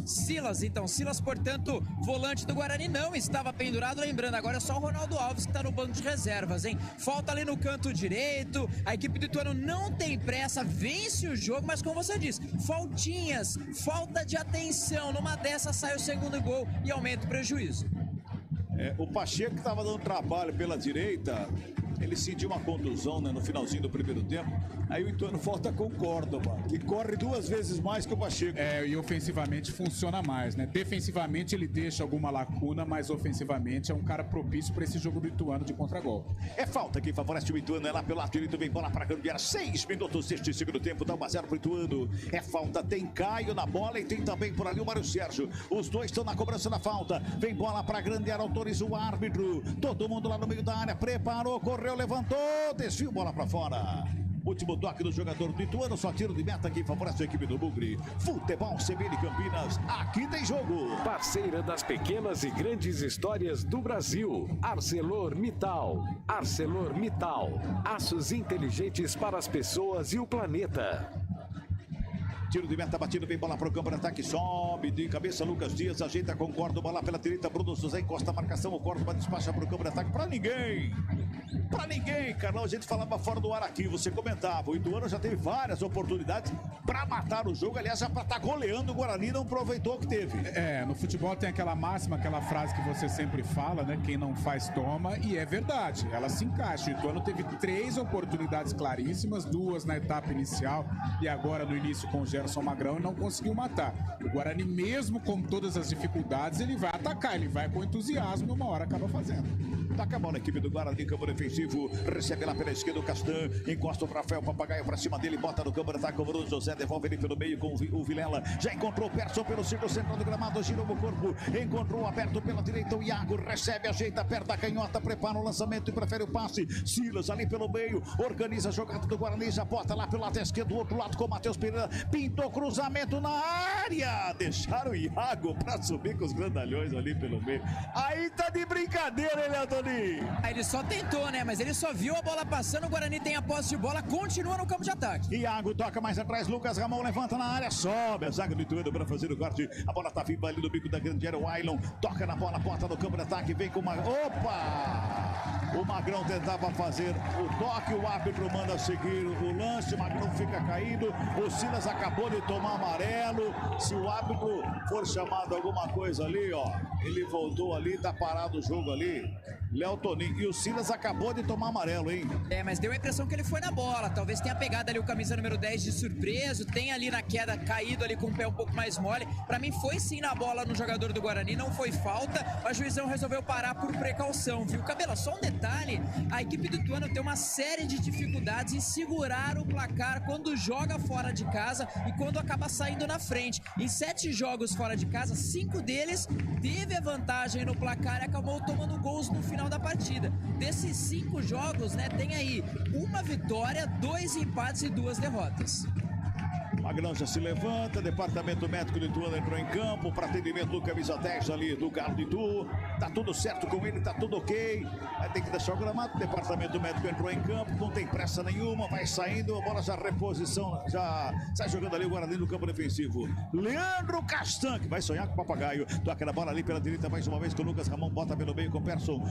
G: Silas,
E: então, Silas, portanto, volante do Guarani não estava pendurado, lembrando, agora é só o Ronaldo Alves que tá no banco de reservas, hein? Falta ali no canto direito, a equipe do Ituano não tem pressa, vence o jogo, mas como você disse, faltinhas, falta de atenção, numa dessas sai o segundo gol e aumenta o prejuízo.
G: O Pacheco estava dando trabalho pela direita, Ele sentiu uma contusão, né, no finalzinho do primeiro tempo. Aí o Ituano volta com o Córdoba, que corre 2 vezes mais que o Pacheco.
F: E ofensivamente funciona mais, né? Defensivamente ele deixa alguma lacuna, mas ofensivamente é um cara propício para esse jogo do Ituano de contragolpe.
G: É falta quem favorece o Ituano, é lá pelo lado direito, vem bola para Gambiarra. 6 minutos deste segundo tempo, dá 1-0 pro Ituano. É falta, tem Caio na bola e tem também por ali o Mário Sérgio. Os dois estão na cobrança da falta. Vem bola para grande área, autoriza o árbitro. Todo mundo lá no meio da área, preparou, correu, levantou, desviou, bola para fora. Último toque do jogador do Ituano, só tiro de meta quem favorece a equipe do Bugre. Futebol CBN Campinas, aqui tem jogo.
O: Parceira das pequenas e grandes histórias do Brasil. ArcelorMittal. ArcelorMittal. Aços inteligentes para as pessoas e o planeta.
G: Tiro de meta batido, vem bola para o campo de ataque, sobe de cabeça Lucas Dias, ajeita com Córdoba lá pela direita, Bruno José encosta a marcação, o Córdoba despacha para o campo de ataque, para ninguém, Carlão, a gente falava fora do ar aqui, você comentava, o Ituano já teve várias oportunidades para matar o jogo, aliás, já para estar goleando o Guarani, não aproveitou o que teve.
F: No futebol tem aquela máxima, aquela frase que você sempre fala, né, quem não faz toma, e é verdade, ela se encaixa, o Ituano teve 3 oportunidades claríssimas, 2 na etapa inicial, e agora no início com o Gerson Magrão e não conseguiu matar. O Guarani, mesmo com todas as dificuldades, ele vai atacar, ele vai com entusiasmo e uma hora acaba fazendo.
G: Taca a bola, a equipe do Guarani, campo defensivo, recebe lá pela esquerda o Castan, encosta o Rafael Papagaio pra cima dele, bota no campo de ataque o Bruno José, devolve ele pelo meio com o Vilela, já encontrou o Persson pelo círculo central do gramado, girou o corpo, encontrou aberto pela direita o Iago, recebe, ajeita, aperta a canhota, prepara o lançamento e prefere o passe, Silas ali pelo meio, organiza a jogada do Guarani, já bota lá pelo lado esquerdo, do outro lado com o Matheus Pereira, pintou cruzamento na área, deixaram o Iago pra subir com os grandalhões ali pelo meio, aí tá de brincadeira, ele, Antônio.
E: Ele só tentou, né? Mas ele só viu a bola passando, o Guarani tem a posse de bola, continua no campo de ataque.
G: Iago toca mais atrás, Lucas Ramon levanta na área, sobe a zaga do Ituano para fazer o corte, a bola tá viva ali no bico da grande área, o Ailon toca na bola, bota no campo de ataque, vem com uma... Opa! O Magrão tentava fazer o toque, o árbitro manda seguir o lance, o Magrão fica caído, o Silas acabou de tomar amarelo, se o árbitro for chamado alguma coisa ali, ó, ele voltou ali, tá parado o jogo ali, Léo Toninho, e o Silas acabou de tomar amarelo, hein?
E: Mas deu a impressão que ele foi na bola, talvez tenha pegado ali o camisa número 10 de surpreso, tem ali na queda caído ali com o pé um pouco mais mole, pra mim foi sim na bola no jogador do Guarani, não foi falta, a juizão resolveu parar por precaução, viu? Cabela, só um detalhe, a equipe do Ituano tem uma série de dificuldades em segurar o placar quando joga fora de casa e quando acaba saindo na frente. Em 7 jogos fora de casa, 5 deles teve a vantagem no placar e acabou tomando gols no final da partida. Desses 5 jogos, né, tem aí 1 vitória, 2 empates e 2 derrotas.
G: Magrão já se levanta, departamento médico do Ituano entrou em campo para atendimento do camisa 10 ali do Galo do Itu, tá tudo certo com ele, tá tudo ok, vai ter que deixar o gramado, o departamento médico entrou em campo, não tem pressa nenhuma, vai saindo, a bola já reposição, já sai jogando ali o Guarani no campo defensivo, Leandro Castan, que vai sonhar com o Papagaio, toca na bola ali pela direita mais uma vez com o Lucas Ramon, bota pelo meio com o Persson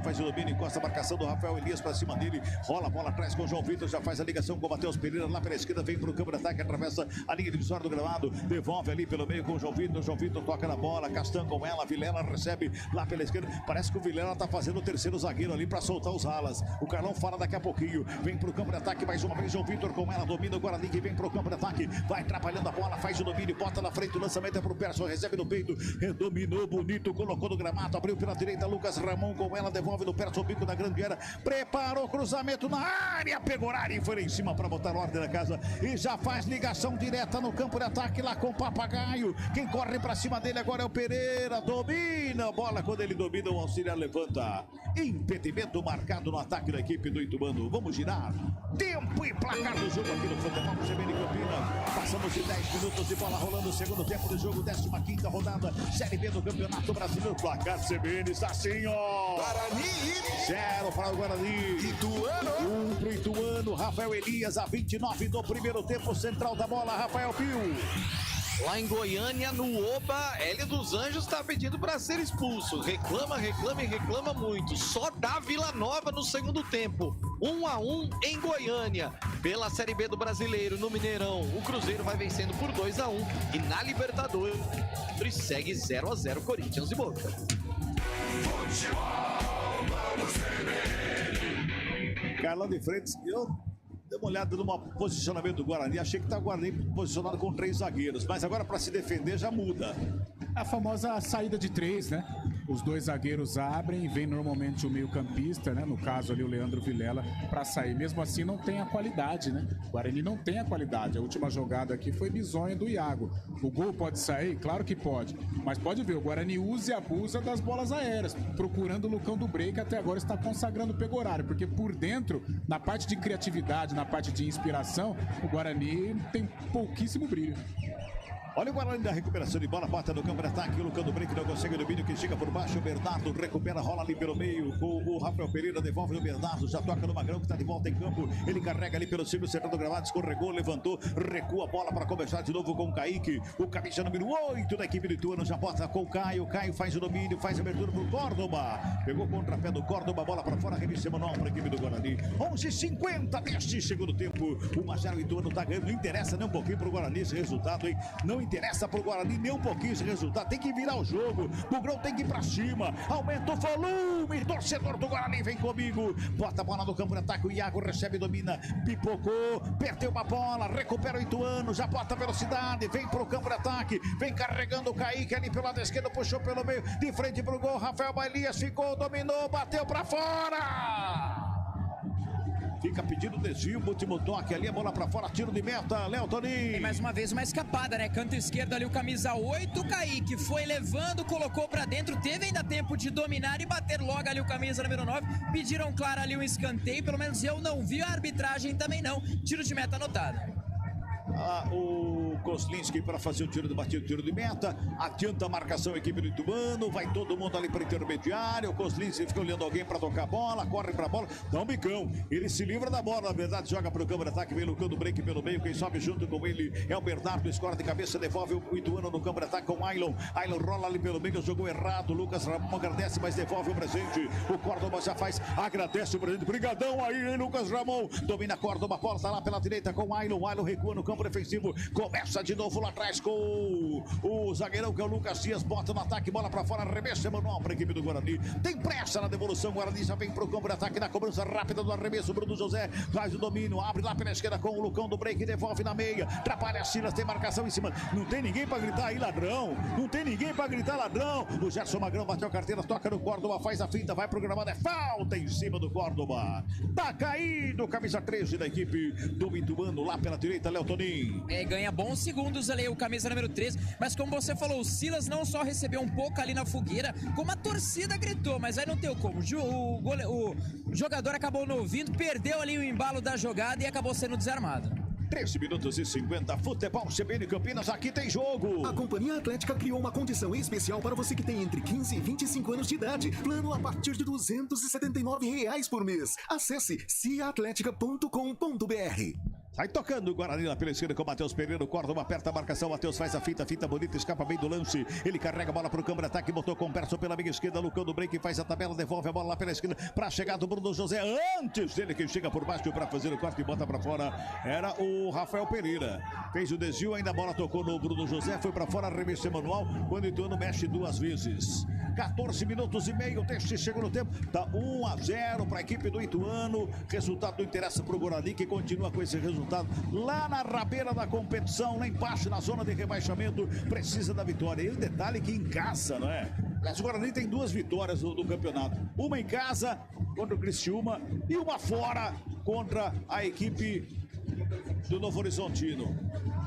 G: faz o domínio, encosta a marcação do Rafael Elias para cima dele, rola a bola atrás com o João Vitor, já faz a ligação com o Matheus Pereira lá pela esquerda, vem pro campo de ataque, atravessa a linha divisória do gramado, devolve ali pelo meio com o João Vitor toca na bola, Castan com ela, Vilela recebe lá pela esquerda, parece que o Vilela tá fazendo o terceiro zagueiro ali para soltar os alas, o Carlão fala daqui a pouquinho, vem pro campo de ataque mais uma vez, João Vitor com ela, domina o Guarani que vem pro campo de ataque, vai atrapalhando a bola, faz o domínio, bota na frente, o lançamento é pro Persson, recebe no peito, dominou bonito, colocou no gramado, abriu pela direita, Lucas Ramon com ela, devolve no Persson, bico da grande área, preparou o cruzamento na área, pegou a área e foi lá em cima para botar ordem na casa e já faz ligação direta no campo de ataque lá com o Papagaio, quem corre pra cima dele agora é o Pereira, domina a bola, quando ele domina o auxiliar levanta, impedimento marcado no ataque da equipe do Ituano, vamos girar, tempo e placar do jogo aqui no Futebol CBN Campinas, passamos de 10 minutos de bola rolando, segundo tempo do jogo, 15ª rodada, Série B do Campeonato Brasileiro, placar CBN está assim, ó,
C: Guarani
G: 0 para o Guarani,
C: Ituano
G: 1 pro Ituano, Rafael Elias a 29 do primeiro tempo, central da bola, Rafael Pio.
D: Lá em Goiânia, no Oba, Hélio dos Anjos está pedindo para ser expulso. Reclama muito. Só dá Vila Nova no segundo tempo. 1-1 em Goiânia. Pela Série B do Brasileiro, no Mineirão, o Cruzeiro vai vencendo por 2-1. E na Libertadores, segue 0-0 Corinthians e Boca.
G: Carlão de Freitas, eu dei uma olhada no posicionamento do Guarani, achei que tá o Guarani posicionado com 3 zagueiros, mas agora para se defender já muda.
F: A famosa saída de 3, né? Os 2 zagueiros abrem e vem normalmente o meio-campista, né? No caso ali o Leandro Vilela, para sair. Mesmo assim não tem a qualidade, né? O Guarani não tem a qualidade. A última jogada aqui foi bizonha do Iago. O gol pode sair? Claro que pode. Mas pode ver, o Guarani usa e abusa das bolas aéreas, procurando o Lucão do Break, até agora está consagrando o Pegorário, porque por dentro, na parte de criatividade, na parte de inspiração, o Guarani tem pouquíssimo brilho.
G: Olha o Guarani da recuperação de bola, bota no campo de ataque, o Lucão do Break não consegue o domínio, que chega por baixo, o Bernardo recupera, rola ali pelo meio, o Rafael Pereira devolve no Bernardo, já toca no Magrão que está de volta em campo, ele carrega ali pelo círculo central do gramado, escorregou, levantou, recua a bola para começar de novo com o Kaique, o camisa número 8 da equipe do Ituano, já bota com o Caio faz o domínio, faz a abertura pro Córdoba, pegou o contrapé do Córdoba, bola para fora, revista manual para a equipe do Guarani, 11:50 deste segundo tempo, 1-0 o Ituano tá ganhando, não interessa nem um pouquinho pro Guarani esse resultado, hein, não interessa pro Guarani nem um pouquinho esse resultado, tem que virar o jogo, o Grão tem que ir pra cima, aumenta o volume, torcedor do Guarani vem comigo, bota a bola no campo de ataque, o Iago recebe, domina, pipocou, perdeu uma bola, recupera o Ituano, já bota velocidade, vem pro campo de ataque, vem carregando o Kaique ali pelo lado esquerdo, puxou pelo meio, de frente pro gol, Rafael Bailias ficou, dominou, bateu pra fora! Fica pedindo desvio, último toque ali, a bola pra fora, tiro de meta, Léo Toninho.
E: Tem mais uma vez uma escapada, né? Canto esquerdo ali, o camisa 8, o Kaique foi levando, colocou pra dentro, teve ainda tempo de dominar e bater logo ali o camisa número 9. Pediram claro ali um escanteio, pelo menos eu não vi, a arbitragem também não. Tiro de meta anotado.
G: O Koslinski para fazer o tiro de batida, tiro de meta, adianta a marcação, a equipe do Ituano, vai todo mundo ali para intermediário, o Koslinski fica olhando alguém para tocar a bola, corre para a bola, dá um bicão, ele se livra da bola, na verdade joga para o campo de ataque, vem Lucão do Break pelo meio, quem sobe junto com ele é o Bernardo, escora de cabeça, devolve o Ituano no campo de ataque com o Ailon rola ali pelo meio, jogou errado, Lucas Ramon agradece, mas devolve o presente, o Córdoba já faz, agradece o presente, brigadão aí, hein, Lucas Ramon, domina a Córdoba, a bola tá lá pela direita com o Ailon recua no campo defensivo, começa de novo lá atrás com o zagueirão que é o Lucas Dias, bota no ataque, bola pra fora, arremesso manual para a equipe do Guarani, tem pressa na devolução, Guarani já vem pro campo de ataque, na cobrança rápida do arremesso, Bruno José faz o domínio, abre lá pela esquerda com o Lucão do Break, devolve na meia, atrapalha Silas, tem marcação em cima, não tem ninguém pra gritar aí ladrão, não tem ninguém pra gritar ladrão, o Gerson Magrão bateu a carteira, toca no Córdoba, faz a finta, vai pro gramado, é falta em cima do Córdoba, tá caído, camisa 13 da equipe do Ituano, lá pela direita, Léo Toninho.
E: Ganha bons segundos ali o camisa número 13, mas como você falou, o Silas não só recebeu um pouco ali na fogueira, como a torcida gritou, mas aí não tem como, o jogador acabou não ouvindo, perdeu ali o embalo da jogada e acabou sendo desarmado.
G: 13 minutos e 50, futebol CBN Campinas, aqui tem jogo.
B: A Companhia Atlética criou uma condição especial para você que tem entre 15 e 25 anos de idade. Plano a partir de R$ 279 por mês. Acesse ciaatletica.com.br.
G: Sai tocando o Guarani lá pela esquerda com o Matheus Pereira, o Córdoba aperta a marcação, Matheus faz a finta bonita, escapa bem do lance, ele carrega a bola pro campo de ataque, botou com o Perso pela meia esquerda, Lucão do Break faz a tabela, devolve a bola lá pela esquerda, pra chegar do Bruno José, antes dele quem chega por baixo pra fazer o corte e bota pra fora, era o Rafael Pereira, fez o desvio, ainda a bola tocou no Bruno José, foi pra fora, arremesso manual, quando o Ituano mexe 2 vezes. 14 minutos e meio deste segundo tempo, tá 1-0 pra equipe do Ituano, resultado não interessa pro Guarani, que continua com esse resultado lá na rabeira da competição, lá embaixo na zona de rebaixamento, precisa da vitória. E o detalhe que em casa, não é? O Guarani tem 2 vitórias do campeonato, uma em casa contra o Criciúma e uma fora contra a equipe do Novo Horizontino.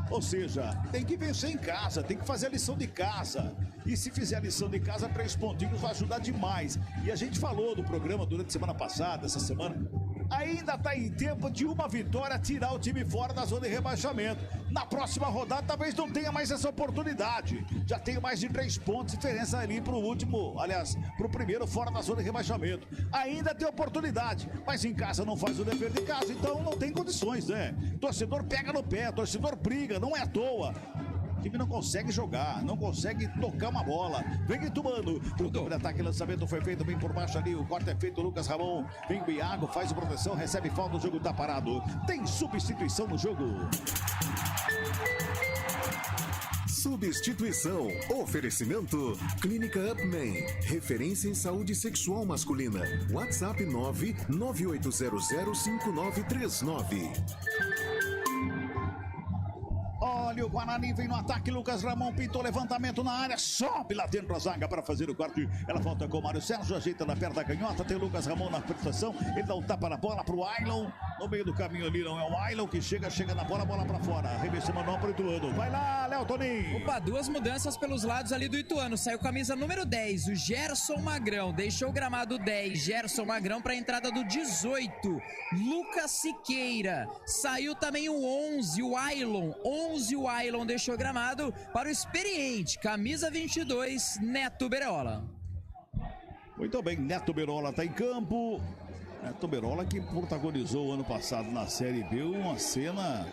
G: Ou seja, tem que vencer em casa, tem que fazer a lição de casa. E se fizer a lição de casa, 3 pontinhos vai ajudar demais. E a gente falou do programa durante a semana passada, essa semana. Ainda está em tempo de uma vitória tirar o time fora da zona de rebaixamento. Na próxima rodada talvez não tenha mais essa oportunidade. Já tem mais de 3 pontos de diferença ali para o último, aliás, para o primeiro fora da zona de rebaixamento. Ainda tem oportunidade, mas em casa não faz o dever de casa, então não tem condições, né? Torcedor pega no pé, torcedor briga, não é à toa. O time não consegue jogar, não consegue tocar uma bola. Vem Ituano, pro campo de ataque, lançamento foi feito bem por baixo ali, o corte é feito, Lucas Ramon, vem o Iago, faz a proteção, recebe falta, o jogo tá parado. Tem substituição no jogo.
B: Substituição. Oferecimento. Clínica Upman. Referência em saúde sexual masculina. WhatsApp 998005939.
G: Olha, o Guarani vem no ataque. Lucas Ramon pintou levantamento na área. Sobe lá dentro da zaga para fazer o corte. Ela volta com o Mário Sérgio. Ajeita na perna da canhota. Tem o Lucas Ramon na prestação. Ele dá um tapa na bola pro Ailon. No meio do caminho ali não é o Ailon que chega na bola, bola para fora. Arremesso manual pro Ituano. Vai lá, Léo Toninho.
E: Opa, duas mudanças pelos lados ali do Ituano. Saiu camisa número 10, o Gerson Magrão. Deixou o gramado 10, Gerson Magrão para a entrada do 18, Lucas Siqueira. Saiu também o 11, o Ailon. 11, o Ailon deixou o gramado para o experiente, camisa 22, Neto Berola.
G: Muito bem, Neto Berola tá em campo. Neto Berola que protagonizou ano passado na Série B uma cena,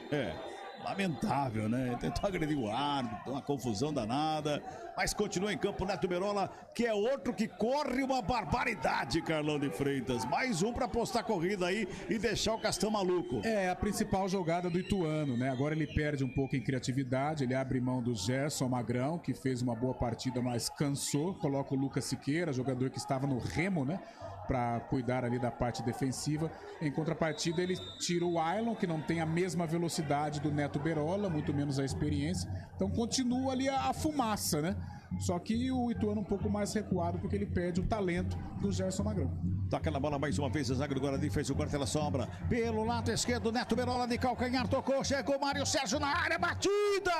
G: lamentável, né? Tentou agredir o árbitro, uma confusão danada, mas continua em campo Neto Berola, que é outro que corre uma barbaridade, Carlão de Freitas. Mais um para postar corrida aí e deixar o Castão maluco.
F: É a principal jogada do Ituano, né? Agora ele perde um pouco em criatividade, ele abre mão do Gerson Magrão, que fez uma boa partida, mas cansou. Coloca o Lucas Siqueira, jogador que estava no Remo, né? Para cuidar ali da parte defensiva. Em contrapartida, ele tira o Ailon, que não tem a mesma velocidade do Neto Berola, muito menos a experiência. Então continua ali a fumaça, né? Só que o Ituano um pouco mais recuado, porque ele perde o talento do Gerson Magrão.
G: Toca na bola mais uma vez, a zaga do Guarani fez o corte, ela sobra pelo lado esquerdo, Neto Berola de calcanhar, tocou, chegou Mário Sérgio na área, batida!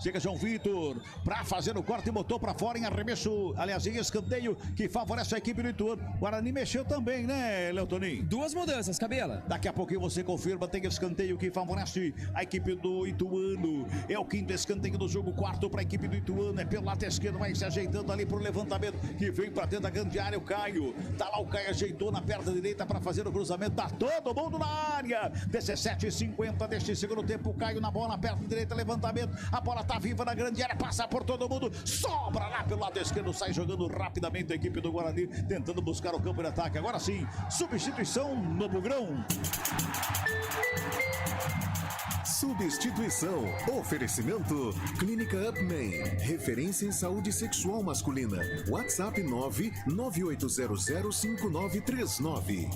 G: Chega João Vitor para fazer o corte e botou para fora em arremesso, aliás, em escanteio, que favorece a equipe do Ituano. Guarani mexeu também, né, Léo Toninho?
E: Duas mudanças, Cabela.
G: Daqui a pouquinho você confirma, tem escanteio que favorece a equipe do Ituano. É o quinto escanteio do jogo, quarto para a equipe do Ituano, é pelo lado esquerdo, vai se ajeitando ali pro levantamento, que vem para dentro da grande área, o Caio. Tá lá o Caio, ajeitou na perna direita para fazer o cruzamento, tá todo mundo na área. 17:50 deste segundo tempo, o Caio na bola, na perna direita, levantamento, a bola tá viva na grande área, passa por todo mundo, sobra lá pelo lado esquerdo, sai jogando rapidamente a equipe do Guarani, tentando buscar o campo de ataque. Agora sim, substituição no Bugrão.
B: Substituição. Oferecimento. Clínica Upman. Referência em saúde sexual masculina. WhatsApp 998005939.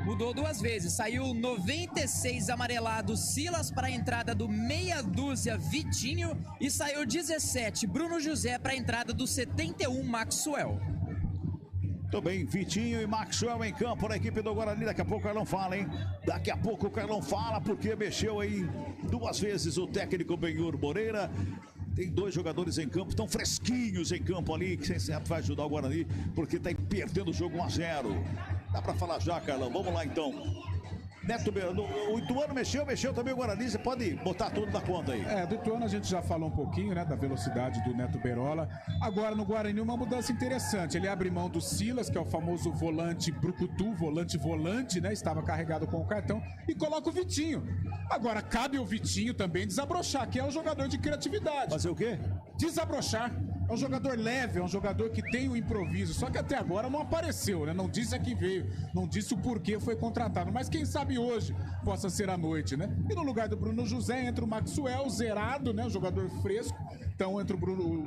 E: Mudou duas vezes, saiu 96 amarelado Silas para a entrada do meia dúzia Vitinho e saiu 17 Bruno José para a entrada do 71 Maxwell.
G: Muito bem, Vitinho e Maxwell em campo na equipe do Guarani. Daqui a pouco o Carlão fala, hein? Daqui a pouco o Carlão fala, porque mexeu aí duas vezes o técnico Benhur Moreira. Tem dois jogadores em campo, estão fresquinhos em campo ali, que sempre vai ajudar o Guarani, porque está perdendo o jogo 1-0. Dá para falar já, Carlão. Vamos lá, então. Neto Berola, o Ituano mexeu também o Guarani, você pode botar tudo na conta aí.
F: Do Ituano a gente já falou um pouquinho, né, da velocidade do Neto Berola. Agora no Guarani uma mudança interessante, ele abre mão do Silas, que é o famoso volante brucutu, volante, né, estava carregado com o cartão, e coloca o Vitinho. Agora cabe ao Vitinho também desabrochar, que é um jogador de criatividade.
G: Fazer o quê?
F: Desabrochar. É um jogador leve, é um jogador que tem o improviso, só que até agora não apareceu, né? Não disse a quem veio, não disse o porquê foi contratado, mas quem sabe hoje possa ser a noite, né? E no lugar do Bruno José entra o Maxwell, zerado, né? Um jogador fresco. Então entra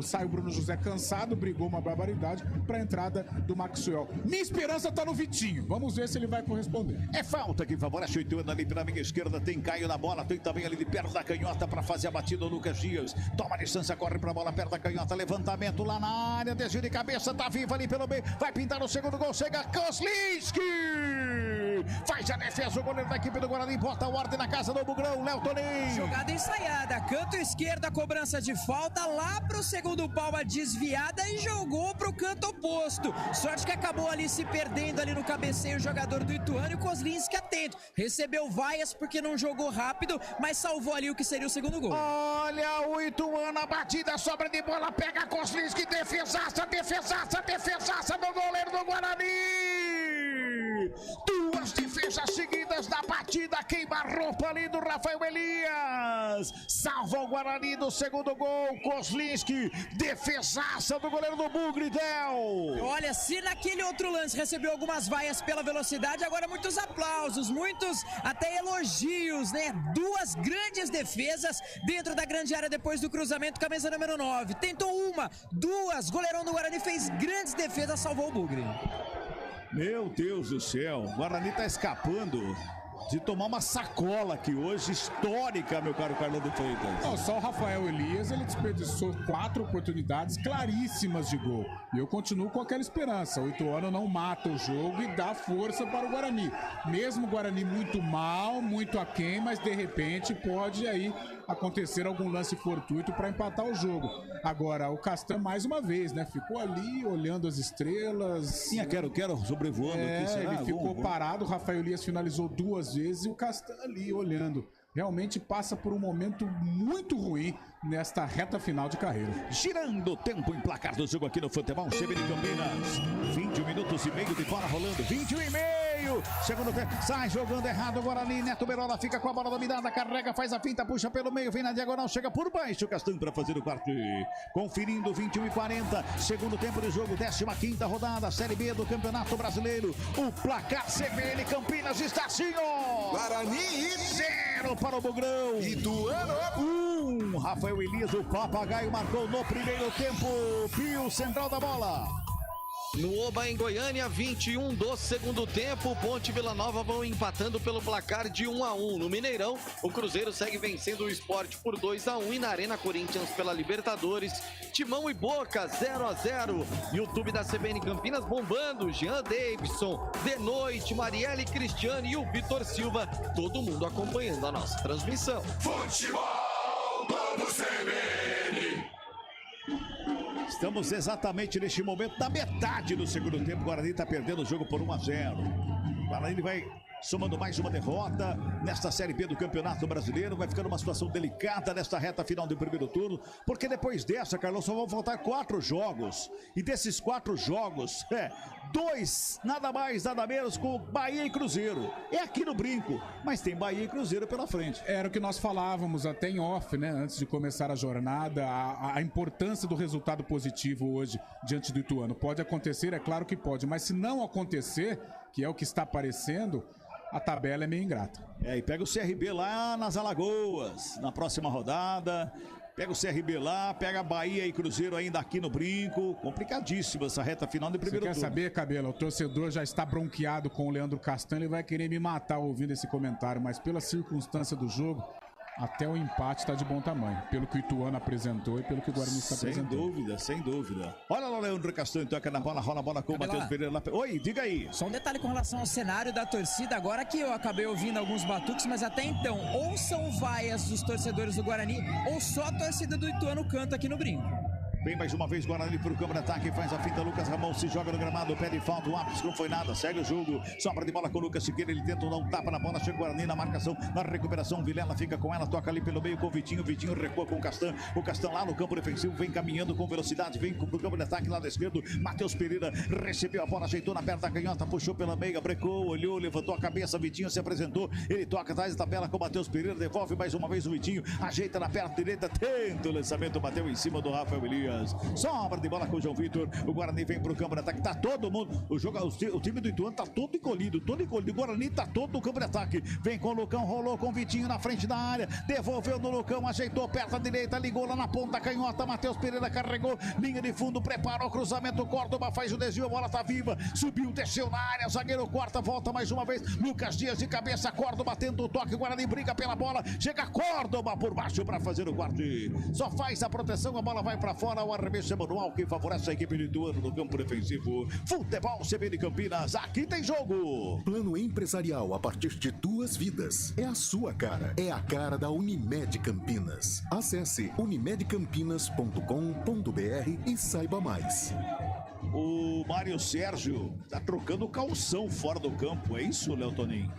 F: sai o Bruno José cansado, brigou uma barbaridade para a entrada do Maxwell. Minha esperança tá no Vitinho. Vamos ver se ele vai corresponder.
G: É falta que favorece o Ituano ali pela minha esquerda. Tem Caio na bola, tem também ali de perto da canhota para fazer a batida o Lucas Dias. Toma a distância, corre para a bola perto da canhota, levantamento lá na área, desvio de cabeça, tá vivo ali pelo meio, vai pintar o segundo gol, chega Kozlinski! Faz a defesa, o goleiro da equipe do Guarani, bota a ordem na casa do Bugrão, Léo Toninho.
E: Jogada ensaiada, canto esquerdo, a cobrança de falta, lá pro segundo pau, a desviada e jogou pro canto oposto. Sorte que acabou ali se perdendo ali no cabeceio o jogador do Ituano e o Kozlinski atento. Recebeu vaias porque não jogou rápido, mas salvou ali o que seria o segundo gol.
G: Olha o Ituano, a batida, sobra de bola, pega Kozlinski, defesaça do goleiro do Guarani. Duas defesas as seguidas da batida, queima a roupa ali do Rafael Elias. Salva o Guarani do segundo gol. Kozlinski, defesaça do goleiro do Bugre, Del.
E: Olha, se naquele outro lance recebeu algumas vaias pela velocidade, agora muitos aplausos, muitos até elogios, né? Duas grandes defesas dentro da grande área depois do cruzamento, camisa número 9. Tentou uma, duas, goleirão do Guarani fez grandes defesas, salvou o Bugre.
G: Meu Deus do céu, o Guarani tá escapando de tomar uma sacola aqui hoje, histórica, meu caro Carlão de Freitas.
F: Não, só o Rafael Elias, ele desperdiçou 4 oportunidades claríssimas de gol. E eu continuo com aquela esperança. O Ituano não mata o jogo e dá força para o Guarani. Mesmo o Guarani muito mal, muito aquém, mas de repente pode aí acontecer algum lance fortuito para empatar o jogo. Agora, o Castan, mais uma vez, né? Ficou ali olhando as estrelas.
G: Sim, quero sobrevoando aqui. Será?
F: Ele ficou parado, o Rafael Elias finalizou 2 vezes e o Castan ali olhando. Realmente passa por um momento muito ruim nesta reta final de carreira.
G: Girando o tempo em placar do jogo aqui no Futebol CBN Campinas. 21 minutos e meio de bola rolando. 21 e meio. Segundo tempo. Sai jogando errado o Guarani. Neto Berola fica com a bola dominada. Carrega, faz a finta, puxa pelo meio. Vem na diagonal, chega por baixo. Castan para fazer o quarto. Conferindo 21 e 40. Segundo tempo de jogo. 15ª rodada. Série B do Campeonato Brasileiro. O placar CBN Campinas está assim, ó.
C: Guarani
G: 0 para o Bugrão.
C: Ituano
G: 1. Rafael Elias, o papagaio, marcou no primeiro tempo. Pio, central da bola.
D: No Oba, em Goiânia, 21 do segundo tempo, Ponte e Vila Nova vão empatando pelo placar de 1-1. No Mineirão, o Cruzeiro segue vencendo o Sport por 2-1 e na Arena Corinthians pela Libertadores, Timão e Boca 0-0. YouTube da CBN Campinas bombando, Jean Davidson, De Noite, Marielle Cristiane e o Vitor Silva, todo mundo acompanhando a nossa transmissão.
C: Futebol Globo CBN.
G: Estamos exatamente neste momento, na metade do segundo tempo. O Guarani está perdendo o jogo por 1-0. O Guarani vai somando mais uma derrota nesta Série B do Campeonato Brasileiro. Vai ficando uma situação delicada nesta reta final do primeiro turno, porque depois dessa, Carlos, só vão faltar 4 jogos. E desses 4 jogos, 2, nada mais, nada menos, com Bahia e Cruzeiro. É aqui no Brinco, mas tem Bahia e Cruzeiro pela frente.
F: Era o que nós falávamos até em off, né? Antes de começar a jornada, a importância do resultado positivo hoje diante do Ituano. Pode acontecer, é claro que pode, mas se não acontecer, que é o que está aparecendo, a tabela é meio ingrata.
G: E pega o CRB lá nas Alagoas, na próxima rodada. Pega o CRB lá, pega a Bahia e Cruzeiro ainda aqui no Brinco. Complicadíssima essa reta final de primeiro turno.
F: Você quer saber, Cabelo? O torcedor já está bronqueado com o Leandro Castan. Ele vai querer me matar ouvindo esse comentário, mas pela circunstância do jogo, até o empate está de bom tamanho. Pelo que o Ituano apresentou e pelo que o Guarani está apresentando.
G: Sem dúvida, sem dúvida. Olha lá o Leandro Castan, toca na bola, rola a bola com o Matheus Pereira lá. Oi, diga aí.
E: Só um detalhe com relação ao cenário da torcida, agora que eu acabei ouvindo alguns batuques, mas até então, ou são vaias dos torcedores do Guarani, ou só a torcida do Ituano canta aqui no Brinco.
G: Vem mais uma vez Guarani pro campo de ataque, faz a finta, Lucas Ramon se joga no gramado, pede falta, o ápice não foi nada, segue o jogo, sobra de bola com o Lucas Siqueira, ele tenta dar um tapa na bola, chega o Guarani na marcação, na recuperação, Vilela fica com ela, toca ali pelo meio com o Vitinho recua com o Castan lá no campo defensivo, vem caminhando com velocidade, vem pro campo de ataque lado esquerdo, Matheus Pereira recebeu a bola, ajeitou na perna da canhota, puxou pela meia, brecou, olhou, levantou a cabeça, Vitinho se apresentou, ele toca atrás da tabela com o Matheus Pereira, devolve mais uma vez o Vitinho, ajeita na perna direita, tenta o lançamento, bateu em cima do Rafael Elias, sobra de bola com o João Vitor, o Guarani vem pro campo de ataque, tá todo mundo, o time do Ituano tá todo encolhido, o Guarani tá todo no campo de ataque, vem com o Lucão, rolou com o Vitinho na frente da área, devolveu no Lucão, ajeitou perto à direita, ligou lá na ponta canhota, Matheus Pereira carregou, linha de fundo, preparou o cruzamento, Córdoba faz o desvio, a bola tá viva, subiu, desceu na área, zagueiro corta, volta mais uma vez, Lucas Dias de cabeça, Córdoba tenta o toque, o Guarani briga pela bola, chega Córdoba por baixo para fazer o corte, só faz a proteção, a bola vai para fora, o arremesso é manual, que favorece a equipe do Ituano no campo defensivo. Futebol CBN Campinas, aqui tem jogo.
B: Plano empresarial a partir de 2 vidas. É a sua cara. É a cara da Unimed Campinas. Acesse unimedcampinas.com.br e saiba mais.
G: O Mário Sérgio tá trocando calção fora do campo. É isso, Léo Toninho?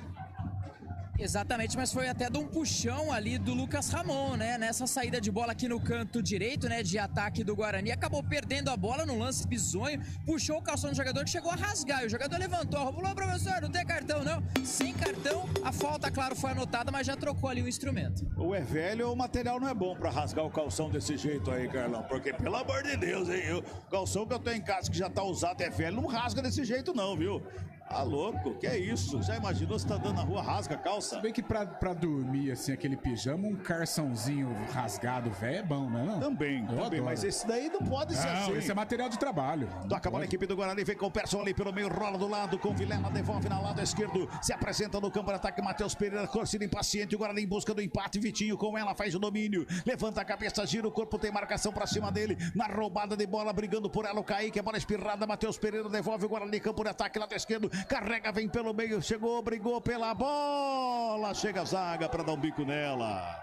E: Exatamente, mas foi até de um puxão ali do Lucas Ramon, né? Nessa saída de bola aqui no canto direito, né? De ataque do Guarani. Acabou perdendo a bola num lance bizonho. Puxou o calção do jogador que chegou a rasgar. E o jogador levantou. Falou, professor, não tem cartão, não. Sem cartão, a falta, claro, foi anotada, mas já trocou ali o instrumento.
G: Ou é velho ou o material não é bom pra rasgar o calção desse jeito aí, Carlão. Porque, pelo amor de Deus, hein? O calção que eu tenho em casa que já tá usado é velho, não rasga desse jeito não, viu? Tá louco? Que é isso? Já imaginou se tá andando na rua, rasga a calça?
F: Se bem que pra dormir, assim, aquele pijama, um carçãozinho rasgado, velho, é bom, né? Não?
G: Também, mas esse daí não pode ser assim.
F: Esse é material de trabalho.
G: Toca a bola, a equipe do Guarani, vem com o Persson ali pelo meio, rola do lado, com Vilela, devolve na lado esquerdo, se apresenta no campo de ataque, Matheus Pereira, torcida impaciente, o Guarani em busca do empate, Vitinho com ela, faz o domínio, levanta a cabeça, gira o corpo, tem marcação pra cima dele, na roubada de bola, brigando por ela, o Kaique, a bola espirrada, Matheus Pereira devolve o Guarani, campo de ataque, lado esquerdo, carrega, vem pelo meio, chegou, brigou pela bola, chega a zaga para dar um bico nela.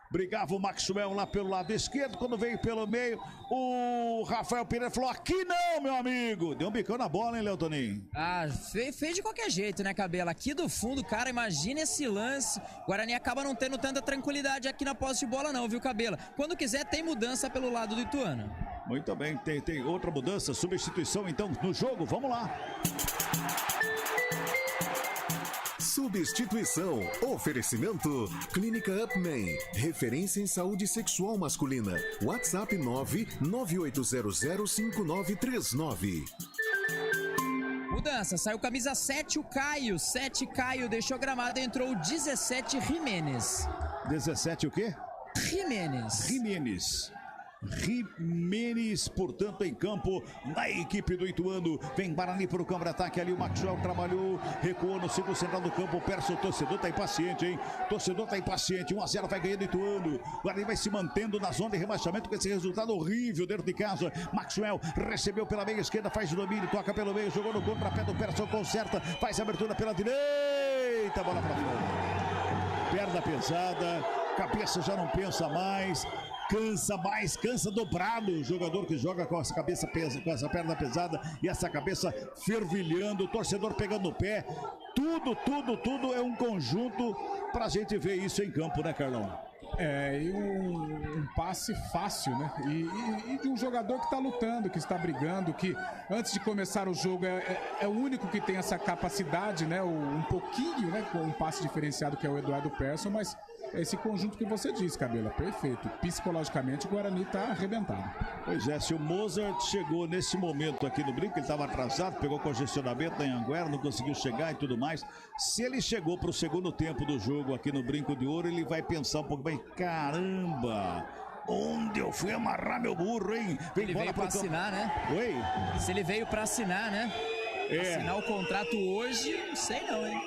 G: Brigava o Maxwell lá pelo lado esquerdo, quando veio pelo meio, o Rafael Pereira falou, aqui não, meu amigo. Deu um bicão na bola, hein, Leotoninho?
E: Ah, fez de qualquer jeito, né, Cabela? Aqui do fundo, cara, imagina esse lance. O Guarani acaba não tendo tanta tranquilidade aqui na posse de bola não, viu, Cabela? Quando quiser, tem mudança pelo lado do Ituano.
G: Muito bem, tem outra mudança, substituição então no jogo, vamos lá.
B: Substituição. Oferecimento. Clínica Upman. Referência em saúde sexual masculina. WhatsApp 998005939.
E: Mudança. Saiu camisa 7 o Caio. 7 Caio deixou gramado. Entrou o 17 Jimenez.
G: 17 o quê?
E: Jimenez,
G: portanto, em campo, na equipe do Ituano. Vem Guarani para o campo de ataque ali. O Maxwell trabalhou, recuou no segundo central do campo. O torcedor tá impaciente, hein? Torcedor tá impaciente. 1-0 vai ganhando o Ituano. Guarani vai se mantendo na zona de rebaixamento com esse resultado horrível dentro de casa. Maxwell recebeu pela meia esquerda, faz o domínio, toca pelo meio, jogou no contrapé do Persson, conserta, faz a abertura pela direita, bola para fora. Perna pesada, cabeça já não pensa mais. Cansa dobrado o jogador que joga com essa cabeça com essa perna pesada e essa cabeça fervilhando, o torcedor pegando no pé. Tudo é um conjunto pra gente ver isso em campo, né, Carlão?
F: E um passe fácil, né? E de um jogador que tá lutando, que está brigando, que antes de começar o jogo é o único que tem essa capacidade, né? Um pouquinho, né? Com um passe diferenciado que é o Eduardo Persson, mas esse conjunto que você disse, Cabela, perfeito. Psicologicamente o Guarani tá arrebentado.
G: Pois é, se o Mozart chegou nesse momento aqui no brinco, ele estava atrasado, pegou congestionamento na Anhanguera, não conseguiu chegar e tudo mais. Se ele chegou para o segundo tempo do jogo aqui no Brinco de Ouro, ele vai pensar um pouco bem, caramba, onde eu fui amarrar meu burro, hein?
E: Ele veio para assinar, né?
G: Oi?
E: Se ele veio para assinar, né? Assinar o contrato hoje, não sei não, hein?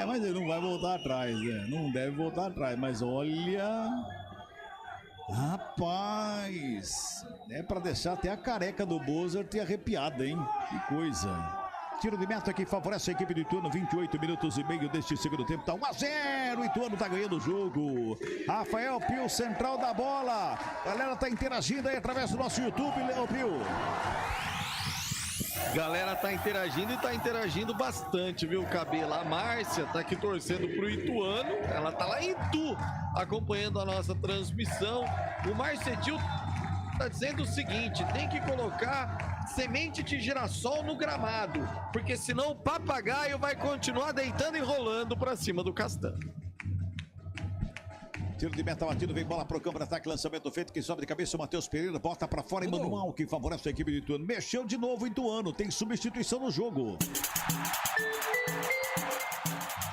G: Mas ele não vai voltar atrás, né? Não deve voltar atrás, mas olha... Rapaz, é pra deixar até a careca do Mozart arrepiada, hein? Que coisa. Tiro de meta que favorece a equipe do Ituano, 28 minutos e meio deste segundo tempo, tá 1-0, o Ituano tá ganhando o jogo. Rafael Pio, central da bola. A galera tá interagindo aí através do nosso YouTube, Léo Pio.
D: Galera tá interagindo e tá interagindo bastante, viu, Cabela? A Márcia tá aqui torcendo pro Ituano, ela tá lá em Itu, acompanhando a nossa transmissão. O Marcetil tá dizendo o seguinte, tem que colocar semente de girassol no gramado, porque senão o papagaio vai continuar deitando e rolando pra cima do Castanho.
G: Tiro de meta batido, vem bola pro campo de ataque, lançamento feito, quem sobe de cabeça o Matheus Pereira, bota pra fora e manual, que favorece a equipe do Ituano. Mexeu de novo o Ituano, tem substituição no jogo.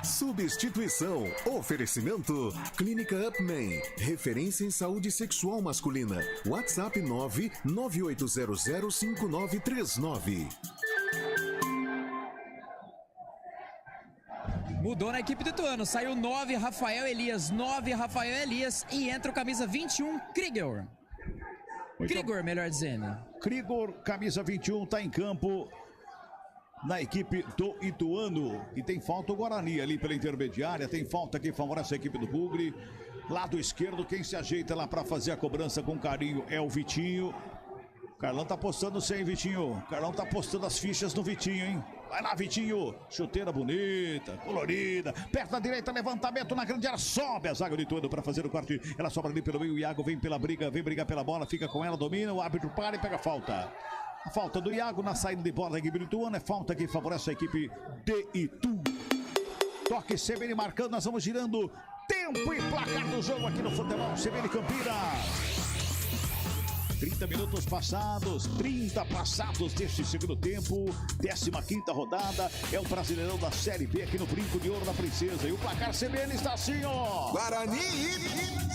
B: Substituição. Oferecimento. Clínica Upman. Referência em saúde sexual masculina. WhatsApp 998005939.
E: Mudou na equipe do Ituano. Saiu 9 Rafael Elias e entra o camisa 21 Krigor. Krigor, melhor dizendo.
G: Krigor, camisa 21, tá em campo na equipe do Ituano. E tem falta o Guarani ali pela intermediária. Tem falta que favorece a equipe do Bugre. Lado esquerdo, quem se ajeita lá para fazer a cobrança com carinho é o Vitinho. Carlão tá postando sem Vitinho. Carlão tá postando as fichas no Vitinho, hein? Vai lá, Vitinho. Chuteira bonita, colorida. Perto da direita, levantamento na grande área. Sobe a zaga do Ituano para fazer o corte. Ela sobra ali pelo meio. O Iago vem pela briga, vem brigar pela bola. Fica com ela, domina. O árbitro para e pega a falta. A falta do Iago na saída de bola da equipe do Ituano. É falta que favorece a equipe de Itu. Toque CBN marcando. Nós vamos girando tempo e placar do jogo aqui no futebol CBN Campinas. 30 minutos passados, 30 passados deste segundo tempo, 15ª rodada, é o Brasileirão da Série B aqui no Brinco de Ouro da Princesa. E o placar CBN está assim, ó.
C: Guarani.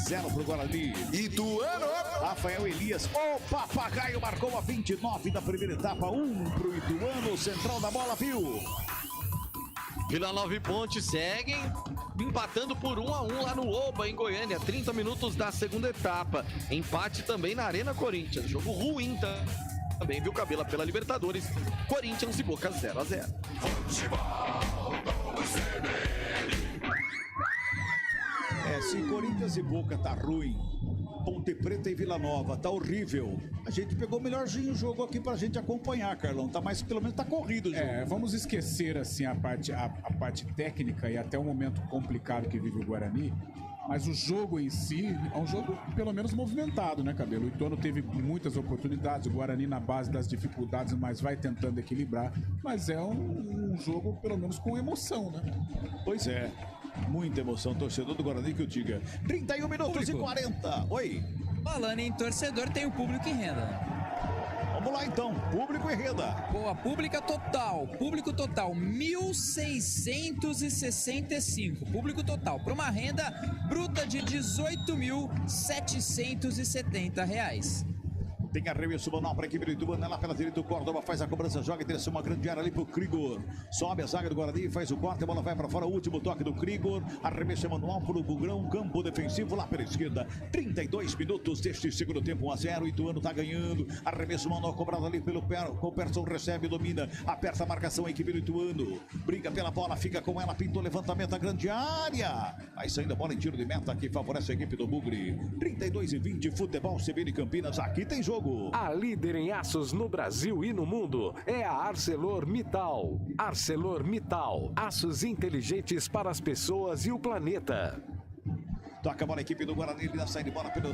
G: 0 pro Guarani.
C: Ituano.
G: Rafael Elias, o Papagaio marcou a 29 da primeira etapa, 1 pro Ituano, central da bola, viu?
D: Vila Nova e Ponte seguem empatando por 1-1 lá no Oba, em Goiânia. 30 minutos da segunda etapa. Empate também na Arena Corinthians. Jogo ruim também, viu, Cabela, pela Libertadores. Corinthians e Boca 0-0.
G: Se Corinthians e Boca tá ruim, Ponte Preta e Vila Nova tá horrível. A gente pegou o melhorzinho o jogo aqui pra gente acompanhar, Carlão. Tá mais, pelo menos tá corrido o jogo.
F: Vamos esquecer assim a parte técnica e até o momento complicado que vive o Guarani. Mas o jogo em si é um jogo pelo menos movimentado, né, Cabelo? O Ituano teve muitas oportunidades, o Guarani na base das dificuldades, mas vai tentando equilibrar. Mas é um jogo pelo menos com emoção, né?
G: Pois é. Muita emoção, torcedor do Guarani que eu diga. 31 minutos
E: Público.
G: E 40. Oi.
E: Falando em torcedor, tem o público e renda.
G: Vamos lá então, público e renda.
E: Boa, público total, 1.665, público total, para uma renda bruta de R$18.770.
G: Tem arremesso manual para a equipe do Ituano, lá pela direita o Córdoba faz a cobrança, joga em direção a uma grande área ali pro Krigor. Sobe a zaga do Guarani, faz o corte, a bola vai para fora, o último toque do Krigor. Arremesso manual pro Bugrão, campo defensivo lá pela esquerda. 32 minutos deste segundo tempo, 1-0, o Ituano tá ganhando. Arremesso manual cobrado ali pelo o Persson, recebe, domina, aperta a marcação a equipe do Ituano. Briga pela bola, fica com ela, pintou levantamento a grande área. Aí saindo a bola em tiro de meta que favorece a equipe do Bugre. 32-20, futebol CBN Campinas, aqui tem jogo.
O: A líder em aços no Brasil e no mundo é a ArcelorMittal. ArcelorMittal, aços inteligentes para as pessoas e o planeta.
G: Toca a bola a equipe do Guarani, ele sai de bola pelo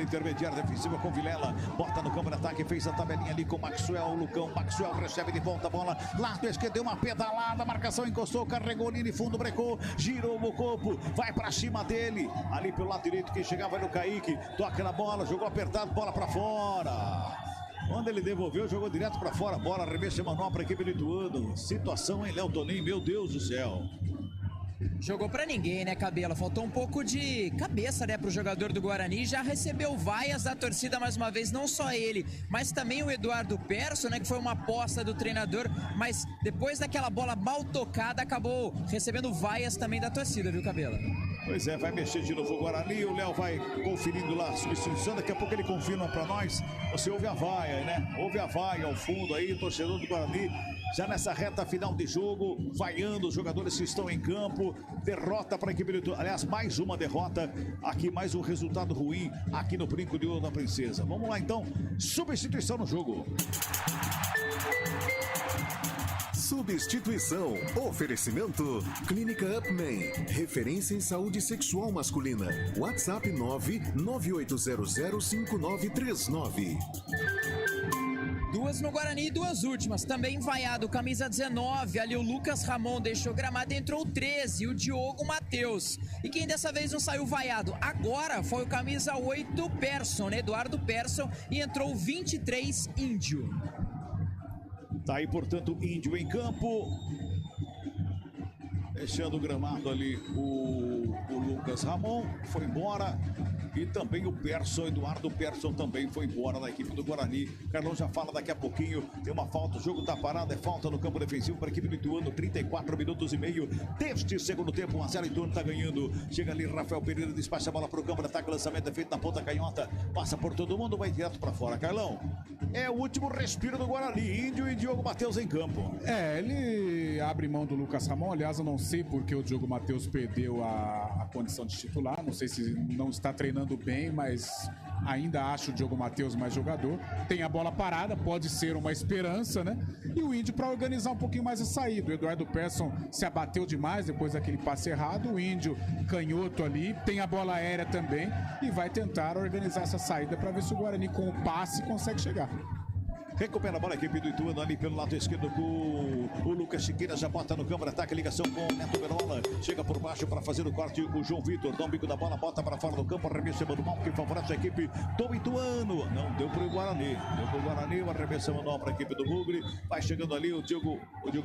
G: intermediário defensivo com Vilela. Bota no campo de ataque, fez a tabelinha ali com Maxwell, o Lucão. Maxwell recebe de volta a bola. Lado esquerdo, deu uma pedalada, a marcação encostou, carregou linha de fundo, brecou, girou o corpo, vai pra cima dele. Ali pelo lado direito, quem chegava era o Kaique. Toca na bola, jogou apertado, bola pra fora. Quando ele devolveu, jogou direto pra fora. Bola, arremesso manual pra equipe do Ituano. Situação em Léo Toninho, meu Deus do céu.
E: Jogou pra ninguém, né, Cabela? Faltou um pouco de cabeça, né, pro jogador do Guarani. Já recebeu vaias da torcida mais uma vez, não só ele, mas também o Eduardo Persson, né, que foi uma aposta do treinador, mas depois daquela bola mal tocada, acabou recebendo vaias também da torcida, viu, Cabela?
G: Pois é, vai mexer de novo o Guarani, o Léo vai conferindo lá a substituição, daqui a pouco ele confirma pra nós. Você ouve a vaia, né? Ouve a vaia ao fundo aí, torcedor do Guarani, já nessa reta final de jogo, vaiando os jogadores que estão em campo. Derrota para a equipe do... Aliás, mais uma derrota aqui, mais um resultado ruim aqui no Brinco de Ouro da Princesa. Vamos lá então, substituição no jogo.
B: Substituição. Oferecimento. Clínica Upman. Referência em saúde sexual masculina. WhatsApp 998005939.
E: Duas no Guarani e duas últimas. Também vaiado, camisa 19. Ali o Lucas Ramon deixou gramado, entrou 13. O Diogo Matheus. E quem dessa vez não saiu vaiado agora foi o camisa 8, Persson, né? Eduardo Persson. E entrou 23, Índio.
G: Tá aí, portanto, Índio em campo. Deixando o gramado ali o Lucas Ramon. Foi embora. E também o Persson, Eduardo Persson também foi embora da equipe do Guarani. Carlão já fala daqui a pouquinho. Tem uma falta, o jogo tá parado, é falta no campo defensivo para a equipe do Ituano. 34 minutos e meio deste segundo tempo. 1-0, Ituano tá ganhando. Chega ali Rafael Pereira, despacha a bola pro campo de ataque. Lançamento é feito na ponta canhota. Passa por todo mundo, vai direto para fora. Carlão, é o último respiro do Guarani. Índio e Diogo Matheus em campo.
F: Ele abre mão do Lucas Ramon. Aliás, eu não sei porque o Diogo Matheus perdeu a condição de titular. Não sei se não está treinando bem, mas ainda acho o Diogo Matheus mais jogador. Tem a bola parada, pode ser uma esperança, né? E o Índio para organizar um pouquinho mais a saída. O Eduardo Persson se abateu demais depois daquele passe errado. O Índio canhoto ali, tem a bola aérea também e vai tentar organizar essa saída para ver se o Guarani com o passe consegue chegar.
G: Recupera a bola a equipe do Ituano ali pelo lado esquerdo com o Lucas Chiqueira, já bota no câmara, ataca a ligação com o Neto Berola, chega por baixo para fazer o corte, o João Vitor, dá um bico da bola, bota para fora do campo, arremesso manual que favorece a equipe do Ituano, não deu para o Guarani, o arremesso manual para a equipe do Bugre, vai chegando ali o Diogo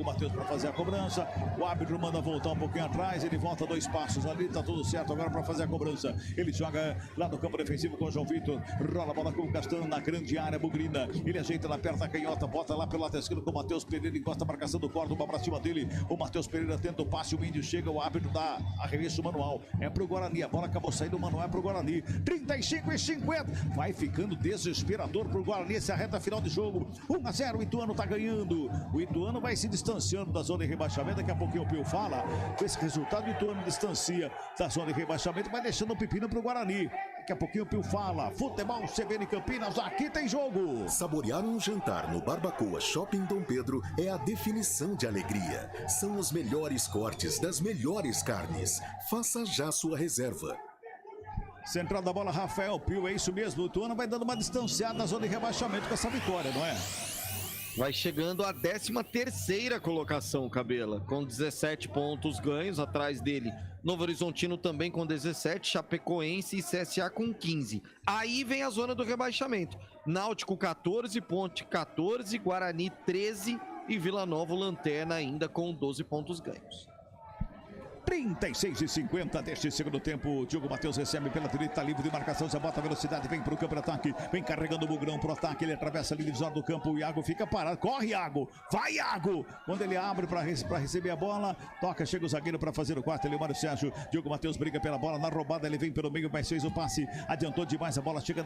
G: Matheus para fazer a cobrança, o árbitro manda voltar um pouquinho atrás, ele volta 2 passos ali, tá tudo certo agora para fazer a cobrança, ele joga lá no campo defensivo com o João Vitor, rola a bola com o Castanho na grande área bugrina, ele ajeita na perna canhota, bota lá pelo lado esquerdo com o Matheus Pereira, encosta a marcação do Córdoba para cima dele, o Matheus Pereira tenta o passe, o Índio chega, o árbitro dá arremesso manual, é pro Guarani, a bola acabou saindo, o manual é pro Guarani, 35-50, vai ficando desesperador pro Guarani essa reta final de jogo, 1-0, o Ituano tá ganhando, o Ituano vai se distanciando da zona de rebaixamento, daqui a pouquinho o Pio fala, com esse resultado o Ituano distancia da zona de rebaixamento, vai deixando o pepino pro Guarani. Daqui a pouquinho o Pio fala, futebol CBN Campinas, aqui tem jogo.
B: Saborear um jantar no Barbacoa Shopping Dom Pedro é a definição de alegria. São os melhores cortes das melhores carnes. Faça já sua reserva.
G: Central da bola, Rafael Pio, é isso mesmo, o Ituano vai dando uma distanciada na zona de rebaixamento com essa vitória, não é?
D: Vai chegando à 13ª colocação, Cabela, com 17 pontos ganhos, atrás dele Novo Horizontino também com 17, Chapecoense e CSA com 15. Aí vem a zona do rebaixamento, Náutico 14, Ponte 14, Guarani 13 e Vila Nova Lanterna ainda com 12 pontos ganhos.
G: 36-50 deste segundo tempo, o Diogo Matheus recebe pela direita, livre de marcação, já bota a velocidade, vem para o campo de ataque, vem carregando o Bugrão pro ataque, ele atravessa a linha de zona do campo, o Iago fica parado, corre Iago, vai Iago, quando ele abre para receber a bola, toca, chega o zagueiro para fazer o quarto, ele Mário Sérgio, Diogo Matheus briga pela bola, na roubada ele vem pelo meio, mas fez o passe, adiantou demais a bola, chega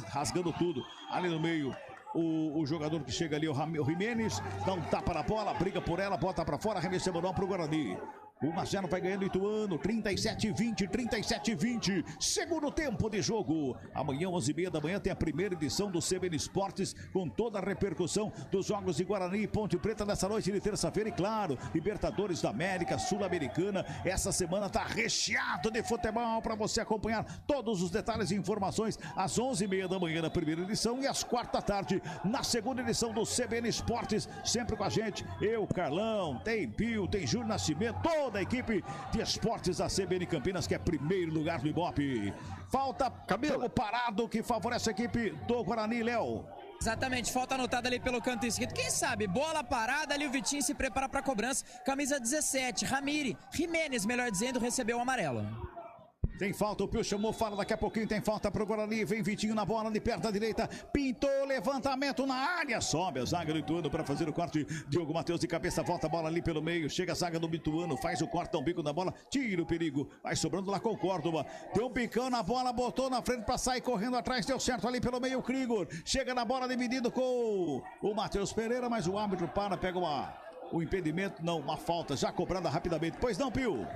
G: rasgando tudo, ali no meio, o jogador que chega ali, o Jimenez, dá um tapa na bola, briga por ela, bota para fora, arremesso manual pro Guarani. O Marcelo vai ganhando o Ituano, 37-20, segundo tempo de jogo. Amanhã, 11h30 da manhã, tem a primeira edição do CBN Esportes, com toda a repercussão dos jogos de Guarani e Ponte Preta nessa noite de terça-feira. E claro, Libertadores da América, Sul-Americana. Essa semana tá recheado de futebol para você acompanhar todos os detalhes e informações às 11h30 da manhã na primeira edição e às 4 da tarde na segunda edição do CBN Esportes. Sempre com a gente, eu, Carlão, tem Pio, tem Júlio Nascimento, toda a equipe de esportes da CBN Campinas, que é primeiro lugar no Ibope. Falta pelo parado que favorece a equipe do Guarani, Léo.
E: Exatamente, falta anotada ali pelo canto esquerdo. Quem sabe, bola parada ali, o Vitinho se prepara para a cobrança. Camisa 17, Jimenez, melhor dizendo, recebeu o amarelo.
G: Tem falta, o Pio chamou, fala daqui a pouquinho, tem falta pro Guarani, vem Vitinho na bola, de perto da direita, pintou, levantamento na área, sobe a zaga do Ituano para fazer o corte, Diogo Matheus de cabeça, volta a bola ali pelo meio, chega a zaga do Ituano, faz o corte, dá um bico na bola, tira o perigo, vai sobrando lá com o Córdoba, deu um bicão na bola, botou na frente para sair correndo atrás, deu certo ali pelo meio, o Krigor, chega na bola dividido com o Matheus Pereira, mas o árbitro pega o impedimento, não, uma falta, já cobrada rapidamente, pois não, Pio?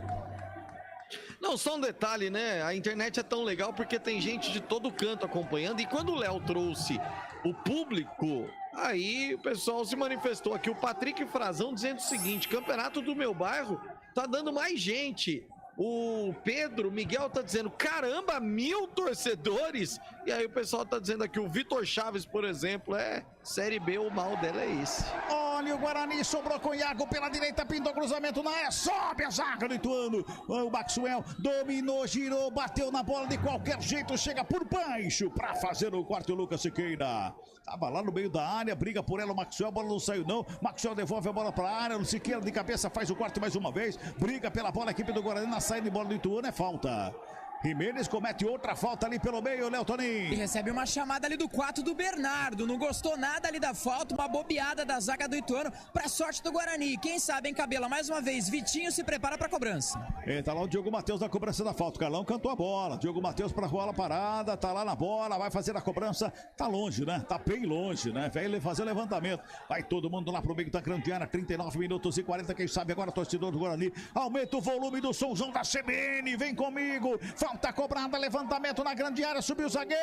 D: Não, só um detalhe, né? A internet é tão legal porque tem gente de todo canto acompanhando. E quando o Léo trouxe o público, aí o pessoal se manifestou aqui. O Patrick Frazão dizendo o seguinte: campeonato do meu bairro tá dando mais gente. O Pedro Miguel tá dizendo, caramba, 1000 torcedores. E aí o pessoal tá dizendo aqui, o Vitor Chaves, por exemplo, Série B, o mal dela é esse.
G: Olha, o Guarani sobrou com o Iago pela direita, pintou cruzamento na área, sobe a zaga do Ituano. O Maxwell dominou, girou, bateu na bola de qualquer jeito, chega por baixo para fazer o quarto, Lucas Siqueira. Tava lá no meio da área, briga por ela o Maxwell, a bola não saiu não. Maxwell devolve a bola para a área, o Siqueira de cabeça faz o quarto mais uma vez, briga pela bola, a equipe do Guarani na saída de bola do Ituano, é falta. Jimenez comete outra falta ali pelo meio, Léo Toninho.
E: E recebe uma chamada ali do 4 do Bernardo. Não gostou nada ali da falta, uma bobeada da zaga do Ituano pra sorte do Guarani. Quem sabe, hein, Cabela? Mais uma vez, Vitinho se prepara pra cobrança.
G: Tá lá o Diogo Matheus na cobrança da falta. O Carlão cantou a bola. Diogo Matheus pra bola parada, tá lá na bola, vai fazer a cobrança. Tá longe, né? Tá bem longe, né? Vai fazer o levantamento. Vai todo mundo lá pro meio da grande área, 39 minutos e 40. Quem sabe agora, torcedor do Guarani. Aumenta o volume do somzão da CBN. Vem comigo. Falta cobrada, levantamento na grande área, subiu o zagueiro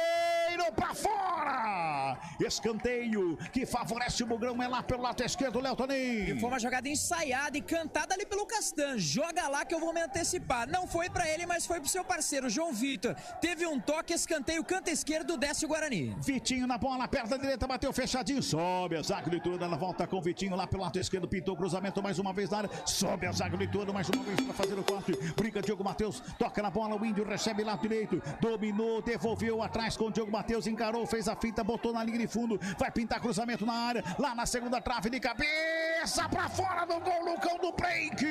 G: pra fora. Escanteio que favorece o Bugrão, é lá pelo lado esquerdo, Léo Toninho.
E: E foi uma jogada ensaiada e cantada ali pelo Castan. Joga lá que eu vou me antecipar. Não foi pra ele, mas foi pro seu parceiro, João Vitor. Teve um toque, escanteio, canto esquerdo, desce o Guarani.
G: Vitinho na bola, perna direita, bateu fechadinho, sobe a zaga do Ituano, ela volta com o Vitinho lá pelo lado esquerdo, pintou o cruzamento mais uma vez na área, sobe a zaga do Ituano mais uma vez para fazer o corte, brinca Diogo Matheus, toca na bola, o Índio recebe lado direito, dominou, devolveu atrás com o Diogo Matheus, encarou, fez a fita, botou na linha de fundo, vai pintar cruzamento na área, lá na segunda trave de cabeça, para fora do gol, Lucão do break.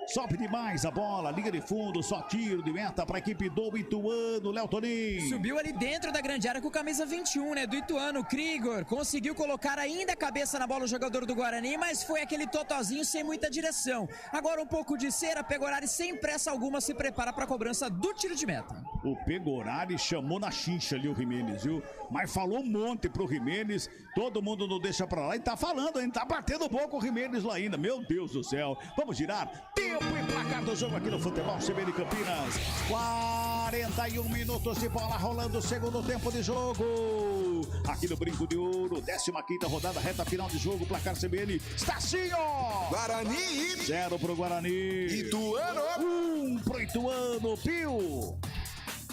G: Sobe demais a bola, liga de fundo, só tiro de meta para a equipe do Ituano, Léo Toninho.
E: Subiu ali dentro da grande área com camisa 21, né, do Ituano, Krigor. Conseguiu colocar ainda a cabeça na bola o jogador do Guarani, mas foi aquele totozinho sem muita direção. Agora um pouco de cera, Pegorari sem pressa alguma se prepara para a cobrança do tiro de meta.
G: O Pegorari chamou na chincha ali o Jimenez, viu? Mas falou um monte pro Jimenez, todo mundo não deixa pra lá e tá falando, hein? Tá batendo pouco o Jimenez lá ainda, meu Deus do céu. Vamos girar, tempo e placar do jogo aqui no Futebol CBN Campinas. 41 minutos de bola rolando, segundo tempo de jogo. Aqui no Brinco de Ouro, 15ª rodada, reta final de jogo, placar CBN está assim, ó.
C: Guarani
G: 0 pro Guarani.
C: Ituano
G: 1 pro Ituano, Pio.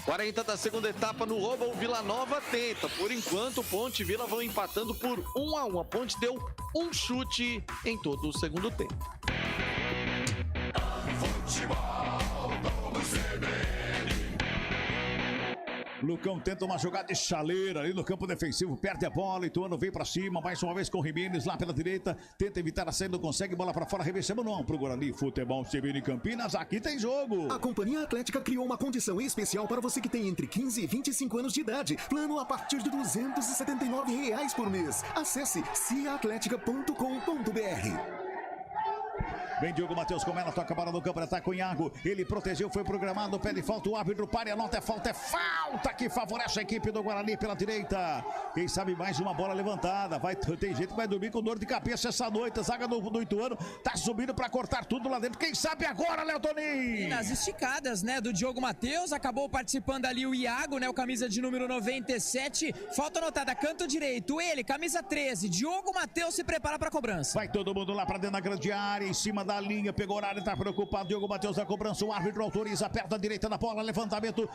D: 40 da segunda etapa no Oba, o Vila Nova tenta. Por enquanto, Ponte e Vila vão empatando por 1-1. A Ponte deu um chute em todo o segundo tempo.
G: Lucão tenta uma jogada de chaleira ali no campo defensivo, perde a bola, Ituano vem pra cima, mais uma vez com o Jimenez lá pela direita, tenta evitar a saída, não consegue, bola pra fora, reversamos não pro Guarani, Futebol CBN Campinas, aqui tem jogo.
B: A Companhia Atlética criou uma condição especial para você que tem entre 15 e 25 anos de idade, plano a partir de R$ 279 por mês. Acesse ciaatletica.com.br.
G: Vem Diogo Matheus com ela, toca a bola no campo, ataca o Iago, ele protegeu, foi programado, pede falta, o árbitro para, a nota é falta que favorece a equipe do Guarani pela direita. Quem sabe mais uma bola levantada, tem gente que vai dormir com dor de cabeça essa noite, a zaga do Ituano tá subindo para cortar tudo lá dentro, quem sabe agora, Léo Toninho?
E: E nas esticadas, né, do Diogo Matheus, acabou participando ali o Iago, né, o camisa de número 97, falta anotada, canto direito, ele, camisa 13, Diogo Matheus se prepara para a cobrança.
G: Vai todo mundo lá para dentro da grande área, em cima da linha, pegou a área, tá preocupado, Diogo Matheus na cobrança, o árbitro autoriza, perto da direita da bola, levantamento,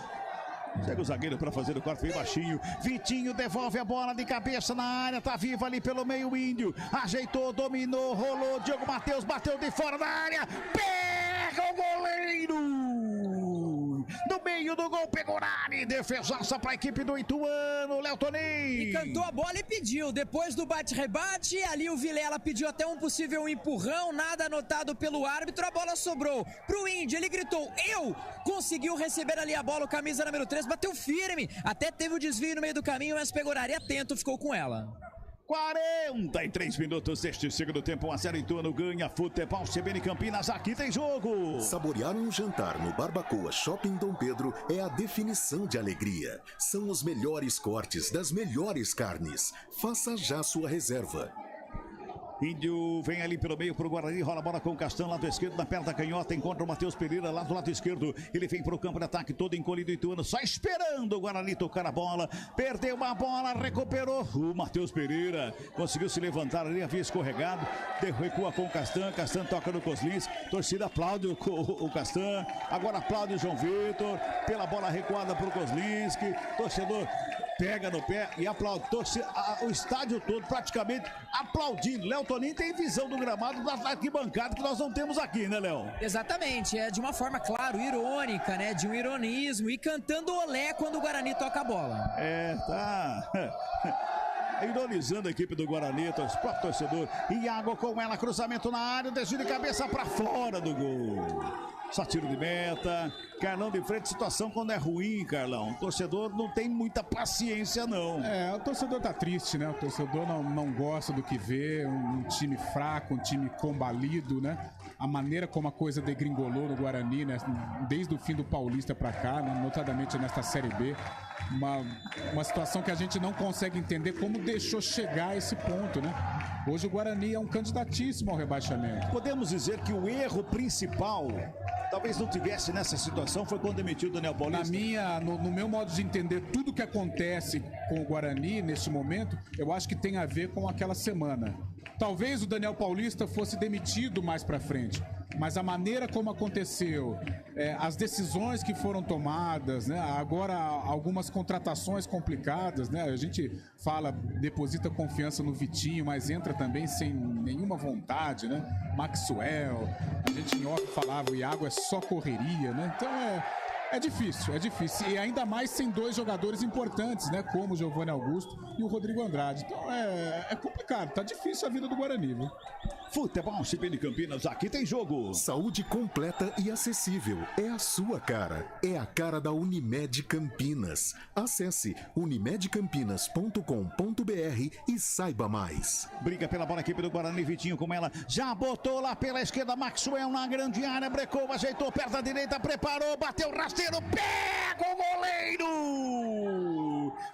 G: chega o zagueiro para fazer o corte, bem baixinho, Vitinho devolve a bola de cabeça na área, tá vivo ali pelo meio, Índio, ajeitou, dominou, rolou, Diogo Matheus bateu de fora da área, pega o goleiro! No meio do gol, Pegorari, defesaça para a equipe do Ituano, Léo Toninho.
E: E cantou a bola e pediu, depois do bate-rebate, ali o Vilela pediu até um possível empurrão, nada anotado pelo árbitro, a bola sobrou pro Índio, ele gritou, eu! Conseguiu receber ali a bola, o camisa número 3, bateu firme, até teve o desvio no meio do caminho, mas Pegorari atento, ficou com ela.
G: 43 minutos deste segundo tempo, 1-0 Ituano ganha, Futebol CBN Campinas, aqui tem jogo.
B: Saborear um jantar no Barbacoa Shopping Dom Pedro é a definição de alegria. São os melhores cortes das melhores carnes. Faça já sua reserva.
G: Índio vem ali pelo meio pro Guarani, rola a bola com o Castan, lado esquerdo, na perna da canhota, encontra o Matheus Pereira lá do lado esquerdo, ele vem pro campo de ataque, todo encolhido, Ituano, só esperando o Guarani tocar a bola, perdeu uma bola, recuperou, o Matheus Pereira conseguiu se levantar ali, havia escorregado, recua com o Castan, Castan toca no Kozlinski, torcida aplaude o Castan, agora aplaude o João Vitor, pela bola recuada pro Kozlinski, torcedor pega no pé e aplaude, o estádio todo praticamente aplaudindo. Léo Toninho tem visão do gramado da arquibancada que nós não temos aqui, né, Léo?
E: Exatamente, é de uma forma, claro, irônica, né, de um ironismo, e cantando olé quando o Guarani toca a bola.
G: Tá ironizando a equipe do Guarani, o próprio torcedor. Iago com ela, cruzamento na área, desvio de cabeça para fora do gol. Só tiro de meta. Carlão de frente, situação quando é ruim, Carlão. O torcedor não tem muita paciência, não.
F: O torcedor tá triste, né? O torcedor não gosta do que vê. Um time fraco, um time combalido, né? A maneira como a coisa degringolou no Guarani, né? Desde o fim do Paulista pra cá, né? Notadamente nesta Série B. Uma situação que a gente não consegue entender como deixou chegar a esse ponto, né? Hoje o Guarani é um candidatíssimo ao rebaixamento.
G: Podemos dizer que o erro principal talvez não tivesse nessa situação, foi quando demitiu o Daniel Paulista.
F: No meu modo de entender, tudo que acontece com o Guarani neste momento, eu acho que tem a ver com aquela semana. Talvez o Daniel Paulista fosse demitido mais pra frente, mas a maneira como aconteceu, as decisões que foram tomadas, né? Agora algumas contratações complicadas, né? A gente deposita confiança no Vitinho, mas entra também sem nenhuma vontade, né? Maxwell, a gente em off falava, o Iago é só correria, né? Então é difícil. E ainda mais sem dois jogadores importantes, né? Como o Giovanni Augusto e o Rodrigo Andrade. Então é complicado, tá difícil a vida do Guarani, viu?
G: Futebol CBN Campinas, aqui tem jogo.
B: Saúde completa e acessível. É a sua cara. É a cara da Unimed Campinas. Acesse unimedcampinas.com.br e saiba mais.
G: Briga pela bola, equipe do Guarani, Vitinho com ela. Já botou lá pela esquerda, Maxwell na grande área, brecou, ajeitou, perto da direita, preparou, bateu rasteiro, pega o goleiro!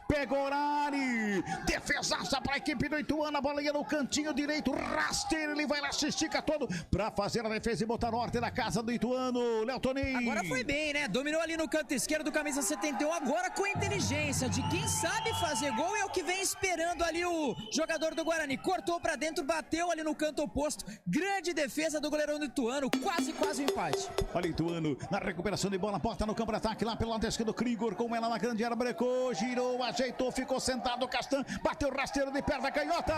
G: Pegou Orari, defesaça para a equipe do Ituano, a bola ia no cantinho direito, rasteiro, ele vai lá, se estica todo para fazer a defesa e botar norte na casa do Ituano, Léo Toninho.
E: Agora foi bem, né? Dominou ali no canto esquerdo do camisa 71, agora com inteligência de quem sabe fazer gol, é o que vem esperando ali o jogador do Guarani. Cortou para dentro, bateu ali no canto oposto, grande defesa do goleirão do Ituano, quase um empate.
G: Olha Ituano na recuperação de bola, bota no campo de ataque lá pelo lado esquerdo, Krigor com ela na grande área, brecou, girou, ajeitou, ficou sentado, Castan, bateu rasteiro de perna canhota,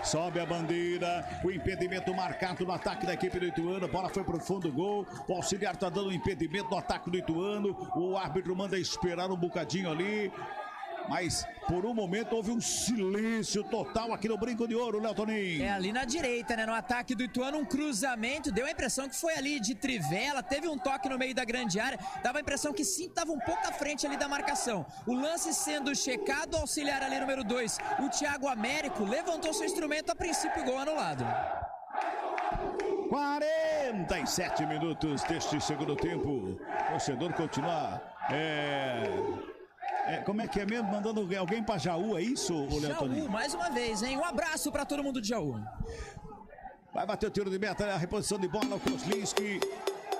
G: sobe a bandeira, o impedimento marcado no ataque da equipe do Ituano, bola foi pro fundo do gol, o auxiliar tá dando um impedimento no ataque do Ituano, o árbitro manda esperar um bocadinho ali, mas por um momento houve um silêncio total aqui no Brinco de Ouro, Léo Toninho.
E: Ali na direita, né, no ataque do Ituano, um cruzamento, deu a impressão que foi ali de trivela, teve um toque no meio da grande área, dava a impressão que sim, estava um pouco à frente ali da marcação. O lance sendo checado, o auxiliar ali número 2, o Thiago Américo, levantou seu instrumento, a princípio gol anulado.
G: 47 minutos deste segundo tempo, o torcedor continua como é que é mesmo? Mandando alguém pra Jaú, é isso, Léo Toninho?
E: Jaú, mais uma vez, hein? Um abraço pra todo mundo de Jaú.
G: Vai bater o tiro de meta, a reposição de bola, o Kozlinski.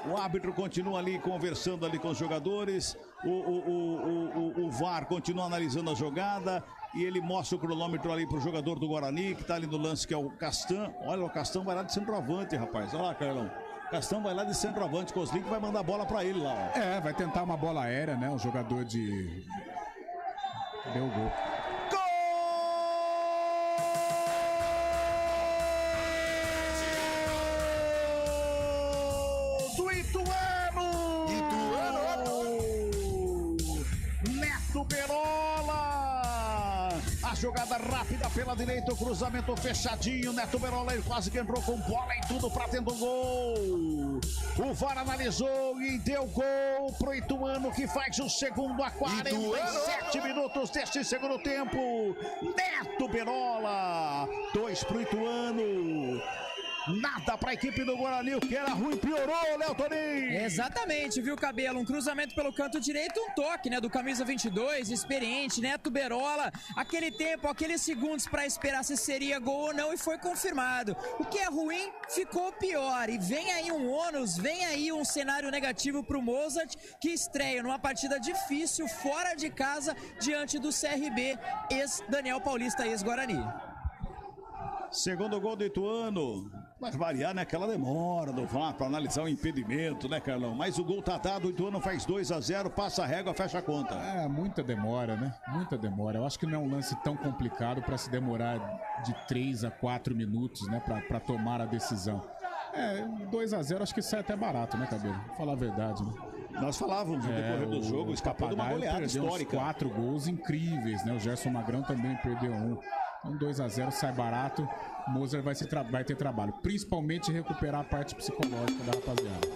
G: O árbitro continua ali conversando ali com os jogadores. O VAR continua analisando a jogada. E ele mostra o cronômetro ali pro jogador do Guarani, que tá ali no lance, que é o Castan. Olha, o Castan vai lá de centroavante, rapaz. Olha lá, Carlão. Castão vai lá de centroavante, Kozlinski vai mandar a bola pra ele lá, ó.
F: Vai tentar uma bola aérea, né? O jogador de... Deu gol.
G: Gol do Ituano! Neto Berola! A jogada rápida pela direita, o cruzamento fechadinho, Neto Berola, ele quase que entrou com bola e tudo pra dentro do gol. O VAR analisou e deu gol pro Ituano, que faz o segundo a 47 minutos deste segundo tempo. Neto Berola, 2 pro Ituano. Nada para a equipe do Guarani, o que era ruim piorou, Léo Toninho.
E: Exatamente, viu, Cabelo? Um cruzamento pelo canto direito, um toque, né, do camisa 22, experiente, Neto Berola. Aquele tempo, aqueles segundos para esperar se seria gol ou não, e foi confirmado. O que é ruim ficou pior, e vem aí um ônus, vem aí um cenário negativo pro Mozart, que estreia numa partida difícil, fora de casa, diante do CRB, ex-Daniel Paulista, ex-Guarani.
G: Segundo gol do Ituano. Vai variar, né? Aquela demora do VAR para analisar o impedimento, né, Carlão? Mas o gol tá dado, o Ituano faz 2-0, passa a régua, fecha a conta.
F: Muita demora, né? Muita demora. Eu acho que não é um lance tão complicado para se demorar de 3 a 4 minutos, né? Para tomar a decisão. 2-0, acho que sai até barato, né, Cabelo? Vou falar a verdade, né?
G: Nós falávamos no decorrer do jogo, escapou de uma goleada histórica.
F: 4 gols incríveis, né? O Gerson Magrão também perdeu um. Então 2-0 sai barato, Mozart vai ter trabalho, principalmente recuperar a parte psicológica da rapaziada.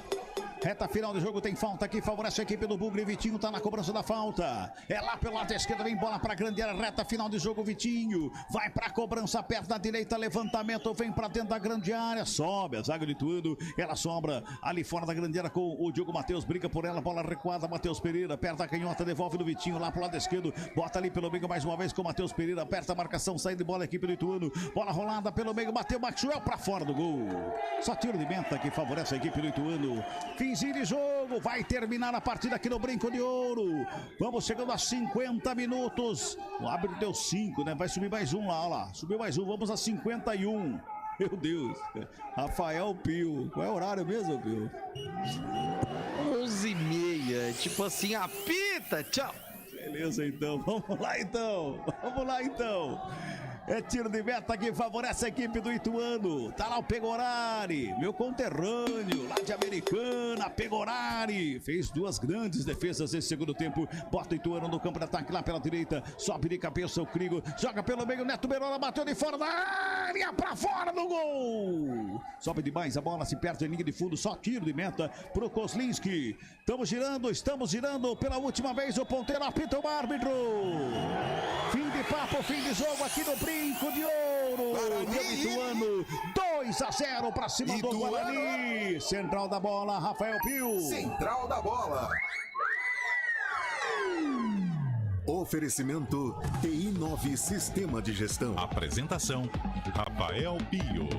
G: Reta final do jogo, tem falta aqui, favorece a equipe do Bugre. Vitinho tá na cobrança da falta. É lá pelo lado esquerdo, vem bola pra grande área. Reta final do jogo, Vitinho. Vai pra cobrança, perto da direita, levantamento, vem pra dentro da grande área. Sobe a zaga de tudo. Ela sobra ali fora da grande área com o Diogo Matheus. Briga por ela, bola recuada, Matheus Pereira. Aperta a canhota, devolve no Vitinho lá pro lado esquerdo. Bota ali pelo meio mais uma vez com o Matheus Pereira. Aperta a marcação, sai de bola a equipe do Ituano. Bola rolada pelo meio, bateu Maxwell pra fora do gol. Só tiro de meta que favorece a equipe do Ituano. Finzinho de jogo, vai terminar a partida aqui no Brinco de Ouro. Vamos chegando a 50 minutos. O árbitro deu 5, né? Vai subir mais um lá, olha lá. Subiu mais um, vamos a 51. Meu Deus. Rafael Pio. Qual é o horário mesmo, Pio?
D: 11h30. Tipo assim, apita. Tchau.
G: Beleza, então. Vamos lá, então. É tiro de meta que favorece a equipe do Ituano. Tá lá o Pegorari, meu conterrâneo, lá de Americana. Pegorari fez 2 grandes defesas nesse segundo tempo. Bota o Ituano no campo de ataque lá pela direita. Sobe de cabeça o Crigo. Joga pelo meio, Neto Berola bateu de fora da área, pra fora do gol. Sobe demais, a bola se perde em linha de fundo. Só tiro de meta pro Kozlinski. Estamos girando pela última vez. O ponteiro apita o árbitro. Fim de papo, fim de jogo aqui no Brinco de Ouro. Deu Ituano 2-0 pra cima do Guarani. Central da bola, Rafael Pio.
C: Central da bola.
B: Oferecimento TI9 Sistema de Gestão.
A: Apresentação, Rafael Pio.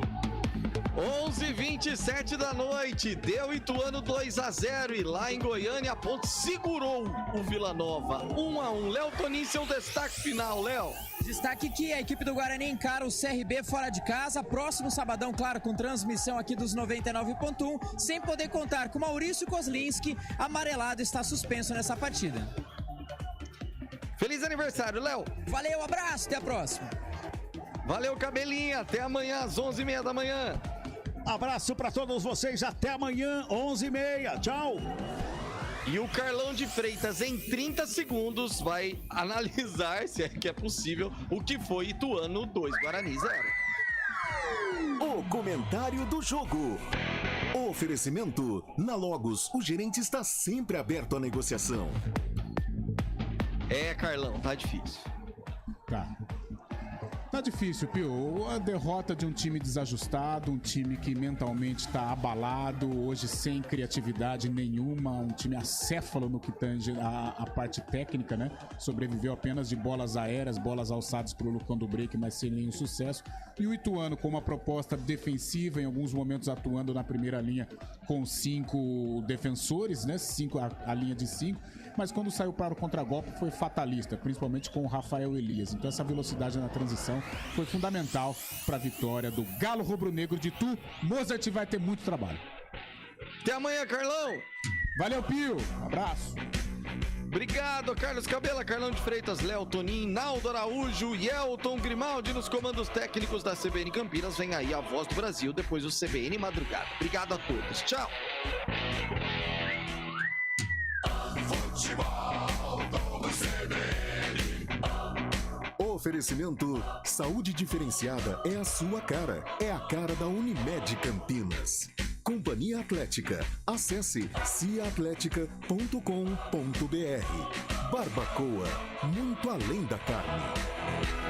D: 11h27 da noite, deu Ituano 2-0 e lá em Goiânia a Ponte segurou o Vila Nova 1-1. Léo Tonin, seu destaque final, Léo.
E: Destaque que a equipe do Guarani encara o CRB fora de casa, próximo sabadão, claro, com transmissão aqui dos 99.1, sem poder contar com Maurício Kozlinski, amarelado, está suspenso nessa partida.
D: Feliz aniversário, Léo.
E: Valeu, abraço, até a próxima.
D: Valeu, Cabelinha, até amanhã às 11h30 da manhã.
G: Abraço pra todos vocês, até amanhã, 11h30, tchau.
D: E o Carlão de Freitas, em 30 segundos, vai analisar, se é que é possível, o que foi Ituano 2, Guarani 0.
B: O comentário do jogo. Oferecimento, na Logos, o gerente está sempre aberto à negociação.
D: É, Carlão, tá difícil.
F: Tá difícil, Pio. A derrota de um time desajustado, um time que mentalmente tá abalado, hoje sem criatividade nenhuma, um time acéfalo no que tange a parte técnica, né? Sobreviveu apenas de bolas aéreas, bolas alçadas pro Lucão do Break, mas sem nenhum sucesso. E o Ituano com uma proposta defensiva, em alguns momentos atuando na primeira linha com 5 defensores, né? A linha de 5. Mas quando saiu para o contragolpe foi fatalista, principalmente com o Rafael Elias. Então essa velocidade na transição foi fundamental para a vitória do Galo Rubro-Negro de Itu. Mozart vai ter muito trabalho.
D: Até amanhã, Carlão.
F: Valeu, Pio. Um abraço.
D: Obrigado, Carlos Cabela, Carlão de Freitas, Léo Tonin, Naldo Araújo e Elton Grimaldi nos comandos técnicos da CBN Campinas. Vem aí a Voz do Brasil, depois do CBN Madrugada. Obrigado a todos. Tchau.
B: Oferecimento, saúde diferenciada é a sua cara. É a cara da Unimed Campinas. Companhia Atlética. Acesse ciaatletica.com.br. Barbacoa, muito além da carne.